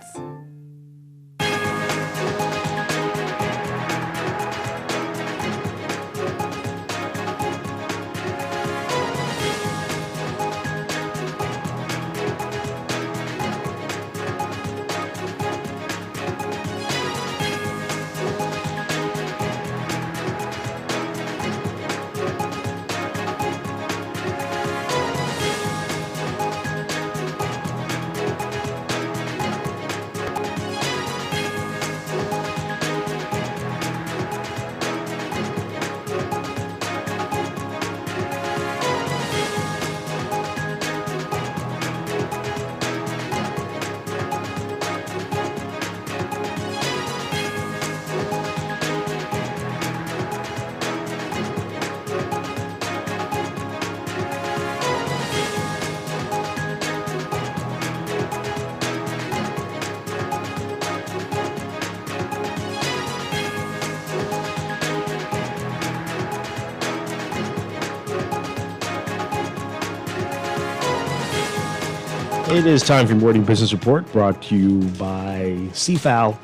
It is time for your morning business report, brought to you by CFAL.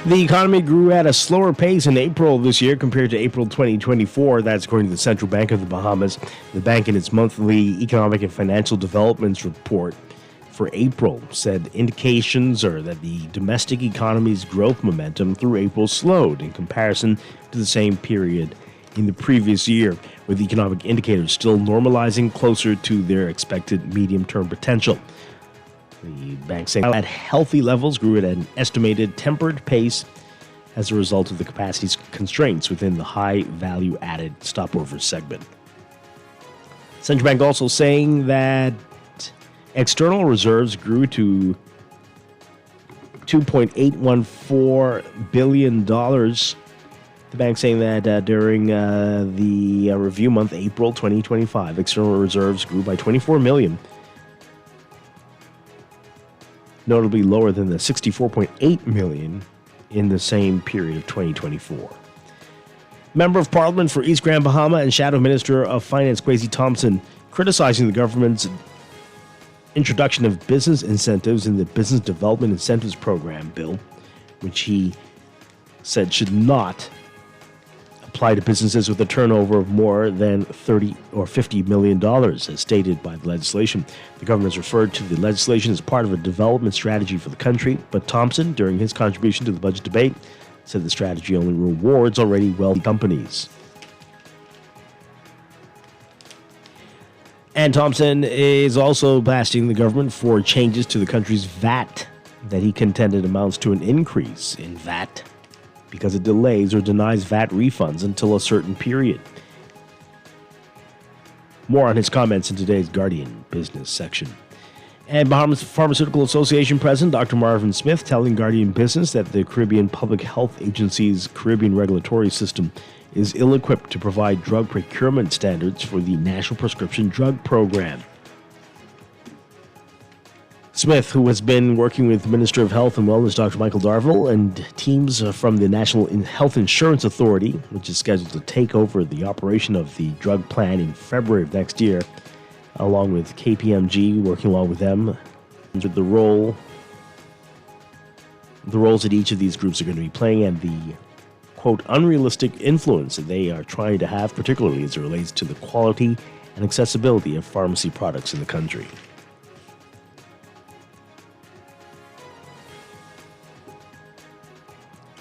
The economy grew at a slower pace in April this year compared to April 2024. That's according to the Central Bank of the Bahamas. The bank, in its monthly economic and financial developments report for April, said indications are that the domestic economy's growth momentum through April slowed in comparison to the same period in the previous year, with economic indicators still normalizing closer to their expected medium-term potential. The bank saying at healthy levels grew at an estimated tempered pace as a result of the capacity constraints within the high value-added stopover segment. Central Bank also saying that external reserves grew to $2.814 billion. The bank saying that during the review month, April 2025, external reserves grew by $24 million. Notably lower than the $64.8 million in the same period of 2024. Member of Parliament for East Grand Bahama and Shadow Minister of Finance Kwesi Thompson criticizing the government's introduction of business incentives in the Business Development Incentives Program bill, which he said should not apply to businesses with a turnover of more than $30 or $50 million, as stated by the legislation. The government has referred to the legislation as part of a development strategy for the country, but Thompson, during his contribution to the budget debate, said the strategy only rewards already wealthy companies. And Thompson is also blasting the government for changes to the country's VAT that he contended amounts to an increase in VAT because it delays or denies VAT refunds until a certain period. More on his comments in today's Guardian Business section. And Bahamas Pharmaceutical Association President Dr. Marvin Smith telling Guardian Business that the Caribbean Public Health Agency's Caribbean regulatory system is ill-equipped to provide drug procurement standards for the National Prescription Drug Program. Smith, who has been working with Minister of Health and Wellness Dr. Michael Darville and teams from the National Health Insurance Authority, which is scheduled to take over the operation of the drug plan in February of next year, along with KPMG, working along with them, the roles that each of these groups are going to be playing and the, quote, unrealistic influence that they are trying to have, particularly as it relates to the quality and accessibility of pharmacy products in the country.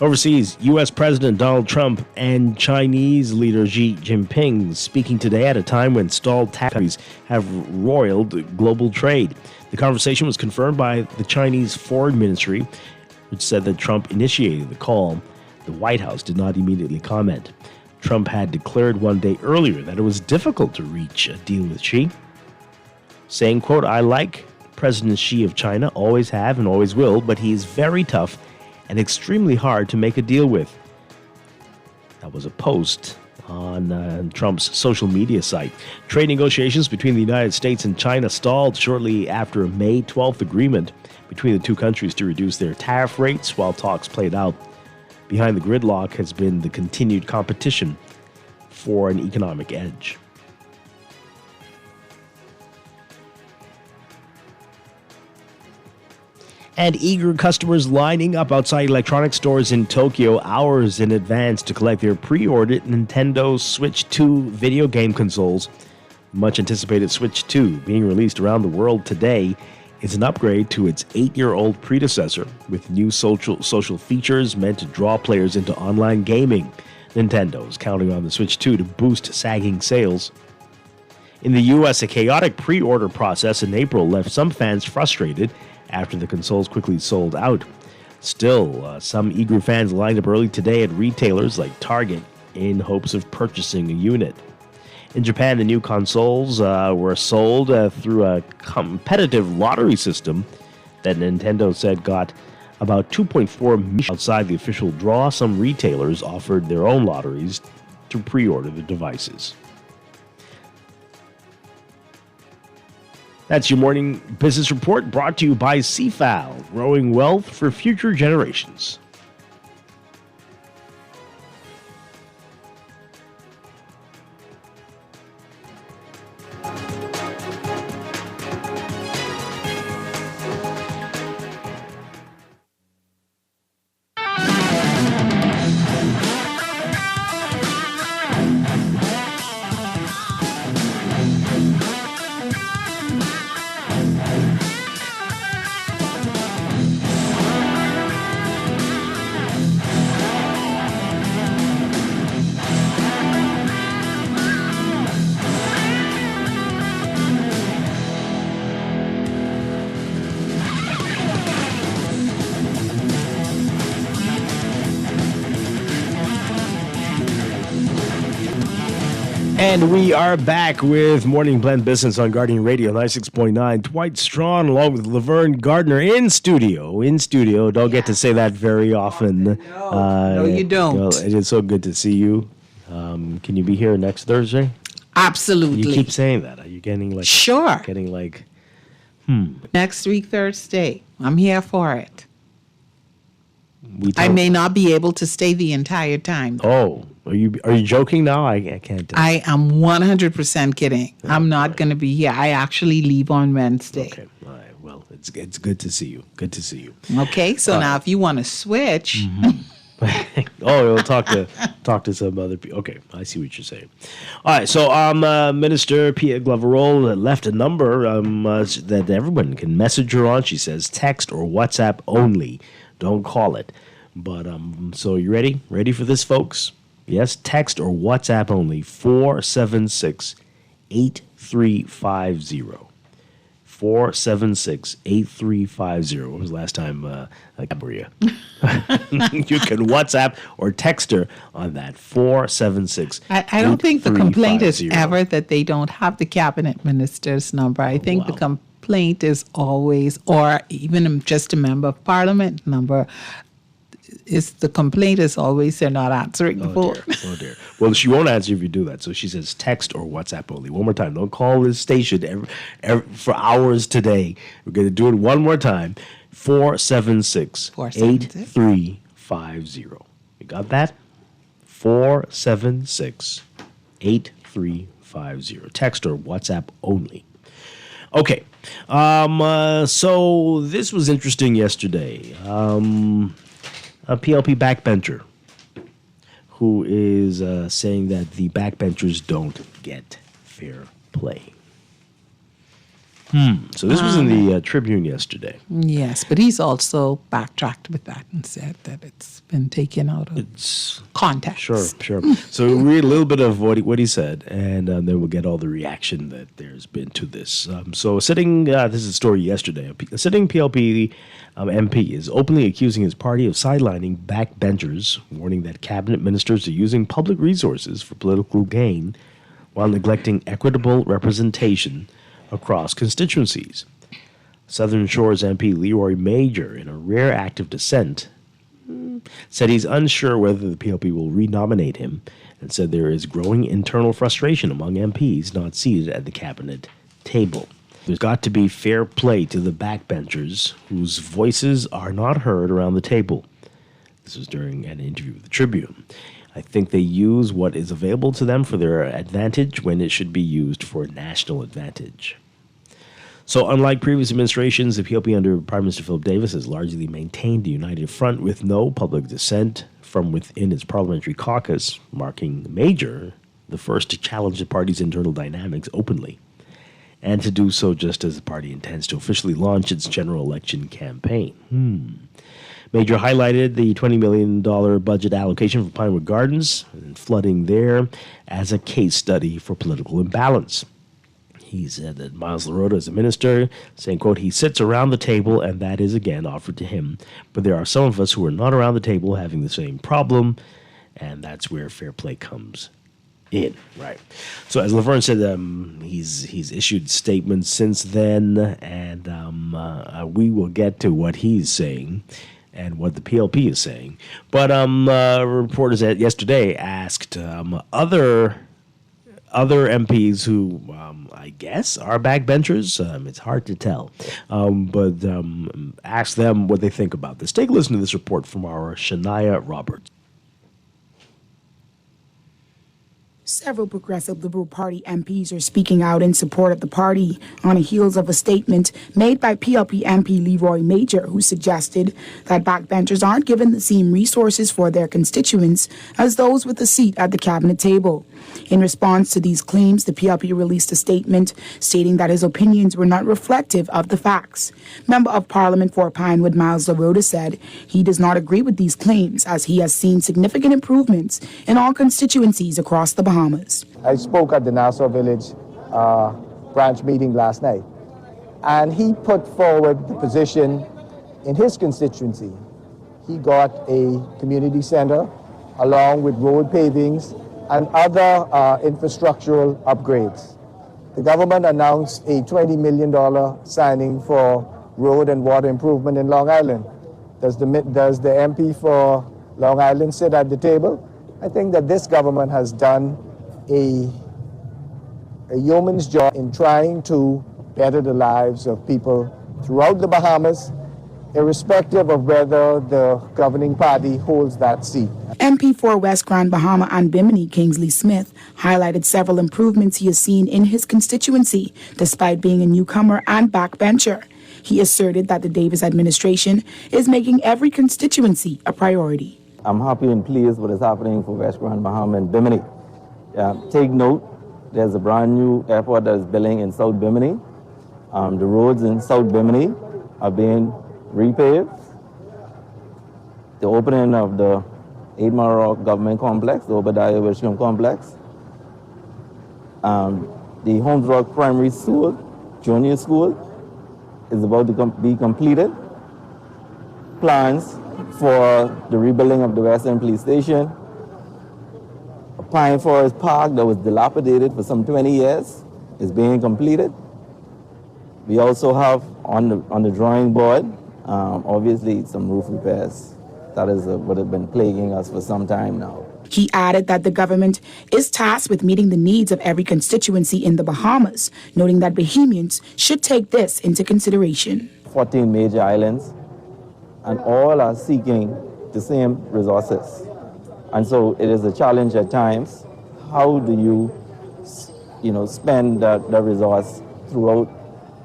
Overseas, U.S. President Donald Trump and Chinese leader Xi Jinping speaking today at a time when stalled taxes have roiled global trade. The conversation was confirmed by the Chinese Foreign Ministry, which said that Trump initiated the call. The White House did not immediately comment. Trump had declared one day earlier that it was difficult to reach a deal with Xi, saying, quote, "I like President Xi of China, always have and always will, but he is very tough and extremely hard to make a deal with." That was a post on Trump's social media site. Trade negotiations between the United States and China stalled shortly after a May 12th agreement between the two countries to reduce their tariff rates while talks played out. Behind the gridlock has been the continued competition for an economic edge. And eager customers lining up outside electronics stores in Tokyo hours in advance to collect their pre-ordered Nintendo Switch 2 video game consoles. Much anticipated Switch 2 being released around the world today is an upgrade to its 8-year-old predecessor with new social features meant to draw players into online gaming. Nintendo is counting on the Switch 2 to boost sagging sales. In the U.S., a chaotic pre-order process in April left some fans frustrated after the consoles quickly sold out. Still, some eager fans lined up early today at retailers like Target in hopes of purchasing a unit. In Japan, the new consoles were sold through a competitive lottery system that Nintendo said got about 2.4 million outside the official draw. Some retailers offered their own lotteries to pre-order the devices. That's your morning business report brought to you by CFAL, growing wealth for future generations. And we are back with Morning Blend Business on Gardiner Radio 96.9. Dwight Strachan along with Laverne Gardiner in studio. Don't get to say that very often. No, you don't. Well, it is so good to see you. Can you be here next Thursday? Absolutely. You keep saying that. Are you getting like... Sure. Getting like... Next week, Thursday. I'm here for it. I may not be able to stay the entire time. Oh, are you joking now? I can't. I am 100% kidding. I'm not going to be here. I actually leave on Wednesday. Okay. All right. Well, it's good to see you. Good to see you. Okay. So now, if you want to switch. We'll talk to some other people. Okay, I see what you're saying. All right, so Minister Pia Gloverol left a number that everyone can message her on. She says text or WhatsApp only. Don't call it. But so you ready? Ready for this, folks? Yes, text or WhatsApp only. 476-8350. 476-8350. When was the last time I got Maria? You can WhatsApp or text her on that. 476. I don't think the complaint is ever that they don't have the cabinet minister's number. I think the complaint is always, or even just a member of parliament number, the complaint is always they're not answering the phone. Oh dear. Well, she won't answer if you do that. So she says text or WhatsApp only. One more time. Don't call this station for hours today. We're going to do it one more time. 476-8350. You got that? 476-8350. Text or WhatsApp only. Okay. So this was interesting yesterday. A PLP backbencher who is saying that the backbenchers don't get fair play. So this was in the Tribune yesterday. Yes, but he's also backtracked with that and said that it's been taken out of context. Sure. So we'll read a little bit of what he said, and then we'll get all the reaction that there's been to this. So this is a story yesterday. A sitting PLP MP is openly accusing his party of sidelining backbenchers, warning that cabinet ministers are using public resources for political gain while neglecting equitable representation across constituencies. Southern Shore's MP Leroy Major, in a rare act of dissent, said he's unsure whether the PLP will renominate him, and said there is growing internal frustration among MPs not seated at the cabinet table. There's got to be fair play to the backbenchers whose voices are not heard around the table. This was during an interview with the Tribune. I think they use what is available to them for their advantage when it should be used for national advantage. So unlike previous administrations, the PLP under Prime Minister Philip Davis has largely maintained a united front with no public dissent from within its parliamentary caucus, marking Major the first to challenge the party's internal dynamics openly, and to do so just as the party intends to officially launch its general election campaign. Major highlighted the $20 million budget allocation for Pinewood Gardens and flooding there as a case study for political imbalance. He said that Miles LaRota is a minister, saying, quote, he sits around the table and that is again offered to him. But there are some of us who are not around the table having the same problem, and that's where fair play comes in. Right. So as Laverne said, he's issued statements since then, and we will get to what he's saying and what the PLP is saying. But reporters yesterday asked other MPs who I guess are backbenchers. It's hard to tell. But ask them what they think about this. Take a listen to this report from our Shania Roberts. Several Progressive Liberal Party MPs are speaking out in support of the party on the heels of a statement made by PLP MP Leroy Major, who suggested that backbenchers aren't given the same resources for their constituents as those with a seat at the cabinet table. In response to these claims, the PLP released a statement stating that his opinions were not reflective of the facts. Member of Parliament for Pinewood Miles LaRota said he does not agree with these claims as he has seen significant improvements in all constituencies across the Bahamas. I spoke at the Nassau Village branch meeting last night, and he put forward the position in his constituency. He got a community center along with road pavings and other infrastructural upgrades. The government announced a $20 million signing for road and water improvement in Long Island. Does the MP for Long Island sit at the table? I think that this government has done a yeoman's job in trying to better the lives of people throughout the Bahamas, irrespective of whether the governing party holds that seat. MP for West Grand Bahama and Bimini, Kingsley Smith, highlighted several improvements he has seen in his constituency, despite being a newcomer and backbencher. He asserted that the Davis administration is making every constituency a priority. I'm happy and pleased with what is happening for West Grand Bahama and Bimini. Take note, there's a brand new airport that is building in South Bimini. The roads in South Bimini are being repaved. The opening of the 8 Mile Rock Government Complex, the Obadiah Wisham Complex. The Holmes Rock Primary School, Junior School, is about to be completed. Plans for the rebuilding of the West End Police Station. A Pine Forest Park that was dilapidated for some 20 years is being completed. We also have on the drawing board, obviously, some roof repairs. That is what has been plaguing us for some time now. He added that the government is tasked with meeting the needs of every constituency in the Bahamas, noting that Bahamians should take this into consideration. 14 major islands, and all are seeking the same resources. And so it is a challenge at times. How do you spend that resource throughout?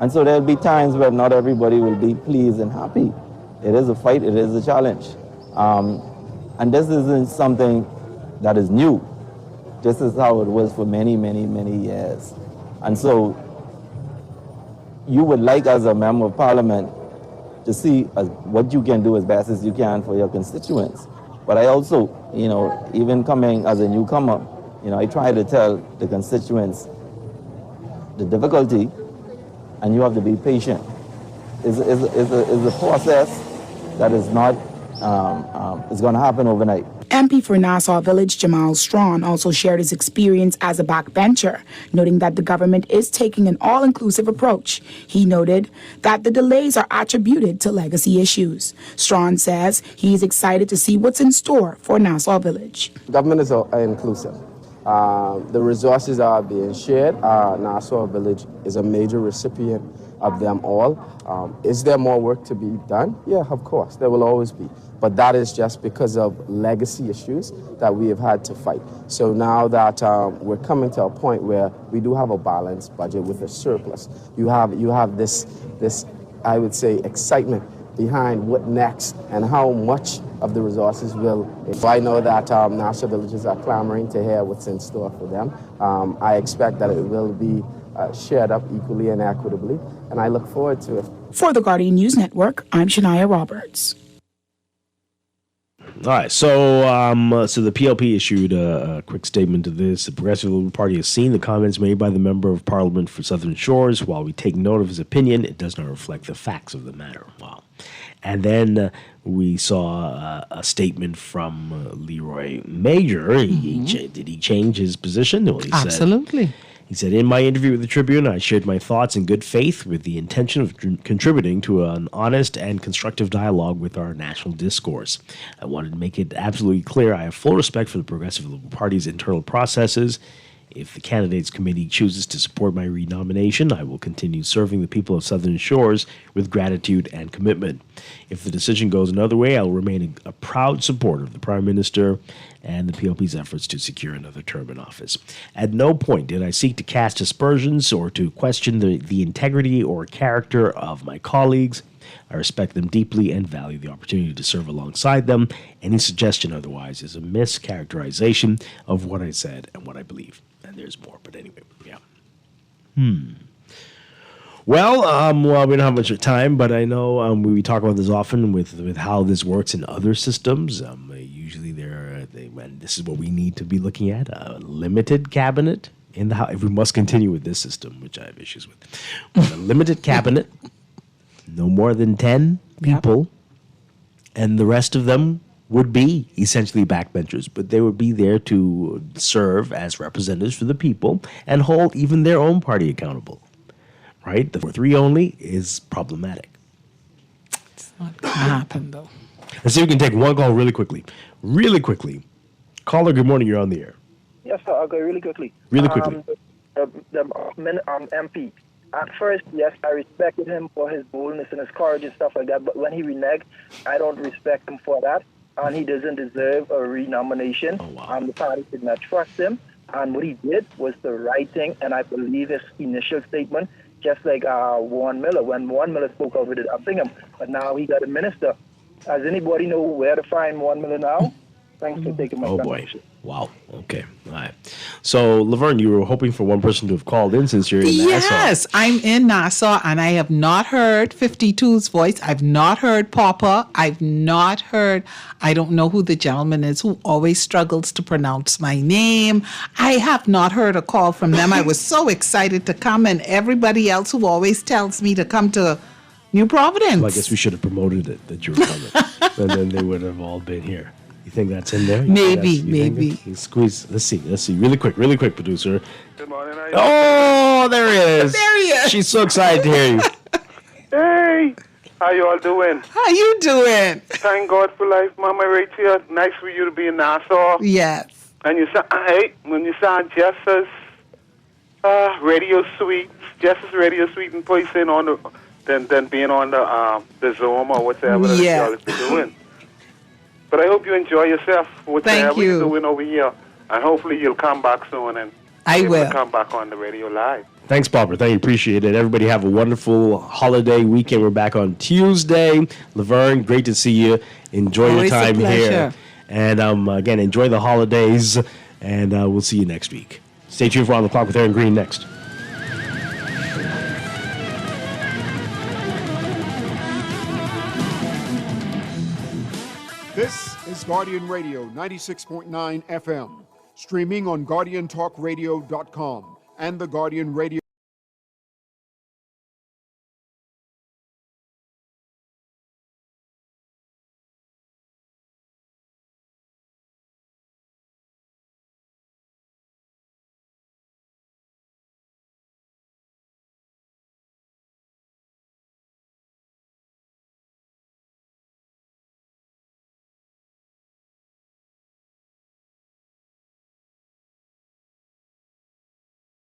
And so there'll be times where not everybody will be pleased and happy. It is a fight, it is a challenge. And this isn't something that is new. This is how it was for many, many, many years. And so, you would like as a member of parliament to see what you can do as best as you can for your constituents. But I also, even coming as a newcomer, I try to tell the constituents the difficulty, and you have to be patient. It's a process that is not, it's going to happen overnight. MP for Nassau Village Jamal Strachan also shared his experience as a backbencher, noting that the government is taking an all-inclusive approach. He noted that the delays are attributed to legacy issues. Strachan says he is excited to see what's in store for Nassau Village. Government is inclusive. The resources are being shared. Nassau Village is a major recipient of them all. Is there more work to be done? Yeah, of course, there will always be. But that is just because of legacy issues that we have had to fight. So now that we're coming to a point where we do have a balanced budget with a surplus, you have this I would say excitement behind what next and how much of the resources will. So I know that Nassau villages are clamoring to hear what's in store for them. I expect that it will be shared up equally and equitably, and I look forward to it. For the Guardian News Network, I'm Shania Roberts. All right, so the PLP issued a quick statement to this. The Progressive Liberal Party has seen the comments made by the Member of Parliament for Southern Shores. While we take note of his opinion, it does not reflect the facts of the matter. Wow. And then we saw a statement from Leroy Major. Did he change his position? Well, he Absolutely. He said, in my interview with the Tribune, I shared my thoughts in good faith with the intention of contributing to an honest and constructive dialogue with our national discourse. I wanted to make it absolutely clear I have full respect for the Progressive Liberal Party's internal processes. If the candidates committee chooses to support my renomination, I will continue serving the people of Southern Shores with gratitude and commitment. If the decision goes another way, I will remain a proud supporter of the Prime Minister and the PLP's efforts to secure another term in office. At no point did I seek to cast aspersions or to question the integrity or character of my colleagues. I respect them deeply and value the opportunity to serve alongside them. Any suggestion otherwise is a mischaracterization of what I said and what I believe. And there's more, but anyway, yeah. Well, we don't have much time, but I know we talk about this often with how this works in other systems. Usually and this is what we need to be looking at, a limited cabinet in the House. If we must continue with this system, which I have issues with. A limited cabinet, no more than 10 people, and the rest of them would be essentially backbenchers, but they would be there to serve as representatives for the people and hold even their own party accountable. Right? The 4-3 only is problematic. It's not going to happen, though. Let's see if we can take one call really quickly. Really quickly. Caller, good morning. You're on the air. Yes, sir. I'll go really quickly. Really quickly. The MP. At first, yes, I respected him for his boldness and his courage and stuff like that, but when he reneged, I don't respect him for that. And he doesn't deserve a renomination. Oh, wow. The party did not trust him. And what he did was the right thing. And I believe his initial statement, just like Warren Miller. When Warren Miller spoke out, we did upping him. But now he got a minister. Does anybody know where to find Warren Miller now? Thanks for taking my time. Oh, boy. Wow. Okay. All right. So, Laverne, you were hoping for one person to have called in since you're in Nassau. Yes, I'm in Nassau, and I have not heard 52's voice. I've not heard Papa. I've not heard, I don't know who the gentleman is who always struggles to pronounce my name. I have not heard a call from them. I was so excited to come, and everybody else who always tells me to come to New Providence. Well, I guess we should have promoted it that you were coming, and then they would have all been here. You think that's in there? Maybe. Squeeze. Let's see. Really quick, producer. Good morning. Oh, there he is. There he is. She's so excited to hear you. Hey, how you all doing? How you doing? Thank God for life, Mama Rachel. Nice for you to be in Nassau. Yes. And you sound, when you sound just as radio sweet in person on the than being on the Zoom or whatever that y'all is doing. But I hope you enjoy yourself, whatever you're doing over here. And hopefully you'll come back soon and I will come back on the radio live. Thanks, Barbara. Thank you. Appreciate it. Everybody have a wonderful holiday weekend. We're back on Tuesday. Laverne, great to see you. Enjoy your time here. And again, enjoy the holidays. And we'll see you next week. Stay tuned for On the Clock with Aaron Green next. Guardian Radio 96.9 FM, streaming on GuardianTalkRadio.com and the Guardian Radio